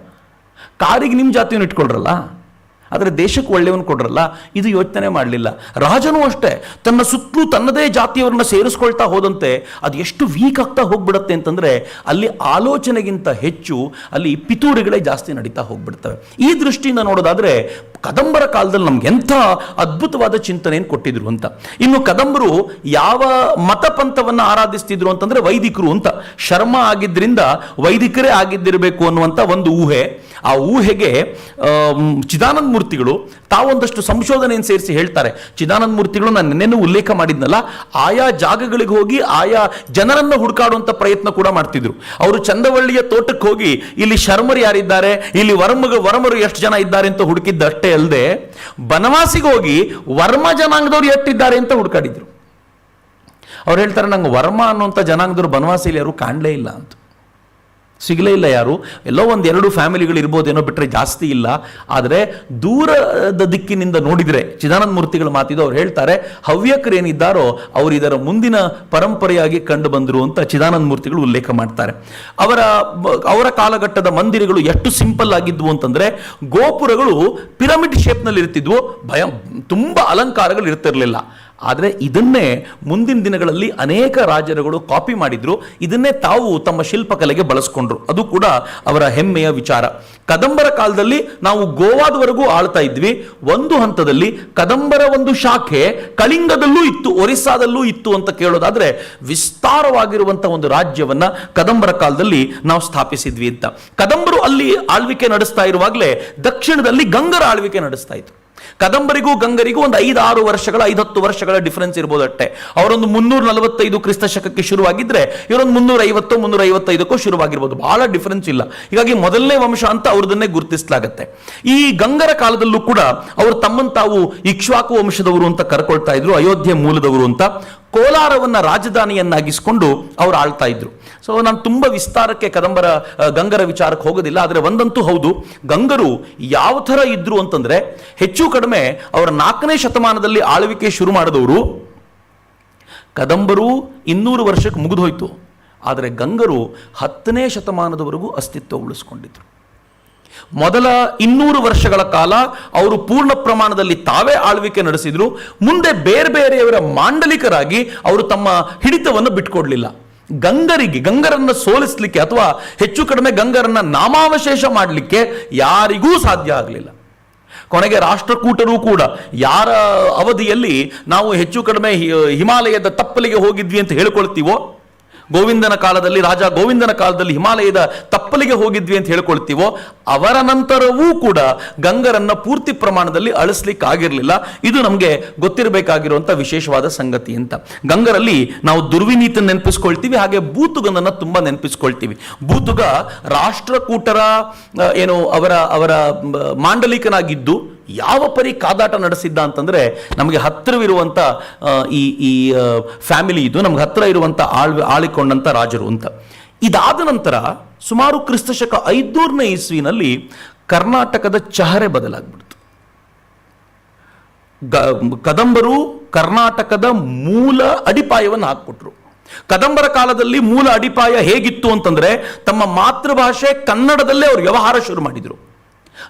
ಕಾರಿಗೆ ನಿಮ್ಮ ಜಾತಿಯನ್ನು ಇಟ್ಕೊಳ್ರಲ್ಲ, ಆದರೆ ದೇಶಕ್ಕೆ ಒಳ್ಳೆಯವನು ಕೊಡ್ರಲ್ಲ. ಇದು ಯೋಚನೆ ಮಾಡಲಿಲ್ಲ. ರಾಜನೂ ಅಷ್ಟೇ ತನ್ನ ಸುತ್ತಲೂ ತನ್ನದೇ ಜಾತಿಯವರನ್ನ ಸೇರಿಸ್ಕೊಳ್ತಾ ಹೋದಂತೆ ಅದು ಎಷ್ಟು ವೀಕ್ ಆಗ್ತಾ ಹೋಗ್ಬಿಡುತ್ತೆ ಅಂತಂದರೆ, ಅಲ್ಲಿ ಆಲೋಚನೆಗಿಂತ ಹೆಚ್ಚು ಅಲ್ಲಿ ಪಿತೂರಿಗಳೇ ಜಾಸ್ತಿ ನಡೀತಾ ಹೋಗ್ಬಿಡ್ತವೆ. ಈ ದೃಷ್ಟಿಯಿಂದ ನೋಡೋದಾದರೆ ಕದಂಬರ ಕಾಲದಲ್ಲಿ ನಮ್ಗೆ ಎಂಥ ಅದ್ಭುತವಾದ ಚಿಂತನೆಯನ್ನು ಕೊಟ್ಟಿದ್ರು ಅಂತ. ಇನ್ನು ಕದಂಬರು ಯಾವ ಮತಪಂಥವನ್ನು ಆರಾಧಿಸ್ತಿದ್ರು ಅಂತಂದ್ರೆ ವೈದಿಕರು ಅಂತ. ಶರ್ಮ ಆಗಿದ್ದರಿಂದ ವೈದಿಕರೇ ಆಗಿದ್ದಿರಬೇಕು ಅನ್ನುವಂಥ ಒಂದು ಊಹೆ. ಆ ಊಹೆಗೆ ಚಿದಾನಂದ ಮೂರ್ತಿಗಳು ತಾವೊಂದಷ್ಟು ಸಂಶೋಧನೆಯನ್ನು ಸೇರಿಸಿ ಹೇಳ್ತಾರೆ. ಚಿದಾನಂದ ಮೂರ್ತಿಗಳು ನಾನು ನಿನ್ನೆನೂ ಉಲ್ಲೇಖ ಮಾಡಿದ್ನಲ್ಲ, ಆಯಾ ಜಾಗಗಳಿಗೆ ಹೋಗಿ ಆಯಾ ಜನರನ್ನು ಹುಡುಕಾಡುವಂಥ ಪ್ರಯತ್ನ ಕೂಡ ಮಾಡ್ತಿದ್ರು. ಅವರು ಚಂದವಳ್ಳಿಯ ತೋಟಕ್ಕೆ ಹೋಗಿ ಇಲ್ಲಿ ಶರ್ಮರು ಯಾರಿದ್ದಾರೆ, ಇಲ್ಲಿ ವರ್ಮರು ಎಷ್ಟು ಜನ ಇದ್ದಾರೆ ಅಂತ ಹುಡುಕಿದ್ದಷ್ಟೇ ಅಲ್ಲದೆ ಬನವಾಸಿಗೆ ಹೋಗಿ ವರ್ಮ ಜನಾಂಗದವ್ರು ಎಷ್ಟಿದ್ದಾರೆ ಅಂತ ಹುಡುಕಾಡಿದ್ರು. ಅವ್ರು ಹೇಳ್ತಾರೆ, ನಂಗೆ ವರ್ಮ ಅನ್ನುವಂಥ ಜನಾಂಗದವ್ರು ಬನವಾಸಿಯಲ್ಲಿ ಯಾರು ಕಾಣಲೇ ಇಲ್ಲ ಅಂತ, ಸಿಗಲೇ ಇಲ್ಲ. ಯಾರು ಎಲ್ಲೋ 1-2 ಫ್ಯಾಮಿಲಿಗಳು ಇರ್ಬೋದೇನೋ ಬಿಟ್ಟರೆ ಜಾಸ್ತಿ ಇಲ್ಲ. ಆದರೆ ದೂರದ ದಿಕ್ಕಿನಿಂದ ನೋಡಿದರೆ ಚಿದಾನಂದ ಮೂರ್ತಿಗಳು ಮಾತಿದ್ದು ಅವ್ರು ಹೇಳ್ತಾರೆ, ಹವ್ಯಕರೇನಿದ್ದಾರೋ ಅವರು ಇದರ ಮುಂದಿನ ಪರಂಪರೆಯಾಗಿ ಕಂಡು ಬಂದರು ಅಂತ ಚಿದಾನಂದ ಮೂರ್ತಿಗಳು ಉಲ್ಲೇಖ ಮಾಡ್ತಾರೆ. ಅವರ ಕಾಲಘಟ್ಟದ ಮಂದಿರಗಳು ಎಷ್ಟು ಸಿಂಪಲ್ ಆಗಿದ್ವು ಅಂತಂದ್ರೆ, ಗೋಪುರಗಳು ಪಿರಮಿಡ್ ಶೇಪ್ನಲ್ಲಿ ಇರ್ತಿದ್ವು, ತುಂಬ ಅಲಂಕಾರಗಳು ಇರ್ತಿರ್ಲಿಲ್ಲ. ಆದರೆ ಇದನ್ನೇ ಮುಂದಿನ ದಿನಗಳಲ್ಲಿ ಅನೇಕ ರಾಜರುಗಳು ಕಾಪಿ ಮಾಡಿದ್ರು, ಇದನ್ನೇ ತಾವು ತಮ್ಮ ಶಿಲ್ಪಕಲೆಗೆ ಬಳಸ್ಕೊಂಡ್ರು. ಅದು ಕೂಡ ಅವರ ಹೆಮ್ಮೆಯ ವಿಚಾರ. ಕದಂಬರ ಕಾಲದಲ್ಲಿ ನಾವು ಗೋವಾದವರೆಗೂ ಆಳ್ತಾ ಇದ್ವಿ. ಒಂದು ಹಂತದಲ್ಲಿ ಕದಂಬರ ಒಂದು ಶಾಖೆ ಕಳಿಂಗದಲ್ಲೂ ಇತ್ತು, ಒರಿಸ್ಸಾದಲ್ಲೂ ಇತ್ತು ಅಂತ ಕೇಳೋದಾದ್ರೆ ವಿಸ್ತಾರವಾಗಿರುವಂತಹ ಒಂದು ರಾಜ್ಯವನ್ನ ಕದಂಬರ ಕಾಲದಲ್ಲಿ ನಾವು ಸ್ಥಾಪಿಸಿದ್ವಿ ಅಂತ. ಕದಂಬರು ಅಲ್ಲಿ ಆಳ್ವಿಕೆ ನಡೆಸ್ತಾ ಇರುವಾಗಲೇ ದಕ್ಷಿಣದಲ್ಲಿ ಗಂಗರ ಆಳ್ವಿಕೆ ನಡೆಸ್ತಾ ಇತ್ತು. ಕದಂಬರಿಗೂ ಗಂಗರಿಗೂ ಒಂದು 5-10 ವರ್ಷಗಳ ಡಿಫರೆನ್ಸ್ ಇರ್ಬೋದು ಅಷ್ಟೇ. ಅವರೊಂದು 345 ಕ್ರಿಸ್ತ ಶಕಕ್ಕೆ ಶುರುವಾಗಿದ್ರೆ ಇವರೊಂದು 350-355 ಶುರುವಾಗಿರ್ಬೋದು. ಬಹಳ ಡಿಫರೆನ್ಸ್ ಇಲ್ಲ. ಹೀಗಾಗಿ ಮೊದಲನೇ ವಂಶ ಅಂತ ಅವ್ರದನ್ನೇ ಗುರುತಿಸಲಾಗುತ್ತೆ. ಈ ಗಂಗರ ಕಾಲದಲ್ಲೂ ಕೂಡ ಅವರು ತಮ್ಮನ್ನು ತಾವು ಇಕ್ಷ್ವಾಕು ವಂಶದವರು ಅಂತ ಕರ್ಕೊಳ್ತಾ ಇದ್ರು, ಅಯೋಧ್ಯೆ ಮೂಲದವರು ಅಂತ. ಕೋಲಾರವನ್ನ ರಾಜಧಾನಿಯನ್ನಾಗಿಸಿಕೊಂಡು ಅವರು ಆಳ್ತಾ ಇದ್ರು. ಸೊ ನಾನು ತುಂಬಾ ವಿಸ್ತಾರಕ್ಕೆ ಗಂಗರ ವಿಚಾರಕ್ಕೆ ಹೋಗೋದಿಲ್ಲ. ಆದರೆ ಒಂದಂತೂ ಹೌದು, ಗಂಗರು ಯಾವ ಥರ ಇದ್ರು ಅಂತಂದ್ರೆ, ಹೆಚ್ಚು ಕಡಿಮೆ ಅವರ 4ನೇ ಶತಮಾನದಲ್ಲಿ ಆಳ್ವಿಕೆ ಶುರು ಮಾಡಿದವರು. ಕದಂಬರು 200 ವರ್ಷಕ್ಕೆ ಮುಗಿದು ಹೋಯ್ತು, ಆದರೆ ಗಂಗರು 10ನೇ ಶತಮಾನದವರೆಗೂ ಅಸ್ತಿತ್ವ ಉಳಿಸ್ಕೊಂಡಿದ್ರು. ಮೊದಲ 200 ವರ್ಷಗಳ ಕಾಲ ಅವರು ಪೂರ್ಣ ಪ್ರಮಾಣದಲ್ಲಿ ತಾವೇ ಆಳ್ವಿಕೆ ನಡೆಸಿದ್ರು. ಮುಂದೆ ಬೇರೆ ಬೇರೆಯವರ ಮಾಂಡಲಿಕರಾಗಿ ಅವರು ತಮ್ಮ ಹಿಡಿತವನ್ನು ಬಿಟ್ಕೊಡ್ಲಿಲ್ಲ. ಗಂಗರನ್ನ ಸೋಲಿಸಲಿಕ್ಕೆ ಅಥವಾ ಹೆಚ್ಚು ಕಡಿಮೆ ಗಂಗರನ್ನ ನಾಮಾವಶೇಷ ಮಾಡಲಿಕ್ಕೆ ಯಾರಿಗೂ ಸಾಧ್ಯ ಆಗಲಿಲ್ಲ. ಕೊನೆಗೆ ರಾಷ್ಟ್ರಕೂಟರು ಕೂಡ ಯಾರ ಅವಧಿಯಲ್ಲಿ ನಾವು ಹೆಚ್ಚು ಕಡಿಮೆ ಹಿಮಾಲಯದ ತಪ್ಪಲಿಗೆ ಹೋಗಿದ್ವಿ ಅಂತ ಹೇಳ್ಕೊಳ್ತೀವೋ, ರಾಜ ಗೋವಿಂದನ ಕಾಲದಲ್ಲಿ ಹಿಮಾಲಯದ ತಪ್ಪಲಿಗೆ ಹೋಗಿದ್ವಿ ಅಂತ ಹೇಳ್ಕೊಳ್ತೀವೋ, ಅವರ ನಂತರವೂ ಕೂಡ ಗಂಗರನ್ನ ಪೂರ್ತಿ ಪ್ರಮಾಣದಲ್ಲಿ ಅಳಿಸ್ಲಿಕ್ಕೆ ಆಗಿರಲಿಲ್ಲ. ಇದು ನಮಗೆ ಗೊತ್ತಿರಬೇಕಾಗಿರುವಂಥ ವಿಶೇಷವಾದ ಸಂಗತಿ ಅಂತ. ಗಂಗರಲ್ಲಿ ನಾವು ದುರ್ವಿನೀತ ನೆನಪಿಸ್ಕೊಳ್ತೀವಿ, ಹಾಗೆ ಬೂತುಗನನ್ನ ತುಂಬಾ ನೆನಪಿಸ್ಕೊಳ್ತೀವಿ. ಬೂತುಗ ರಾಷ್ಟ್ರಕೂಟರ ಅವರ ಮಾಂಡಲಿಕನಾಗಿದ್ದು ಯಾವ ಪರಿ ಕಾದಾಟ ನಡೆಸಿದ್ದ ಅಂತಂದ್ರೆ, ನಮಗೆ ಹತ್ತಿರವಿರುವಂಥ ಈ ಫ್ಯಾಮಿಲಿ ಇದು ನಮ್ಗೆ ಹತ್ತಿರ ಇರುವಂಥ ಆಳಿಕೊಂಡಂಥ ರಾಜರು ಅಂತ. ಇದಾದ ನಂತರ ಸುಮಾರು ಕ್ರಿಸ್ತಶಕ 500ನೇ ಇಸ್ವಿನಲ್ಲಿ ಕರ್ನಾಟಕದ ಚಹರೆ ಬದಲಾಗ್ಬಿಡ್ತು. ಕದಂಬರು ಕರ್ನಾಟಕದ ಮೂಲ ಅಡಿಪಾಯವನ್ನು ಹಾಕ್ಬಿಟ್ರು. ಕದಂಬರ ಕಾಲದಲ್ಲಿ ಮೂಲ ಅಡಿಪಾಯ ಹೇಗಿತ್ತು ಅಂತಂದ್ರೆ, ತಮ್ಮ ಮಾತೃಭಾಷೆ ಕನ್ನಡದಲ್ಲೇ ಅವರು ವ್ಯವಹಾರ ಶುರು ಮಾಡಿದರು.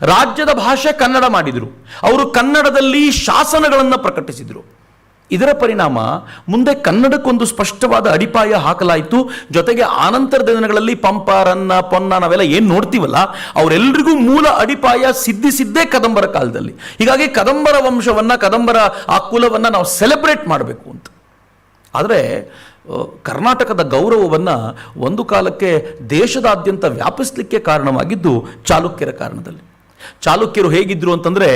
ರಾಜ್ಯದ ಭಾಷೆ ಕನ್ನಡ ಮಾಡಿದರು. ಅವರು ಕನ್ನಡದಲ್ಲಿ ಶಾಸನಗಳನ್ನು ಪ್ರಕಟಿಸಿದರು. ಇದರ ಪರಿಣಾಮ ಮುಂದೆ ಕನ್ನಡಕ್ಕೊಂದು ಸ್ಪಷ್ಟವಾದ ಅಡಿಪಾಯ ಹಾಕಲಾಯಿತು. ಜೊತೆಗೆ ಆನಂತರದ ದಿನಗಳಲ್ಲಿ ಪಂಪ, ರನ್ನ, ಪೊನ್ನ ನಾವೆಲ್ಲ ಏನು ನೋಡ್ತೀವಲ್ಲ ಅವರೆಲ್ಲರಿಗೂ ಮೂಲ ಅಡಿಪಾಯ ಸಿದ್ಧಿಸಿದ್ದೇ ಕದಂಬರ ಕಾಲದಲ್ಲಿ. ಹೀಗಾಗಿ ಕದಂಬರ ವಂಶವನ್ನು, ಕದಂಬರ ಆ ಕುಲವನ್ನು ನಾವು ಸೆಲೆಬ್ರೇಟ್ ಮಾಡಬೇಕು ಅಂತ. ಆದರೆ ಕರ್ನಾಟಕದ ಗೌರವವನ್ನು ಒಂದು ಕಾಲಕ್ಕೆ ದೇಶದಾದ್ಯಂತ ವ್ಯಾಪಿಸಲಿಕ್ಕೆ ಕಾರಣವಾಗಿದ್ದು ಚಾಲುಕ್ಯರ ಕಾರಣದಲ್ಲಿ. ಚಾಲುಕ್ಯರು ಹೇಗಿದ್ದರು ಅಂತಂದರೆ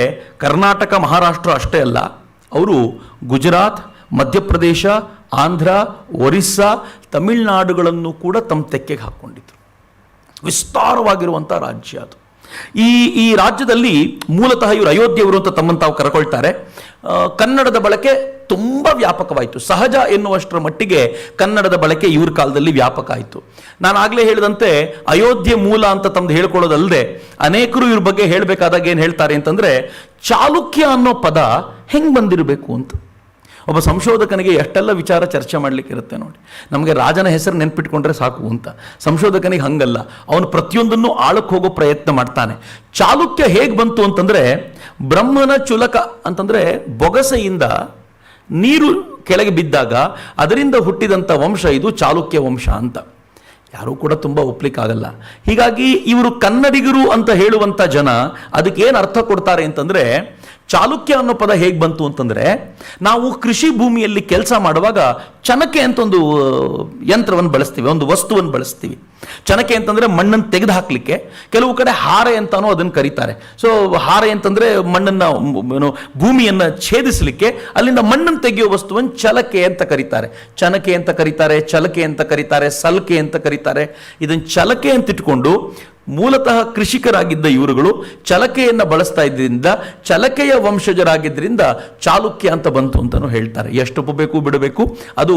ಕರ್ನಾಟಕ, ಮಹಾರಾಷ್ಟ್ರ ಅಷ್ಟೇ ಅಲ್ಲ, ಅವರು ಗುಜರಾತ್, ಮಧ್ಯಪ್ರದೇಶ, ಆಂಧ್ರ, ಒರಿಸ್ಸಾ, ತಮಿಳುನಾಡುಗಳನ್ನು ಕೂಡ ತಮ್ಮ ತೆಕ್ಕೆಗೆ ಹಾಕ್ಕೊಂಡಿದ್ರು. ವಿಸ್ತಾರವಾಗಿರುವಂಥ ರಾಜ್ಯ ಅದು. ಈ ರಾಜ್ಯದಲ್ಲಿ ಮೂಲತಃ ಇವರು ಅಯೋಧ್ಯೆಯವರು ಅಂತ ತಮ್ಮನ್ನು ತಾವು ಕರ್ಕೊಳ್ತಾರೆ. ಕನ್ನಡದ ಬಳಕೆ ತುಂಬ ವ್ಯಾಪಕವಾಯಿತು. ಸಹಜ ಎನ್ನುವಷ್ಟರ ಮಟ್ಟಿಗೆ ಕನ್ನಡದ ಬಳಕೆ ಇವ್ರ ಕಾಲದಲ್ಲಿ ವ್ಯಾಪಕ ಆಯಿತು. ನಾನು ಆಗಲೇ ಹೇಳಿದಂತೆ ಅಯೋಧ್ಯೆ ಮೂಲ ಅಂತ ತಮ್ಮದು ಹೇಳ್ಕೊಳ್ಳೋದಲ್ಲದೆ ಅನೇಕರು ಇವ್ರ ಬಗ್ಗೆ ಹೇಳಬೇಕಾದಾಗ ಏನು ಹೇಳ್ತಾರೆ ಅಂತಂದರೆ ಚಾಲುಕ್ಯ ಅನ್ನೋ ಪದ ಹೆಂಗೆ ಬಂದಿರಬೇಕು ಅಂತ. ಒಬ್ಬ ಸಂಶೋಧಕನಿಗೆ ಎಷ್ಟೆಲ್ಲ ವಿಚಾರ ಚರ್ಚೆ ಮಾಡಲಿಕ್ಕೆ ಇರುತ್ತೆ ನೋಡಿ. ನಮಗೆ ರಾಜನ ಹೆಸರು ನೆನ್ಪಿಟ್ಕೊಂಡ್ರೆ ಸಾಕು ಅಂತ. ಸಂಶೋಧಕನಿಗೆ ಹಂಗಲ್ಲ, ಅವನು ಪ್ರತಿಯೊಂದನ್ನು ಆಳಕ್ಕೆ ಹೋಗೋ ಪ್ರಯತ್ನ ಮಾಡ್ತಾನೆ. ಚಾಲುಕ್ಯ ಹೇಗೆ ಬಂತು ಅಂತಂದರೆ ಬ್ರಹ್ಮನ ಚುಲಕ ಅಂತಂದರೆ ಬೊಗಸೆಯಿಂದ ನೀರು ಕೆಳಗೆ ಬಿದ್ದಾಗ ಅದರಿಂದ ಹುಟ್ಟಿದಂಥ ವಂಶ ಇದು ಚಾಲುಕ್ಯ ವಂಶ ಅಂತ. ಯಾರೂ ಕೂಡ ತುಂಬ ಒಪ್ಲಿಕ್ಕಾಗಲ್ಲ. ಹೀಗಾಗಿ ಇವರು ಕನ್ನಡಿಗರು ಅಂತ ಹೇಳುವಂಥ ಜನ ಅದಕ್ಕೆ ಏನು ಅರ್ಥ ಕೊಡ್ತಾರೆ ಅಂತಂದರೆ ಚಾಲುಕ್ಯ ಅನ್ನೋ ಪದ ಹೇಗೆ ಬಂತು ಅಂತಂದರೆ ನಾವು ಕೃಷಿ ಭೂಮಿಯಲ್ಲಿ ಕೆಲಸ ಮಾಡುವಾಗ ಚನಕೆ ಅಂತ ಒಂದು ಯಂತ್ರವನ್ನು ಬಳಸ್ತೀವಿ, ಒಂದು ವಸ್ತುವನ್ನು ಬಳಸ್ತೀವಿ. ಚನಕೆ ಅಂತಂದರೆ ಮಣ್ಣನ್ನು ತೆಗೆದು ಹಾಕಲಿಕ್ಕೆ, ಕೆಲವು ಕಡೆ ಹಾರೆ ಅಂತಾನೂ ಅದನ್ನು ಕರೀತಾರೆ. ಸೊ ಹಾರೆ ಅಂತಂದರೆ ಮಣ್ಣನ್ನು ಭೂಮಿಯನ್ನು ಛೇದಿಸಲಿಕ್ಕೆ ಅಲ್ಲಿಂದ ಮಣ್ಣನ್ನು ತೆಗೆಯೋ ವಸ್ತುವನ್ನು ಚಲಕೆ ಅಂತ ಕರೀತಾರೆ. ಚನಕೆ ಅಂತ ಕರೀತಾರೆ, ಚಲಕೆ ಅಂತ ಕರೀತಾರೆ, ಸಲ್ಕೆ ಅಂತ ಕರೀತಾರೆ. ಇದನ್ನು ಚಲಕೆ ಅಂತ ಇಟ್ಕೊಂಡು ಮೂಲತಃ ಕೃಷಿಕರಾಗಿದ್ದ ಇವರುಗಳು ಚಲಕೆಯನ್ನು ಬಳಸ್ತಾ ಇದ್ದರಿಂದ ಚಲಕೆಯ ವಂಶಜರಾಗಿದ್ದರಿಂದ ಚಾಲುಕ್ಯ ಅಂತ ಬಂತು ಅಂತಲೂ ಹೇಳ್ತಾರೆ. ಎಷ್ಟು ಒಪ್ಪಬೇಕು ಬಿಡಬೇಕು ಅದು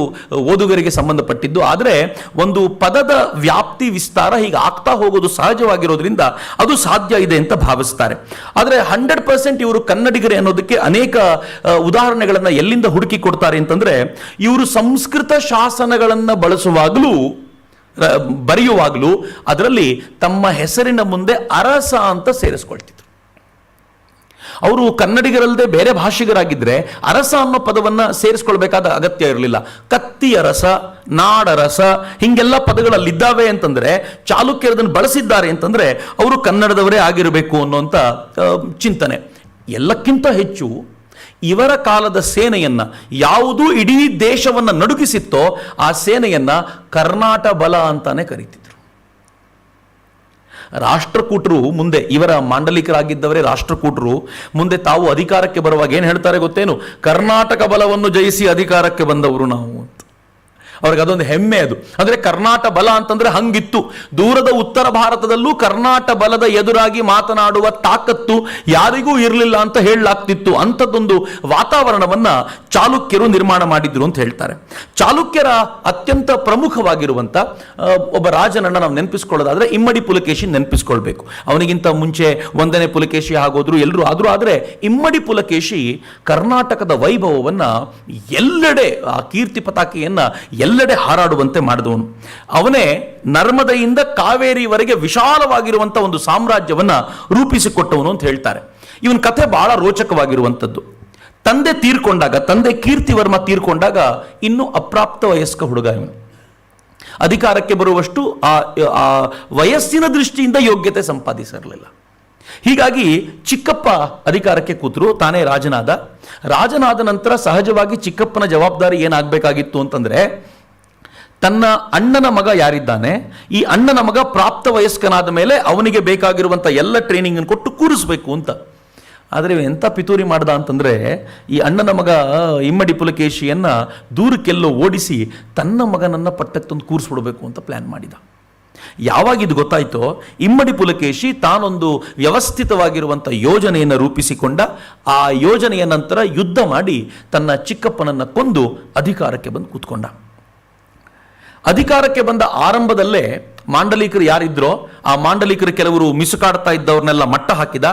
ಓದುಗರಿಗೆ ಸಂಬಂಧಪಟ್ಟಿದ್ದು. ಆದರೆ ಒಂದು ಪದದ ವ್ಯಾಪ್ತಿ ವಿಸ್ತಾರ ಹೀಗೆ ಆಗ್ತಾ ಹೋಗೋದು ಸಹಜವಾಗಿರೋದ್ರಿಂದ ಅದು ಸಾಧ್ಯ ಇದೆ ಅಂತ ಭಾವಿಸ್ತಾರೆ. ಆದರೆ 100% ಇವರು ಕನ್ನಡಿಗರೇ ಅನ್ನೋದಕ್ಕೆ ಅನೇಕ ಉದಾಹರಣೆಗಳನ್ನು ಎಲ್ಲಿಂದ ಹುಡುಕಿ ಕೊಡ್ತಾರೆ ಅಂತಂದರೆ ಇವರು ಸಂಸ್ಕೃತ ಶಾಸನಗಳನ್ನು ಬಳಸುವಾಗಲೂ ಬರೆಯುವಾಗಲೂ ಅದರಲ್ಲಿ ತಮ್ಮ ಹೆಸರಿನ ಮುಂದೆ ಅರಸ ಅಂತ ಸೇರಿಸ್ಕೊಳ್ತಿದ್ರು. ಅವರು ಕನ್ನಡಿಗರಲ್ಲದೆ ಬೇರೆ ಭಾಷಿಗರಾಗಿದ್ದರೆ ಅರಸ ಅನ್ನೋ ಪದವನ್ನು ಸೇರಿಸ್ಕೊಳ್ಬೇಕಾದ ಅಗತ್ಯ ಇರಲಿಲ್ಲ. ಕತ್ತಿ ಅರಸ, ನಾಡರಸ, ಹೀಗೆಲ್ಲ ಪದಗಳಲ್ಲಿದ್ದಾವೆ ಅಂತಂದರೆ ಚಾಲುಕ್ಯರದನ್ನು ಬಳಸಿದ್ದಾರೆ ಅಂತಂದರೆ ಅವರು ಕನ್ನಡದವರೇ ಆಗಿರಬೇಕು ಅನ್ನೋಂಥ ಚಿಂತನೆ. ಎಲ್ಲಕ್ಕಿಂತ ಹೆಚ್ಚು ಇವರ ಕಾಲದ ಸೇನೆಯನ್ನು ಯಾವುದು ಇಡೀ ದೇಶವನ್ನು ನಡುಗಿಸಿತ್ತೋ ಆ ಸೇನೆಯನ್ನು ಕರ್ನಾಟ ಬಲ ಅಂತಾನೆ ಕರೀತಿದ್ರು. ರಾಷ್ಟ್ರಕೂಟರು ಮುಂದೆ, ಇವರ ಮಾಂಡಲಿಕರಾಗಿದ್ದವರೇ ರಾಷ್ಟ್ರಕೂಟರು, ಮುಂದೆ ತಾವು ಅಧಿಕಾರಕ್ಕೆ ಬರುವಾಗ ಏನು ಹೇಳ್ತಾರೆ ಗೊತ್ತೇನು? ಕರ್ನಾಟಕ ಬಲವನ್ನು ಜಯಿಸಿ ಅಧಿಕಾರಕ್ಕೆ ಬಂದವರು ನಾವು ಅಂತ. ಅವ್ರಿಗೆ ಅದೊಂದು ಹೆಮ್ಮೆ ಅದು. ಅಂದರೆ ಕರ್ನಾಟ ಬಲ ಅಂತಂದ್ರೆ ಹಂಗಿತ್ತು. ದೂರದ ಉತ್ತರ ಭಾರತದಲ್ಲೂ ಕರ್ನಾಟ ಬಲದ ಎದುರಾಗಿ ಮಾತನಾಡುವ ತಾಕತ್ತು ಯಾರಿಗೂ ಇರಲಿಲ್ಲ ಅಂತ ಹೇಳಲಾಗ್ತಿತ್ತು. ಅಂಥದ್ದೊಂದು ವಾತಾವರಣವನ್ನ ಚಾಲುಕ್ಯರು ನಿರ್ಮಾಣ ಮಾಡಿದ್ರು ಅಂತ ಹೇಳ್ತಾರೆ. ಚಾಲುಕ್ಯರ ಅತ್ಯಂತ ಪ್ರಮುಖವಾಗಿರುವಂಥ ಒಬ್ಬ ರಾಜನನ್ನ ನಾವು ನೆನಪಿಸ್ಕೊಳ್ಳೋದಾದ್ರೆ ಇಮ್ಮಡಿ ಪುಲಕೇಶಿ ನೆನಪಿಸ್ಕೊಳ್ಬೇಕು. ಅವನಿಗಿಂತ ಮುಂಚೆ 1ನೇ ಪುಲಕೇಶಿ ಆಗೋದ್ರು ಎಲ್ಲರೂ ಆದರೂ. ಆದರೆ ಇಮ್ಮಡಿ ಪುಲಕೇಶಿ ಕರ್ನಾಟಕದ ವೈಭವವನ್ನು ಎಲ್ಲೆಡೆ, ಆ ಕೀರ್ತಿ ಪತಾಕೆಯನ್ನ ಎಲ್ಲೆಡೆ ಹಾರಾಡುವಂತೆ ಮಾಡಿದವನು. ಅವನೇ ನರ್ಮದೆಯಿಂದ ಕಾವೇರಿವರೆಗೆ ವಿಶಾಲವಾಗಿರುವಂಥ ಒಂದು ಸಾಮ್ರಾಜ್ಯವನ್ನ ರೂಪಿಸಿಕೊಟ್ಟವನು ಅಂತ ಹೇಳ್ತಾರೆ. ಇವನ ಕಥೆ ಬಹಳ ರೋಚಕವಾಗಿರುವಂಥದ್ದು. ತಂದೆ ತೀರ್ಕೊಂಡಾಗ, ತಂದೆ ಕೀರ್ತಿವರ್ಮ ತೀರ್ಕೊಂಡಾಗ ಇನ್ನೂ ಅಪ್ರಾಪ್ತ ವಯಸ್ಕ ಹುಡುಗ ಇವನು. ಅಧಿಕಾರಕ್ಕೆ ಬರುವಷ್ಟು ಆ ವಯಸ್ಸಿನ ದೃಷ್ಟಿಯಿಂದ ಯೋಗ್ಯತೆ ಸಂಪಾದಿಸಿರಲಿಲ್ಲ. ಹೀಗಾಗಿ ಚಿಕ್ಕಪ್ಪ ಅಧಿಕಾರಕ್ಕೆ ಕೂತರು, ತಾನೇ ರಾಜನಾದ ನಂತರ ಸಹಜವಾಗಿ ಚಿಕ್ಕಪ್ಪನ ಜವಾಬ್ದಾರಿ ಏನಾಗಬೇಕಾಗಿತ್ತು ಅಂತಂದ್ರೆ ತನ್ನ ಅಣ್ಣನ ಮಗ ಯಾರಿದ್ದಾನೆ, ಈ ಅಣ್ಣನ ಮಗ ಪ್ರಾಪ್ತ ವಯಸ್ಕನಾದ ಮೇಲೆ ಅವನಿಗೆ ಬೇಕಾಗಿರುವಂಥ ಎಲ್ಲ ಟ್ರೈನಿಂಗ್ ಅನ್ನು ಕೊಟ್ಟು ಕೂರಿಸ್ಬೇಕು ಅಂತ. ಆದರೆ ಎಂಥ ಪಿತೂರಿ ಮಾಡ್ದ ಅಂತಂದರೆ ಈ ಅಣ್ಣನ ಮಗ ಇಮ್ಮಡಿ ಪುಲಕೇಶಿಯನ್ನು ದೂರಕ್ಕೆಲ್ಲೋ ಓಡಿಸಿ ತನ್ನ ಮಗನನ್ನು ಪಟ್ಟಕ್ಕೆ ತಂದು ಕೂರಿಸ್ಬಿಡ್ಬೇಕು ಅಂತ ಪ್ಲ್ಯಾನ್ ಮಾಡಿದ. ಯಾವಾಗ ಇದು ಗೊತ್ತಾಯ್ತೋ ಇಮ್ಮಡಿ ಪುಲಕೇಶಿ ತಾನೊಂದು ವ್ಯವಸ್ಥಿತವಾಗಿರುವಂಥ ಯೋಜನೆಯನ್ನು ರೂಪಿಸಿಕೊಂಡ. ಆ ಯೋಜನೆಯ ನಂತರ ಯುದ್ಧ ಮಾಡಿ ತನ್ನ ಚಿಕ್ಕಪ್ಪನನ್ನು ಕೊಂದು ಅಧಿಕಾರಕ್ಕೆ ಬಂದು ಕೂತ್ಕೊಂಡ. ಅಧಿಕಾರಕ್ಕೆ ಬಂದ ಆರಂಭದಲ್ಲೇ ಮಾಂಡಲಿಕರು ಯಾರಿದ್ರೋ ಆ ಮಾಂಡಲಿಕರು ಕೆಲವರು ಮಿಸುಕಾಡ್ತಾ ಇದ್ದವ್ರನ್ನೆಲ್ಲ ಮಟ್ಟ ಹಾಕಿದ.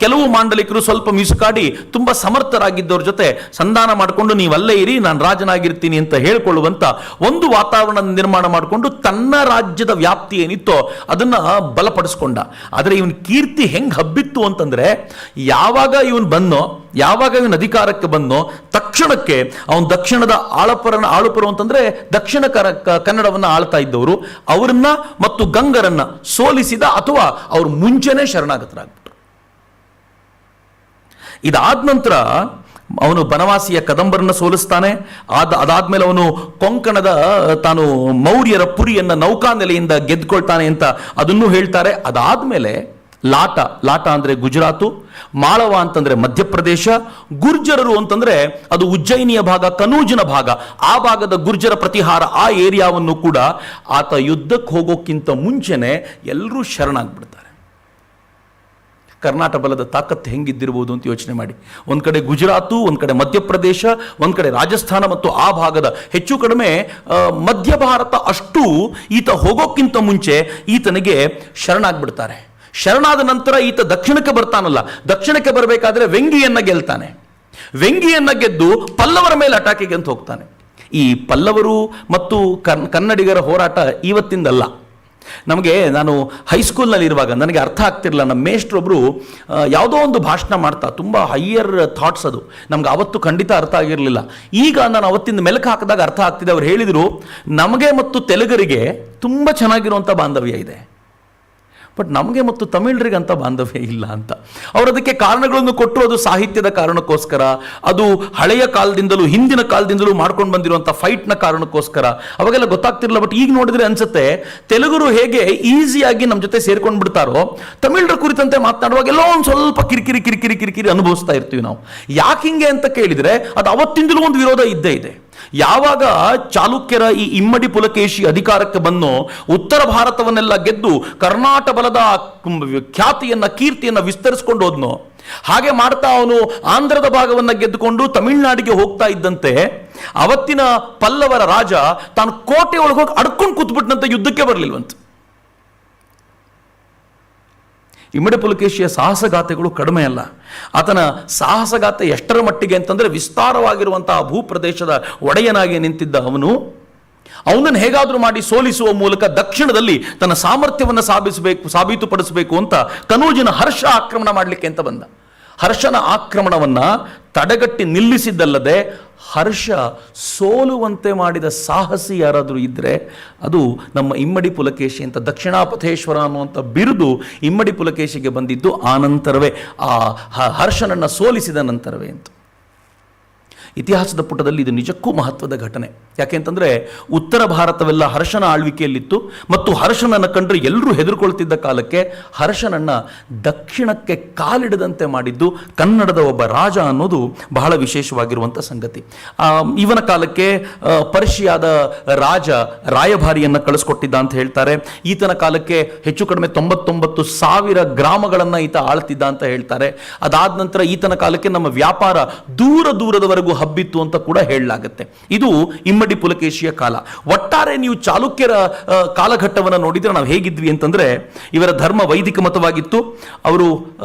ಕೆಲವು ಮಾಂಡಲಿಕರು ಸ್ವಲ್ಪ ಮಿಸುಕಾಡಿ ತುಂಬ ಸಮರ್ಥರಾಗಿದ್ದವ್ರ ಜೊತೆ ಸಂಧಾನ ಮಾಡಿಕೊಂಡು ನೀವಲ್ಲೇ ಇರಿ, ನಾನು ರಾಜನಾಗಿರ್ತೀನಿ ಅಂತ ಹೇಳ್ಕೊಳ್ಳುವಂಥ ಒಂದು ವಾತಾವರಣ ನಿರ್ಮಾಣ ಮಾಡಿಕೊಂಡು ತನ್ನ ರಾಜ್ಯದ ವ್ಯಾಪ್ತಿ ಏನಿತ್ತೋ ಅದನ್ನ ಬಲಪಡಿಸ್ಕೊಂಡ. ಆದರೆ ಇವನ್ ಕೀರ್ತಿ ಹೆಂಗೆ ಹಬ್ಬಿತ್ತು ಅಂತಂದ್ರೆ ಯಾವಾಗ ಇವನು ಬಂದೋ ಯಾವಾಗ ಇವನು ಅಧಿಕಾರಕ್ಕೆ ಬಂದೋ ತಕ್ಷಣಕ್ಕೆ ಅವನು ದಕ್ಷಿಣದ ಆಳುಪರು ಅಂತಂದ್ರೆ ದಕ್ಷಿಣ ಕನ್ನಡವನ್ನ ಆಳ್ತಾ ಇದ್ದವರು ಅವರನ್ನ ಮತ್ತು ಗಂಗರನ್ನ ಸೋಲಿಸಿದ, ಅಥವಾ ಅವರು ಮುಂಚೆನೇ ಶರಣಾಗತರಾಗ್ಬಿಟ್ರು. ಇದಾದ ನಂತರ ಅವನು ಬನವಾಸಿಯ ಕದಂಬರನ್ನ ಸೋಲಿಸ್ತಾನೆ. ಅದಾದ್ಮೇಲೆ ಅವನು ಕೊಂಕಣದ ತಾನು ಮೌರ್ಯರ ಪುರಿಯನ್ನ ನೌಕಾನೆಲೆಯಿಂದ ಗೆದ್ಕೊಳ್ತಾನೆ ಅಂತ ಅದನ್ನು ಹೇಳ್ತಾರೆ. ಅದಾದ್ಮೇಲೆ ಲಾಟ ಅಂದ್ರೆ ಗುಜರಾತು, ಮಾಳವ ಅಂತಂದ್ರೆ ಮಧ್ಯಪ್ರದೇಶ, ಗುರ್ಜರರು ಅಂತಂದ್ರೆ ಅದು ಉಜ್ಜಯಿನಿಯ ಭಾಗ, ಕನೂಜಿನ ಭಾಗ, ಆ ಭಾಗದ ಗುರ್ಜರ ಪ್ರತಿಹಾರ, ಆ ಏರಿಯಾವನ್ನು ಕೂಡ ಆತ ಯುದ್ಧಕ್ಕೆ ಹೋಗೋಕ್ಕಿಂತ ಮುಂಚೆನೆ ಎಲ್ಲರೂ ಶರಣಾಗ್ಬಿಡ್ತಾರೆ. ಕರ್ನಾಟಕ ಬಲದ ತಾಕತ್ತು ಹೆಂಗಿದ್ದಿರ್ಬೋದು ಅಂತ ಯೋಚನೆ ಮಾಡಿ. ಒಂದ್ ಕಡೆ ಗುಜರಾತು, ಒಂದ್ ಕಡೆ ಮಧ್ಯಪ್ರದೇಶ, ಒಂದ್ ಕಡೆ ರಾಜಸ್ಥಾನ ಮತ್ತು ಆ ಭಾಗದ ಹೆಚ್ಚು ಕಡಿಮೆ ಮಧ್ಯ ಭಾರತ ಅಷ್ಟು ಈತ ಹೋಗೋಕ್ಕಿಂತ ಮುಂಚೆ ಈತನಿಗೆ ಶರಣಾಗ್ಬಿಡ್ತಾರೆ. ಶರಣಾದ ನಂತರ ಈತ ದಕ್ಷಿಣಕ್ಕೆ ಬರ್ತಾನಲ್ಲ, ದಕ್ಷಿಣಕ್ಕೆ ಬರಬೇಕಾದ್ರೆ ವೆಂಗಿಯನ್ನ ಗೆಲ್ತಾನೆ. ವೆಂಗಿಯನ್ನ ಗೆದ್ದು ಪಲ್ಲವರ ಮೇಲೆ ಅಟಾಕಿಗೆ ಅಂತ ಹೋಗ್ತಾನೆ. ಈ ಪಲ್ಲವರು ಮತ್ತು ಕನ್ನಡಿಗರ ಹೋರಾಟ ಇವತ್ತಿಂದಲ್ಲ. ನಾನು ಹೈಸ್ಕೂಲ್ನಲ್ಲಿ ಇರುವಾಗ ನನಗೆ ಅರ್ಥ ಆಗ್ತಿರಲಿಲ್ಲ. ನಮ್ಮ ಮೇಷ್ಟ್ರೊಬ್ರು ಯಾವುದೋ ಒಂದು ಭಾಷಣ ಮಾಡ್ತಾ, ತುಂಬ ಹೈಯರ್ ಥಾಟ್ಸ್ ಅದು, ನಮ್ಗೆ ಅವತ್ತು ಖಂಡಿತ ಅರ್ಥ ಆಗಿರಲಿಲ್ಲ. ಈಗ ನಾನು ಅವತ್ತಿಂದ ಮೆಲುಕು ಹಾಕಿದಾಗ ಅರ್ಥ ಆಗ್ತಿದೆ. ಅವ್ರು ಹೇಳಿದರು, ನಮಗೆ ಮತ್ತು ತೆಲುಗರಿಗೆ ತುಂಬ ಚೆನ್ನಾಗಿರುವಂಥ ಬಾಂಧವ್ಯ ಇದೆ, ಬಟ್ ನಮಗೆ ಮತ್ತು ತಮಿಳರಿಗೆ ಅಂತ ಬಾಂಧವ್ಯ ಇಲ್ಲ ಅಂತ. ಅವರು ಅದಕ್ಕೆ ಕಾರಣಗಳನ್ನು ಕೊಟ್ಟರು. ಅದು ಸಾಹಿತ್ಯದ ಕಾರಣಕ್ಕೋಸ್ಕರ, ಅದು ಹಳೆಯ ಕಾಲದಿಂದಲೂ ಹಿಂದಿನ ಕಾಲದಿಂದಲೂ ಮಾಡ್ಕೊಂಡು ಬಂದಿರುವಂಥ ಫೈಟ್ನ ಕಾರಣಕ್ಕೋಸ್ಕರ. ಅವಾಗೆಲ್ಲ ಗೊತ್ತಾಗ್ತಿರಲಿಲ್ಲ. ಬಟ್ ಈಗ ನೋಡಿದ್ರೆ ಅನ್ಸುತ್ತೆ, ತೆಲುಗರು ಹೇಗೆ ಈಸಿಯಾಗಿ ನಮ್ಮ ಜೊತೆ ಸೇರ್ಕೊಂಡು ಬಿಡ್ತಾರೋ, ತಮಿಳರ ಕುರಿತಂತೆ ಮಾತನಾಡುವಾಗ ಎಲ್ಲೋ ಒಂದು ಸ್ವಲ್ಪ ಕಿರಿಕಿರಿ ಅನುಭವಿಸ್ತಾ ಇರ್ತೀವಿ ನಾವು. ಯಾಕೆ ಹಿಂಗೆ ಅಂತ ಕೇಳಿದರೆ, ಅದು ಅವತ್ತಿಂದಲೂ ಒಂದು ವಿರೋಧ ಇದ್ದೇ ಇದೆ. ಯಾವಾಗ ಚಾಲುಕ್ಯರ ಈ ಇಮ್ಮಡಿ ಪುಲಕೇಶಿ ಅಧಿಕಾರಕ್ಕೆ ಬಂದೋ, ಉತ್ತರ ಭಾರತವನ್ನೆಲ್ಲ ಗೆದ್ದು ಕರ್ನಾಟಕ ಬಲದ ಖ್ಯಾತಿಯನ್ನ ಕೀರ್ತಿಯನ್ನ ವಿಸ್ತರಿಸಿಕೊಂಡು ಹೋದ್ನೋ, ಹಾಗೆ ಮಾಡ್ತಾ ಅವನು ಆಂಧ್ರದ ಭಾಗವನ್ನ ಗೆದ್ದುಕೊಂಡು ತಮಿಳುನಾಡಿಗೆ ಹೋಗ್ತಾ ಇದ್ದಂತೆ ಅವತ್ತಿನ ಪಲ್ಲವರ ರಾಜ ತಾನು ಕೋಟೆ ಒಳಗೆ ಹೋಗಿ ಅಡ್ಕೊಂಡು ಕೂತ್ಬಿಟ್ನಂತೆ, ಯುದ್ಧಕ್ಕೆ ಬರಲಿಲ್ವಂತ. ಇಮ್ಮಡಿ ಪುಲಕೇಶಿಯ ಸಾಹಸಗಾಥೆಗಳು ಕಡಿಮೆ ಅಲ್ಲ. ಆತನ ಸಾಹಸಗಾಥೆ ಎಷ್ಟರ ಮಟ್ಟಿಗೆ ಅಂತಂದ್ರೆ, ವಿಸ್ತಾರವಾಗಿರುವಂತಹ ಭೂಪ್ರದೇಶದ ಒಡೆಯನಾಗಿ ನಿಂತಿದ್ದ ಅವನನ್ನು ಹೇಗಾದರೂ ಮಾಡಿ ಸೋಲಿಸುವ ಮೂಲಕ ದಕ್ಷಿಣದಲ್ಲಿ ತನ್ನ ಸಾಮರ್ಥ್ಯವನ್ನು ಸಾಬೀತುಪಡಿಸಬೇಕು ಅಂತ ಕನೂಜಿನ ಹರ್ಷ ಆಕ್ರಮಣ ಮಾಡಲಿಕ್ಕೆ ಅಂತ ಬಂದ. ಹರ್ಷನ ಆಕ್ರಮಣವನ್ನ ತಡೆಗಟ್ಟಿ ನಿಲ್ಲಿಸಿದ್ದಲ್ಲದೆ ಹರ್ಷ ಸೋಲುವಂತೆ ಮಾಡಿದ ಸಾಹಸಿ ಯಾರಾದರೂ ಇದ್ದರೆ ಅದು ನಮ್ಮ ಇಮ್ಮಡಿ ಪುಲಕೇಶಿ ಅಂತ. ದಕ್ಷಿಣಾಪಥೇಶ್ವರ ಅನ್ನುವಂಥ ಬಿರುದು ಇಮ್ಮಡಿ ಪುಲಕೇಶಿಗೆ ಬಂದಿದ್ದು ಆನಂತರವೇ, ಆ ಹರ್ಷನನ್ನು ಸೋಲಿಸಿದ ನಂತರವೇ ಅಂತ. ಇತಿಹಾಸದ ಪುಟದಲ್ಲಿ ಇದು ನಿಜಕ್ಕೂ ಮಹತ್ವದ ಘಟನೆ. ಯಾಕೆಂತಂದರೆ ಉತ್ತರ ಭಾರತವೆಲ್ಲ ಹರ್ಷನ ಆಳ್ವಿಕೆಯಲ್ಲಿತ್ತು ಮತ್ತು ಹರ್ಷನನ್ನು ಕಂಡ್ರೆ ಎಲ್ಲರೂ ಹೆದರ್ಕೊಳ್ತಿದ್ದ ಕಾಲಕ್ಕೆ ಹರ್ಷನನ್ನು ದಕ್ಷಿಣಕ್ಕೆ ಕಾಲಿಡದಂತೆ ಮಾಡಿದ್ದು ಕನ್ನಡದ ಒಬ್ಬ ರಾಜ ಅನ್ನೋದು ಬಹಳ ವಿಶೇಷವಾಗಿರುವಂಥ ಸಂಗತಿ. ಇವನ ಕಾಲಕ್ಕೆ ಪರ್ಷಿಯಾದ ರಾಜ ರಾಯಭಾರಿಯನ್ನು ಕಳಿಸ್ಕೊಟ್ಟಿದ್ದ ಅಂತ ಹೇಳ್ತಾರೆ. ಈತನ ಕಾಲಕ್ಕೆ ಹೆಚ್ಚು ಕಡಿಮೆ 99,000 ಗ್ರಾಮಗಳನ್ನು ಈತ ಆಳ್ತಿದ್ದ ಅಂತ ಹೇಳ್ತಾರೆ. ಅದಾದ ನಂತರ ಈತನ ಕಾಲಕ್ಕೆ ನಮ್ಮ ವ್ಯಾಪಾರ ದೂರದವರೆಗೂ ಹಬ್ಬಿತ್ತು ಅಂತ ಕೂಡ ಹೇಳಲಾಗುತ್ತೆ. ಇದು ಇಮ್ಮಡಿ ಪುಲಕೇಶಿಯ ಕಾಲ. ಒಟ್ಟಾರೆ ನೀವು ಚಾಲುಕ್ಯರ ಕಾಲಘಟ್ಟವನ್ನು ನೋಡಿದ್ರೆ ನಾವು ಹೇಗಿದ್ವಿ ಅಂತಂದ್ರೆ, ಇವರ ಧರ್ಮ ವೈದಿಕ ಮತವಾಗಿತ್ತು. ಅವರು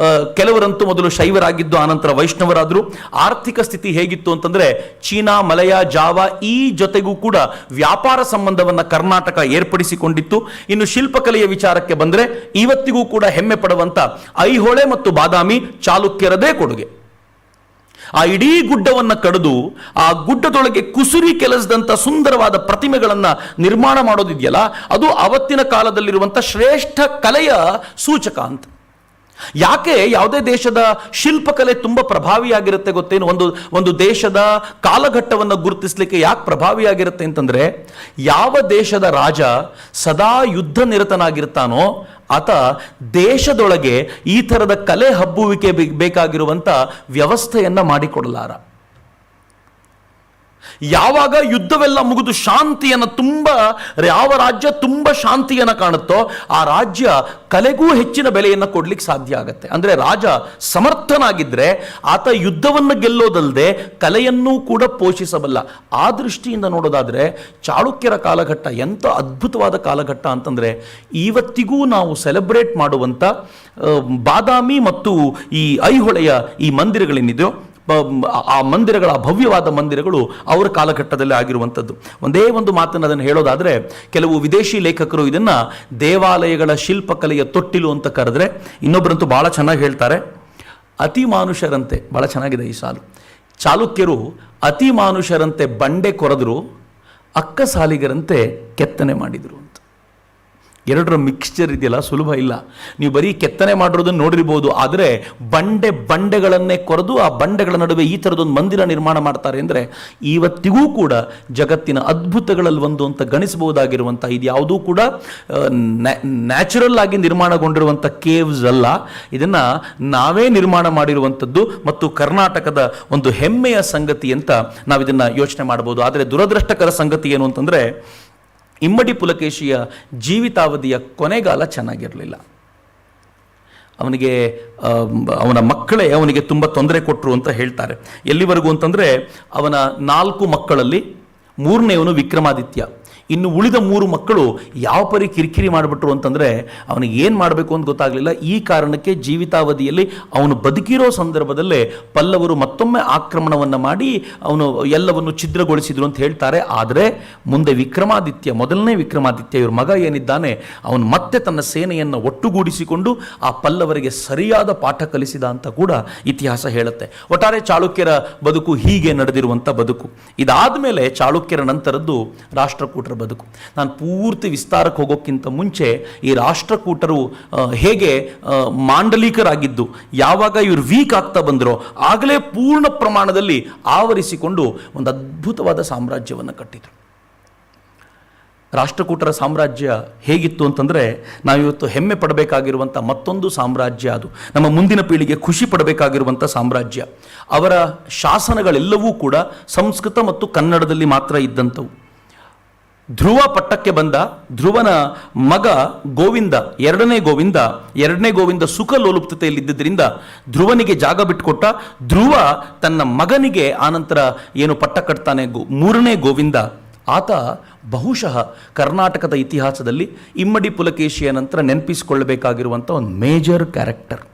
ಕೆಲವರಂತೂ ಮೊದಲು ಶೈವರಾಗಿದ್ದು ಆನಂತರ ವೈಷ್ಣವರಾದರು. ಆರ್ಥಿಕ ಸ್ಥಿತಿ ಹೇಗಿತ್ತು ಅಂತಂದ್ರೆ, ಚೀನಾ, ಮಲಯ, ಜಾವಾ ಈ ಜೊತೆಗೂ ಕೂಡ ವ್ಯಾಪಾರ ಸಂಬಂಧವನ್ನ ಕರ್ನಾಟಕ ಏರ್ಪಡಿಸಿಕೊಂಡಿತ್ತು. ಇನ್ನು ಶಿಲ್ಪಕಲೆಯ ವಿಚಾರಕ್ಕೆ ಬಂದ್ರೆ, ಇವತ್ತಿಗೂ ಕೂಡ ಹೆಮ್ಮೆ ಪಡುವಂತ ಐಹೊಳೆ ಮತ್ತು ಬಾದಾಮಿ ಚಾಲುಕ್ಯರದೇ ಕೊಡುಗೆ. ಆ ಇಡೀ ಗುಡ್ಡವನ್ನು ಕಡಿದು ಆ ಗುಡ್ಡದೊಳಗೆ ಕುಸುರಿ ಕೆಲಸದಂತ ಸುಂದರವಾದ ಪ್ರತಿಮೆಗಳನ್ನು ನಿರ್ಮಾಣ ಮಾಡೋದಿದೆಯಲ್ಲ, ಅದು ಅವತ್ತಿನ ಕಾಲದಲ್ಲಿರುವಂಥ ಶ್ರೇಷ್ಠ ಕಲೆಯ ಸೂಚಕ ಅಂತ. ಯಾಕೆ ಯಾವುದೇ ದೇಶದ ಶಿಲ್ಪಕಲೆ ತುಂಬ ಪ್ರಭಾವಿಯಾಗಿರುತ್ತೆ ಗೊತ್ತೇನು? ಒಂದು ದೇಶದ ಕಾಲಘಟ್ಟವನ್ನು ಗುರುತಿಸಲಿಕ್ಕೆ ಯಾಕೆ ಪ್ರಭಾವಿಯಾಗಿರುತ್ತೆ ಅಂತಂದ್ರೆ, ಯಾವ ದೇಶದ ರಾಜ ಸದಾ ಯುದ್ಧ ನಿರತನಾಗಿರ್ತಾನೋ ಆತ ದೇಶದೊಳಗೆ ಈ ಥರದ ಕಲೆ ಹಬ್ಬುವಿಕೆ ಬೇಕಾಗಿರುವಂಥ ವ್ಯವಸ್ಥೆಯನ್ನ ಮಾಡಿಕೊಡಲಾರ. ಯಾವಾಗ ಯುದ್ಧವೆಲ್ಲ ಮುಗಿದು ಶಾಂತಿಯನ್ನು ಯಾವ ರಾಜ್ಯ ತುಂಬ ಶಾಂತಿಯನ್ನು ಕಾಣುತ್ತೋ ಆ ರಾಜ್ಯ ಕಲೆಗೂ ಹೆಚ್ಚಿನ ಬೆಲೆಯನ್ನು ಕೊಡ್ಲಿಕ್ಕೆ ಸಾಧ್ಯ ಆಗುತ್ತೆ. ಅಂದ್ರೆ ರಾಜ ಸಮರ್ಥನಾಗಿದ್ರೆ ಆತ ಯುದ್ಧವನ್ನು ಗೆಲ್ಲೋದಲ್ಲದೆ ಕಲೆಯನ್ನೂ ಕೂಡ ಪೋಷಿಸಬಲ್ಲ. ಆ ದೃಷ್ಟಿಯಿಂದ ನೋಡೋದಾದ್ರೆ ಚಾಳುಕ್ಯರ ಕಾಲಘಟ್ಟ ಎಂಥ ಅದ್ಭುತವಾದ ಕಾಲಘಟ್ಟ ಅಂತಂದ್ರೆ, ಇವತ್ತಿಗೂ ನಾವು ಸೆಲೆಬ್ರೇಟ್ ಮಾಡುವಂಥ ಬಾದಾಮಿ ಮತ್ತು ಈ ಐಹೊಳೆಯ ಈ ಮಂದಿರಗಳೇನಿದೆಯೋ, ಆ ಮಂದಿರಗಳ ಭವ್ಯವಾದ ಮಂದಿರಗಳು ಅವರ ಕಾಲಘಟ್ಟದಲ್ಲಿ ಆಗಿರುವಂಥದ್ದು. ಒಂದೇ ಒಂದು ಮಾತನ್ನು ಅದನ್ನು ಹೇಳೋದಾದರೆ, ಕೆಲವು ವಿದೇಶಿ ಲೇಖಕರು ಇದನ್ನು ದೇವಾಲಯಗಳ ಶಿಲ್ಪಕಲೆಯ ತೊಟ್ಟಿಲು ಅಂತ ಕರೆದ್ರೆ, ಇನ್ನೊಬ್ಬರಂತೂ ಭಾಳ ಚೆನ್ನಾಗಿ ಹೇಳ್ತಾರೆ, ಅತಿ ಮಾನುಷರಂತೆ, ಭಾಳ ಚೆನ್ನಾಗಿದೆ ಈ ಸಾಲು. ಚಾಲುಕ್ಯರು ಅತಿ ಮಾನುಷರಂತೆ ಬಂಡೆ ಕೊರೆದರು, ಅಕ್ಕ ಸಾಲಿಗರಂತೆ ಕೆತ್ತನೆ ಮಾಡಿದರು ಅಂತ. ಎರಡರ ಮಿಕ್ಸ್ಚರ್ ಇದೆಯಲ್ಲ, ಸುಲಭ ಇಲ್ಲ. ನೀವು ಬರೀ ಕೆತ್ತನೆ ಮಾಡಿರೋದನ್ನು ನೋಡಿರ್ಬೋದು, ಆದರೆ ಬಂಡೆಗಳನ್ನೇ ಕೊರೆದು ಆ ಬಂಡೆಗಳ ನಡುವೆ ಈ ಥರದೊಂದು ಮಂದಿರ ನಿರ್ಮಾಣ ಮಾಡ್ತಾರೆ ಅಂದರೆ ಇವತ್ತಿಗೂ ಕೂಡ ಜಗತ್ತಿನ ಅದ್ಭುತಗಳಲ್ಲಿ ಒಂದು ಅಂತ ಗಣಿಸಬಹುದಾಗಿರುವಂಥ, ಇದು ಯಾವುದೂ ಕೂಡ ನ್ಯಾಚುರಲ್ ಆಗಿ ನಿರ್ಮಾಣಗೊಂಡಿರುವಂಥ ಕೇವ್ಸ್ ಅಲ್ಲ, ಇದನ್ನು ನಾವೇ ನಿರ್ಮಾಣ ಮಾಡಿರುವಂಥದ್ದು ಮತ್ತು ಕರ್ನಾಟಕದ ಒಂದು ಹೆಮ್ಮೆಯ ಸಂಗತಿ ಅಂತ ನಾವು ಇದನ್ನು ಯೋಚನೆ ಮಾಡ್ಬೋದು. ಆದರೆ ದುರದೃಷ್ಟಕರ ಸಂಗತಿ ಏನು ಅಂತಂದರೆ, ಇಮ್ಮಡಿ ಪುಲಕೇಶಿಯ ಜೀವಿತಾವಧಿಯ ಕೊನೆಗಾಲ ಚೆನ್ನಾಗಿರಲಿಲ್ಲ. ಅವನ ಮಕ್ಕಳೇ ಅವನಿಗೆ ತುಂಬ ತೊಂದರೆ ಕೊಟ್ಟರು ಅಂತ ಹೇಳ್ತಾರೆ. ಎಲ್ಲಿವರೆಗೂ ಅಂತಂದರೆ, ಅವನ 4 ಮಕ್ಕಳಲ್ಲಿ 3ನೇವನು ವಿಕ್ರಮಾದಿತ್ಯ. ಇನ್ನು ಉಳಿದ 3 ಮಕ್ಕಳು ಯಾವ ಪರಿ ಕಿರಿಕಿರಿ ಮಾಡಿಬಿಟ್ರು ಅಂತಂದರೆ ಅವನಿಗೆ ಏನು ಮಾಡಬೇಕು ಅಂತ ಗೊತ್ತಾಗಲಿಲ್ಲ. ಈ ಕಾರಣಕ್ಕೆ ಜೀವಿತಾವಧಿಯಲ್ಲಿ ಅವನು ಬದುಕಿರೋ ಸಂದರ್ಭದಲ್ಲೇ ಪಲ್ಲವರು ಮತ್ತೊಮ್ಮೆ ಆಕ್ರಮಣವನ್ನು ಮಾಡಿ ಅವನು ಎಲ್ಲವನ್ನು ಛಿದ್ರಗೊಳಿಸಿದ್ರು ಅಂತ ಹೇಳ್ತಾರೆ. ಆದರೆ ಮುಂದೆ ಮೊದಲನೇ ವಿಕ್ರಮಾದಿತ್ಯ ಇವ್ರ ಮಗ ಏನಿದ್ದಾನೆ, ಅವನು ಮತ್ತೆ ತನ್ನ ಸೇನೆಯನ್ನು ಒಟ್ಟುಗೂಡಿಸಿಕೊಂಡು ಆ ಪಲ್ಲವರಿಗೆ ಸರಿಯಾದ ಪಾಠ ಕಲಿಸಿದ ಅಂತ ಕೂಡ ಇತಿಹಾಸ ಹೇಳುತ್ತೆ. ಒಟ್ಟಾರೆ ಚಾಳುಕ್ಯರ ಬದುಕು ಹೀಗೆ ನಡೆದಿರುವಂಥ ಬದುಕು. ಇದಾದ ಮೇಲೆ ಚಾಳುಕ್ಯರ ನಂತರದ್ದು ರಾಷ್ಟ್ರಕೂಟರ ಬದುಕು. ನಾನು ಪೂರ್ತಿ ವಿಸ್ತಾರಕ್ಕೆ ಹೋಗೋಕ್ಕಿಂತ ಮುಂಚೆ ಈ ರಾಷ್ಟ್ರಕೂಟರು ಹೇಗೆ ಮಾಂಡಲಿಕರಾಗಿದ್ದು, ಯಾವಾಗ ಇವರು ವೀಕ್ ಆಗ್ತಾ ಬಂದರೋ ಆಗಲೇ ಪೂರ್ಣ ಪ್ರಮಾಣದಲ್ಲಿ ಆವರಿಸಿಕೊಂಡು ಒಂದು ಅದ್ಭುತವಾದ ಸಾಮ್ರಾಜ್ಯವನ್ನು ಕಟ್ಟಿದರು. ರಾಷ್ಟ್ರಕೂಟರ ಸಾಮ್ರಾಜ್ಯ ಹೇಗಿತ್ತು ಅಂತಂದರೆ, ನಾವಿವತ್ತು ಹೆಮ್ಮೆ ಪಡಬೇಕಾಗಿರುವಂಥ ಮತ್ತೊಂದು ಸಾಮ್ರಾಜ್ಯ, ಅದು ನಮ್ಮ ಮುಂದಿನ ಪೀಳಿಗೆ ಖುಷಿ ಪಡಬೇಕಾಗಿರುವಂಥ ಸಾಮ್ರಾಜ್ಯ. ಅವರ ಶಾಸನಗಳೆಲ್ಲವೂ ಕೂಡ ಸಂಸ್ಕೃತ ಮತ್ತು ಕನ್ನಡದಲ್ಲಿ ಮಾತ್ರ ಇದ್ದಂಥವು. ಧ್ರುವ ಪಟ್ಟಕ್ಕೆ ಬಂದ. ಧ್ರುವನ ಮಗ ಗೋವಿಂದ, ಎರಡನೇ ಗೋವಿಂದ ಸುಖಲೋಲುಪ್ತತೆಯಲ್ಲಿದ್ದರಿಂದ ಧ್ರುವನಿಗೆ ಜಾಗ ಬಿಟ್ಟುಕೊಟ್ಟ. ಧ್ರುವ ತನ್ನ ಮಗನಿಗೆ ಆನಂತರ ಏನು ಪಟ್ಟ ಕಟ್ತಾನೆ, 3ನೇ ಗೋವಿಂದ. ಆತ ಬಹುಶಃ ಕರ್ನಾಟಕದ ಇತಿಹಾಸದಲ್ಲಿ ಇಮ್ಮಡಿ ಪುಲಕೇಶಿಯ ನಂತರ ನೆನಪಿಸಿಕೊಳ್ಳಬೇಕಾಗಿರುವಂಥ ಒಂದು ಮೇಜರ್ ಕ್ಯಾರೆಕ್ಟರ್.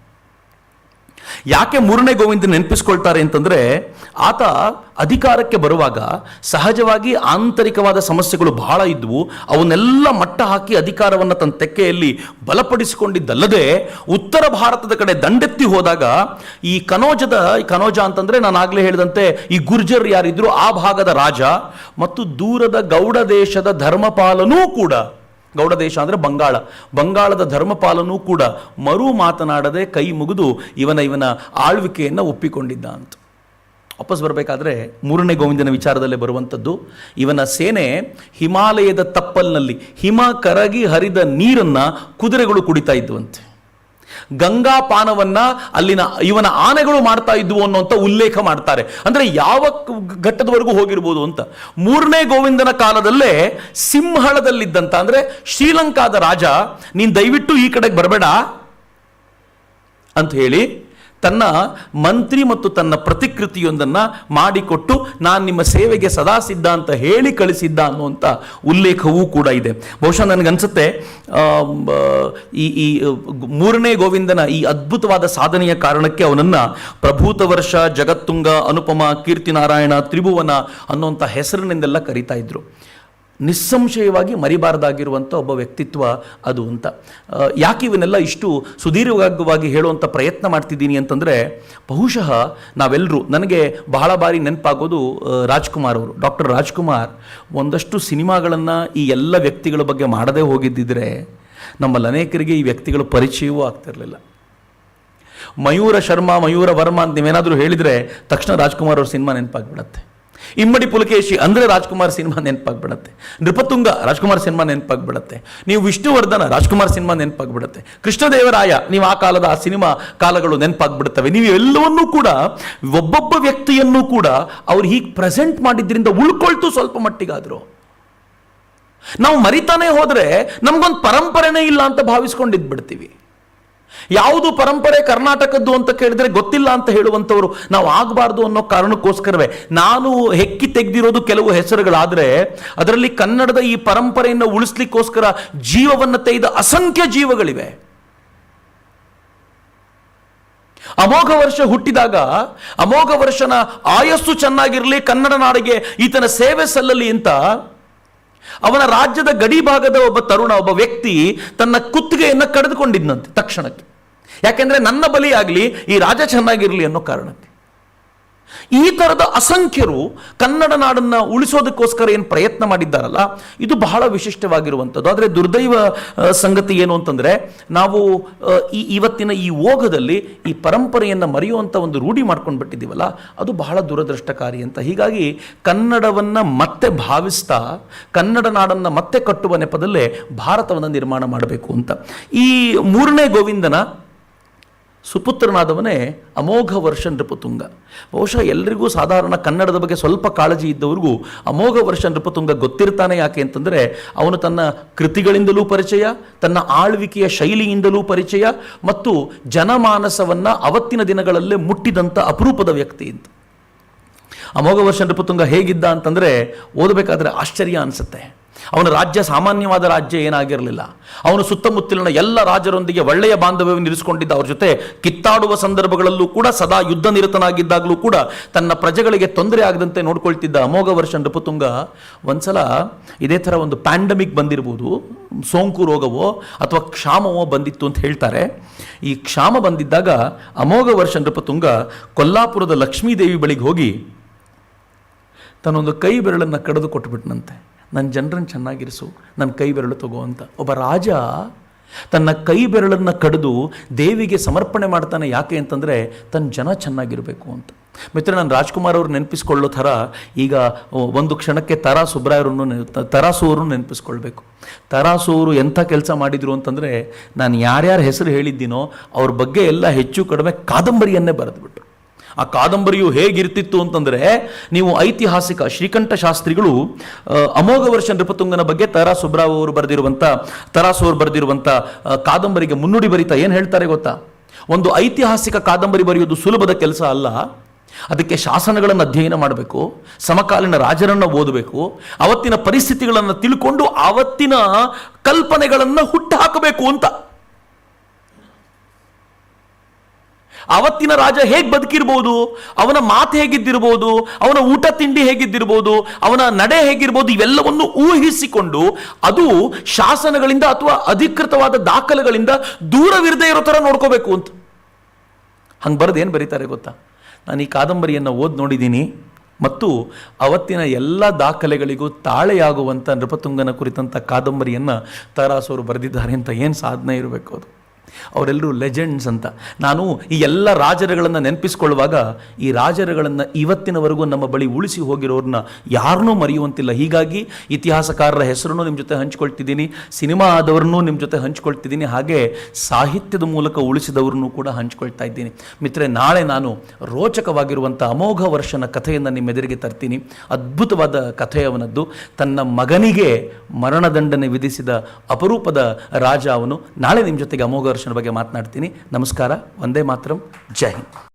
ಯಾಕೆ 3ನೇ ಗೋವಿಂದ ನೆನಪಿಸ್ಕೊಳ್ತಾರೆ ಅಂತಂದರೆ, ಆತ ಅಧಿಕಾರಕ್ಕೆ ಬರುವಾಗ ಸಹಜವಾಗಿ ಆಂತರಿಕವಾದ ಸಮಸ್ಯೆಗಳು ಬಹಳ ಇದ್ವು. ಅವನ್ನೆಲ್ಲ ಮಟ್ಟ ಹಾಕಿ ಅಧಿಕಾರವನ್ನು ತನ್ನ ತೆಕ್ಕೆಯಲ್ಲಿ ಬಲಪಡಿಸಿಕೊಂಡಿದ್ದಲ್ಲದೆ ಉತ್ತರ ಭಾರತದ ಕಡೆ ದಂಡೆತ್ತಿ ಹೋದಾಗ ಈ ಕನೋಜ ಅಂತಂದರೆ ನಾನು ಆಗಲೇ ಹೇಳಿದಂತೆ ಈ ಗುರ್ಜರ್ ಯಾರಿದ್ರು ಆ ಭಾಗದ ರಾಜ ಮತ್ತು ದೂರದ ಗೌಡ ದೇಶದ ಧರ್ಮಪಾಲನೂ ಕೂಡ, ಗೌಡ ದೇಶ ಅಂದರೆ ಬಂಗಾಳದ ಧರ್ಮಪಾಲನೂ ಕೂಡ ಮರು ಮಾತನಾಡದೆ ಕೈ ಮುಗಿದು ಇವನ ಆಳ್ವಿಕೆಯನ್ನು ಒಪ್ಪಿಕೊಂಡಿದ್ದ ಅಂತ. ವಾಪಸ್ ಬರಬೇಕಾದ್ರೆ 3ನೇ ಗೋವಿಂದನ ವಿಚಾರದಲ್ಲೇ ಬರುವಂಥದ್ದು. ಇವನ ಸೇನೆ ಹಿಮಾಲಯದ ತಪ್ಪಲಿನಲ್ಲಿ ಹಿಮ ಕರಗಿ ಹರಿದ ನೀರನ್ನು ಕುದುರೆಗಳು ಕುಡಿತಾ ಇದ್ದುವಂತೆ. ಗಂಗಾ ಪಾನವನ್ನ ಇವನ ಆನೆಗಳು ಮಾಡ್ತಾ ಇದ್ವು ಅನ್ನುವಂಥ ಉಲ್ಲೇಖ ಮಾಡ್ತಾರೆ. ಅಂದ್ರೆ ಯಾವ ಘಟ್ಟದವರೆಗೂ ಹೋಗಿರ್ಬೋದು ಅಂತ. 3ನೇ ಗೋವಿಂದನ ಕಾಲದಲ್ಲೇ ಸಿಂಹಳದಲ್ಲಿದ್ದಂತ ಅಂದ್ರೆ ಶ್ರೀಲಂಕಾದ ರಾಜ, ನೀನ್ ದಯವಿಟ್ಟು ಈ ಕಡೆಗೆ ಬರಬೇಡ ಅಂತ ಹೇಳಿ ತನ್ನ ಮಂತ್ರಿ ಮತ್ತು ತನ್ನ ಪ್ರತಿಕೃತಿಯೊಂದನ್ನು ಮಾಡಿಕೊಟ್ಟು ನಾನು ನಿಮ್ಮ ಸೇವೆಗೆ ಸದಾ ಸಿದ್ಧ ಅಂತ ಹೇಳಿ ಕಳಿಸಿದ್ದ ಅನ್ನುವಂಥ ಉಲ್ಲೇಖವೂ ಕೂಡ ಇದೆ. ಬಹುಶಃ ನನಗನ್ಸುತ್ತೆ ಈ 3ನೇ ಗೋವಿಂದನ ಈ ಅದ್ಭುತವಾದ ಸಾಧನೆಯ ಕಾರಣಕ್ಕೆ ಅವನನ್ನು ಪ್ರಭೂತ ವರ್ಷ, ಜಗತ್ತುಂಗ, ಅನುಪಮ, ಕೀರ್ತಿನಾರಾಯಣ, ತ್ರಿಭುವನ ಅನ್ನುವಂಥ ಹೆಸರಿನಿಂದೆಲ್ಲ ಕರೀತಾ ಇದ್ರು. ನಿಸ್ಸಂಶಯವಾಗಿ ಮರಿಬಾರದಾಗಿರುವಂಥ ಒಬ್ಬ ವ್ಯಕ್ತಿತ್ವ ಅದು ಅಂತ. ಯಾಕೆ ಇವನ್ನೆಲ್ಲ ಇಷ್ಟು ಸುದೀರ್ಘವಾಗಿ ಹೇಳುವಂಥ ಪ್ರಯತ್ನ ಮಾಡ್ತಿದ್ದೀನಿ ಅಂತಂದರೆ, ಬಹುಶಃ ನಾವೆಲ್ಲರೂ, ನನಗೆ ಬಹಳ ಬಾರಿ ನೆನಪಾಗೋದು ರಾಜ್ಕುಮಾರ್ ಅವರು. ಡಾಕ್ಟರ್ ರಾಜ್ಕುಮಾರ್ ಒಂದಷ್ಟು ಸಿನಿಮಾಗಳನ್ನು ಈ ಎಲ್ಲ ವ್ಯಕ್ತಿಗಳ ಬಗ್ಗೆ ಮಾಡದೇ ಹೋಗಿದ್ದಿದ್ರೆ ನಮ್ಮಲ್ಲಿ ಅನೇಕರಿಗೆ ಈ ವ್ಯಕ್ತಿಗಳ ಪರಿಚಯವೂ ಆಗ್ತಿರಲಿಲ್ಲ. ಮಯೂರ ಶರ್ಮಾ, ಮಯೂರ ವರ್ಮ ಅಂತ ನೀವೇನಾದರೂ ಹೇಳಿದರೆ ತಕ್ಷಣ ರಾಜ್ಕುಮಾರ್ ಅವ್ರ ಸಿನಿಮಾ ನೆನಪಾಗ್ಬಿಡತ್ತೆ. ಇಮ್ಮಡಿ ಪುಲಕೇಶಿ ಅಂದರೆ ರಾಜ್ಕುಮಾರ್ ಸಿನಿಮಾ ನೆನಪಾಗ್ಬಿಡತ್ತೆ. ನೃಪತುಂಗ ರಾಜ್ಕುಮಾರ್ ಸಿನಿಮಾ ನೆನಪಾಗ್ಬಿಡತ್ತೆ. ನೀವು ವಿಷ್ಣುವರ್ಧನ ರಾಜ್ಕುಮಾರ್ ಸಿನಿಮಾ ನೆನಪಾಗ್ಬಿಡತ್ತೆ. ಕೃಷ್ಣದೇವರಾಯ, ನೀವು ಆ ಕಾಲದ ಆ ಸಿನಿಮಾ ಕಾಲಗಳು ನೆನಪಾಗ್ಬಿಡುತ್ತವೆ. ನೀವು ಎಲ್ಲವನ್ನೂ ಕೂಡ ಒಬ್ಬೊಬ್ಬ ವ್ಯಕ್ತಿಯನ್ನು ಕೂಡ ಅವ್ರು ಹೀಗೆ ಪ್ರೆಸೆಂಟ್ ಮಾಡಿದ್ರಿಂದ ಉಳ್ಕೊಳ್ತು ಸ್ವಲ್ಪ ಮಟ್ಟಿಗಾದ್ರು. ನಾವು ಮರಿತಾನೆ ಹೋದ್ರೆ ನಮಗೊಂದು ಪರಂಪರೆನೇ ಇಲ್ಲ ಅಂತ ಭಾವಿಸ್ಕೊಂಡಿದ್ಬಿಡ್ತೀವಿ. ಯಾವುದು ಪರಂಪರೆ ಕರ್ನಾಟಕದ್ದು ಅಂತ ಕೇಳಿದ್ರೆ ಗೊತ್ತಿಲ್ಲ ಅಂತ ಹೇಳುವಂಥವ್ರು ನಾವು ಆಗಬಾರ್ದು ಅನ್ನೋ ಕಾರಣಕ್ಕೋಸ್ಕರವೇ ನಾನು ಹೆಕ್ಕಿ ತೆಗೆದಿರೋದು ಕೆಲವು ಹೆಸರುಗಳಾದರೆ, ಅದರಲ್ಲಿ ಕನ್ನಡದ ಈ ಪರಂಪರೆಯನ್ನು ಉಳಿಸ್ಲಿಕ್ಕೋಸ್ಕರ ಜೀವವನ್ನು ತೆಗೆದ ಅಸಂಖ್ಯ ಜೀವಗಳಿವೆ. ಅಮೋಘ ವರ್ಷ ಹುಟ್ಟಿದಾಗ ಅಮೋಘ ವರ್ಷನ ಆಯಸ್ಸು ಚೆನ್ನಾಗಿರಲಿ, ಕನ್ನಡ ನಾಡಿಗೆ ಈತನ ಸೇವೆ ಸಲ್ಲಲಿ ಅಂತ ಅವನ ರಾಜ್ಯದ ಗಡಿ ಭಾಗದ ಒಬ್ಬ ತರುಣ, ಒಬ್ಬ ವ್ಯಕ್ತಿ ತನ್ನ ಕುತ್ತಿಗೆಯನ್ನು ಕಡಿದುಕೊಂಡಿದ್ದಂತೆ ತಕ್ಷಣಕ್ಕೆ. ಯಾಕೆಂದರೆ ನನ್ನ ಬಲಿಯಾಗಲಿ ಈ ರಾಜ ಚೆನ್ನಾಗಿರಲಿ ಅನ್ನೋ ಕಾರಣಕ್ಕೆ. ಈ ಥರದ ಅಸಂಖ್ಯರು ಕನ್ನಡ ನಾಡನ್ನು ಉಳಿಸೋದಕ್ಕೋಸ್ಕರ ಏನು ಪ್ರಯತ್ನ ಮಾಡಿದ್ದಾರಲ್ಲ, ಇದು ಬಹಳ ವಿಶಿಷ್ಟವಾಗಿರುವಂಥದ್ದು. ಆದರೆ ದುರ್ದೈವ ಸಂಗತಿ ಏನು ಅಂತಂದರೆ, ನಾವು ಇವತ್ತಿನ ಈ ಓಘದಲ್ಲಿ ಈ ಪರಂಪರೆಯನ್ನು ಮರೆಯುವಂಥ ಒಂದು ರೂಢಿ ಮಾಡ್ಕೊಂಡು ಬಿಟ್ಟಿದ್ದೀವಲ್ಲ, ಅದು ಬಹಳ ದುರದೃಷ್ಟಕಾರಿ ಅಂತ. ಹೀಗಾಗಿ ಕನ್ನಡವನ್ನು ಮತ್ತೆ ಭಾವಿಸ್ತಾ ಕನ್ನಡ ನಾಡನ್ನು ಮತ್ತೆ ಕಟ್ಟುವ ನೆಪದಲ್ಲೇ ಭಾರತವನ್ನು ನಿರ್ಮಾಣ ಮಾಡಬೇಕು ಅಂತ. ಈ 3ನೇ ಗೋವಿಂದನ ಸುಪುತ್ರನಾದವನೇ ಅಮೋಘ ವರ್ಷ ನೃಪತುಂಗ. ಬಹುಶಃ ಎಲ್ಲರಿಗೂ ಸಾಧಾರಣ ಕನ್ನಡದ ಬಗ್ಗೆ ಸ್ವಲ್ಪ ಕಾಳಜಿ ಇದ್ದವ್ರಿಗೂ ಅಮೋಘ ವರ್ಷ ನೃಪತುಂಗ ಗೊತ್ತಿರ್ತಾನೆ. ಯಾಕೆ ಅಂತಂದರೆ ಅವನು ತನ್ನ ಕೃತಿಗಳಿಂದಲೂ ಪರಿಚಯ, ತನ್ನ ಆಳ್ವಿಕೆಯ ಶೈಲಿಯಿಂದಲೂ ಪರಿಚಯ ಮತ್ತು ಜನಮಾನಸವನ್ನು ಅವತ್ತಿನ ದಿನಗಳಲ್ಲೇ ಮುಟ್ಟಿದಂಥ ಅಪರೂಪದ ವ್ಯಕ್ತಿ ಅಂತ. ಅಮೋಘ ವರ್ಷ ನೃಪತುಂಗ ಹೇಗಿದ್ದ ಅಂತಂದರೆ ಓದಬೇಕಾದ್ರೆ ಆಶ್ಚರ್ಯ ಅನಿಸುತ್ತೆ. ಅವನ ರಾಜ್ಯ ಸಾಮಾನ್ಯವಾದ ರಾಜ್ಯ ಏನಾಗಿರಲಿಲ್ಲ. ಅವನು ಸುತ್ತಮುತ್ತಲಿನ ಎಲ್ಲ ರಾಜರೊಂದಿಗೆ ಒಳ್ಳೆಯ ಬಾಂಧವ್ಯವನ್ನು ಇರಿಸಿಕೊಂಡಿದ್ದ. ಅವ್ರ ಜೊತೆ ಕಿತ್ತಾಡುವ ಸಂದರ್ಭಗಳಲ್ಲೂ ಕೂಡ ಸದಾ ಯುದ್ಧ ನಿರತನಾಗಿದ್ದಾಗಲೂ ಕೂಡ ತನ್ನ ಪ್ರಜೆಗಳಿಗೆ ತೊಂದರೆ ಆಗದಂತೆ ನೋಡ್ಕೊಳ್ತಿದ್ದ ಅಮೋಘ ವರ್ಷ ನೃಪತುಂಗ ಒಂದ್ಸಲ ಇದೇ ಥರ ಒಂದು ಪ್ಯಾಂಡಮಿಕ್ ಬಂದಿರ್ಬೋದು, ಸೋಂಕು ರೋಗವೋ ಅಥವಾ ಕ್ಷಾಮವೋ ಬಂದಿತ್ತು ಅಂತ ಹೇಳ್ತಾರೆ. ಈ ಕ್ಷಾಮ ಬಂದಿದ್ದಾಗ ಅಮೋಘ ವರ್ಷ ನೃಪತುಂಗ ಕೊಲ್ಲಾಪುರದ ಲಕ್ಷ್ಮೀದೇವಿ ಬಳಿಗೆ ಹೋಗಿ ತನ್ನೊಂದು ಕೈ ಬೆರಳನ್ನು ಕಡಿದು ಕೊಟ್ಬಿಟ್ನಂತೆ. ನನ್ನ ಜನರನ್ನು ಚೆನ್ನಾಗಿರಿಸು, ನನ್ನ ಕೈ ಬೆರಳು ತಗೋ ಅಂತ. ಒಬ್ಬ ರಾಜ ತನ್ನ ಕೈ ಬೆರಳನ್ನು ಕಡಿದು ದೇವಿಗೆ ಸಮರ್ಪಣೆ ಮಾಡ್ತಾನೆ. ಯಾಕೆ ಅಂತಂದರೆ ತನ್ನ ಜನ ಚೆನ್ನಾಗಿರಬೇಕು ಅಂತ. ಮಿತ್ರ, ನಾನು ರಾಜ್ಕುಮಾರ್ ಅವರು ನೆನಪಿಸ್ಕೊಳ್ಳೋ ಥರ ಈಗ ಒಂದು ಕ್ಷಣಕ್ಕೆ ತರಾಸು ಅವರನ್ನು ನೆನಪಿಸ್ಕೊಳ್ಬೇಕು. ತರಾಸು ಅವರು ಎಂಥ ಕೆಲಸ ಮಾಡಿದರು ಅಂತಂದರೆ, ನಾನು ಯಾರ್ಯಾರ ಹೆಸರು ಹೇಳಿದ್ದೀನೋ ಅವ್ರ ಬಗ್ಗೆ ಎಲ್ಲ ಹೆಚ್ಚು ಕಡಿಮೆ ಕಾದಂಬರಿಯನ್ನೇ ಬರೆದುಬಿಟ್ರು. ಆ ಕಾದಂಬರಿಯು ಹೇಗಿರ್ತಿತ್ತು ಅಂತಂದರೆ, ನೀವು ಐತಿಹಾಸಿಕ ಶ್ರೀಕಂಠ ಶಾಸ್ತ್ರಿಗಳು ಅಮೋಘ ವರ್ಷ ನೃಪತುಂಗನ ಬಗ್ಗೆ ತರಾಸು ಅವರು ಬರೆದಿರುವಂಥ ಕಾದಂಬರಿಗೆ ಮುನ್ನುಡಿ ಬರೀತಾ ಏನು ಹೇಳ್ತಾರೆ ಗೊತ್ತಾ? ಒಂದು ಐತಿಹಾಸಿಕ ಕಾದಂಬರಿ ಬರೆಯೋದು ಸುಲಭದ ಕೆಲಸ ಅಲ್ಲ. ಅದಕ್ಕೆ ಶಾಸನಗಳನ್ನು ಅಧ್ಯಯನ ಮಾಡಬೇಕು, ಸಮಕಾಲೀನ ರಾಜರನ್ನು ಓದಬೇಕು, ಅವತ್ತಿನ ಪರಿಸ್ಥಿತಿಗಳನ್ನು ತಿಳ್ಕೊಂಡು ಅವತ್ತಿನ ಕಲ್ಪನೆಗಳನ್ನು ಹುಟ್ಟು ಹಾಕಬೇಕು ಅಂತ. ಅವತ್ತಿನ ರಾಜ ಹೇಗೆ ಬದುಕಿರ್ಬೋದು, ಅವನ ಮಾತು ಹೇಗಿದ್ದಿರ್ಬೋದು, ಅವನ ಊಟ ತಿಂಡಿ ಹೇಗಿದ್ದಿರ್ಬೋದು, ಅವನ ನಡೆ ಹೇಗಿರ್ಬೋದು, ಇವೆಲ್ಲವನ್ನು ಊಹಿಸಿಕೊಂಡು ಅದು ಶಾಸನಗಳಿಂದ ಅಥವಾ ಅಧಿಕೃತವಾದ ದಾಖಲೆಗಳಿಂದ ದೂರವಿರದೇ ಇರೋ ಥರ ನೋಡ್ಕೋಬೇಕು ಅಂತ. ಹಂಗೆ ಬರೆದು ಏನು ಬರೀತಾರೆ ಗೊತ್ತಾ? ನಾನು ಈ ಕಾದಂಬರಿಯನ್ನು ಓದಿ ನೋಡಿದ್ದೀನಿ ಮತ್ತು ಅವತ್ತಿನ ಎಲ್ಲ ದಾಖಲೆಗಳಿಗೂ ತಾಳೆಯಾಗುವಂಥ ನೃಪತುಂಗನ ಕುರಿತಂಥ ಕಾದಂಬರಿಯನ್ನು ತರಾಸು ಬರೆದಿದ್ದಾರೆ ಅಂತ. ಏನು ಸಾಧನೆ ಇರಬೇಕು ಅದು. ಅವರೆಲ್ಲರೂ ಲೆಜೆಂಡ್ಸ್ ಅಂತ. ನಾನು ಈ ಎಲ್ಲ ರಾಜರುಗಳನ್ನು ನೆನಪಿಸ್ಕೊಳ್ಳುವಾಗ ಈ ರಾಜರುಗಳನ್ನು ಇವತ್ತಿನವರೆಗೂ ನಮ್ಮ ಬಳಿ ಉಳಿಸಿ ಹೋಗಿರೋರನ್ನ ಯಾರನ್ನೂ ಮರೆಯುವಂತಿಲ್ಲ. ಹೀಗಾಗಿ ಇತಿಹಾಸಕಾರರ ಹೆಸರನ್ನು ನಿಮ್ಮ ಜೊತೆ ಹಂಚ್ಕೊಳ್ತಿದ್ದೀನಿ, ಸಿನಿಮಾ ಆದವ್ರನ್ನೂ ನಿಮ್ಮ ಜೊತೆ ಹಂಚ್ಕೊಳ್ತಿದ್ದೀನಿ, ಹಾಗೆ ಸಾಹಿತ್ಯದ ಮೂಲಕ ಉಳಿಸಿದವ್ರನ್ನೂ ಕೂಡ ಹಂಚ್ಕೊಳ್ತಾ ಇದ್ದೀನಿ. ಮಿತ್ರೆ, ನಾಳೆ ನಾನು ರೋಚಕವಾಗಿರುವಂಥ ಅಮೋಘ ವರ್ಷನ ಕಥೆಯನ್ನು ನಿಮ್ಮೆದುರಿಗೆ ತರ್ತೀನಿ. ಅದ್ಭುತವಾದ ಕಥೆಯವನದ್ದು. ತನ್ನ ಮಗನಿಗೆ ಮರಣದಂಡನೆ ವಿಧಿಸಿದ ಅಪರೂಪದ ರಾಜ ಅವನು. ನಾಳೆ ನಿಮ್ಮ ಜೊತೆಗೆ ಅಮೋಘ ವರ್ಷನ ಬಗ್ಗೆ ಮಾತನಾಡ್ತೀನಿ. ನಮಸ್ಕಾರ. ವಂದೇ ಮಾತರಂ. ಜೈ ಹಿಂದ್.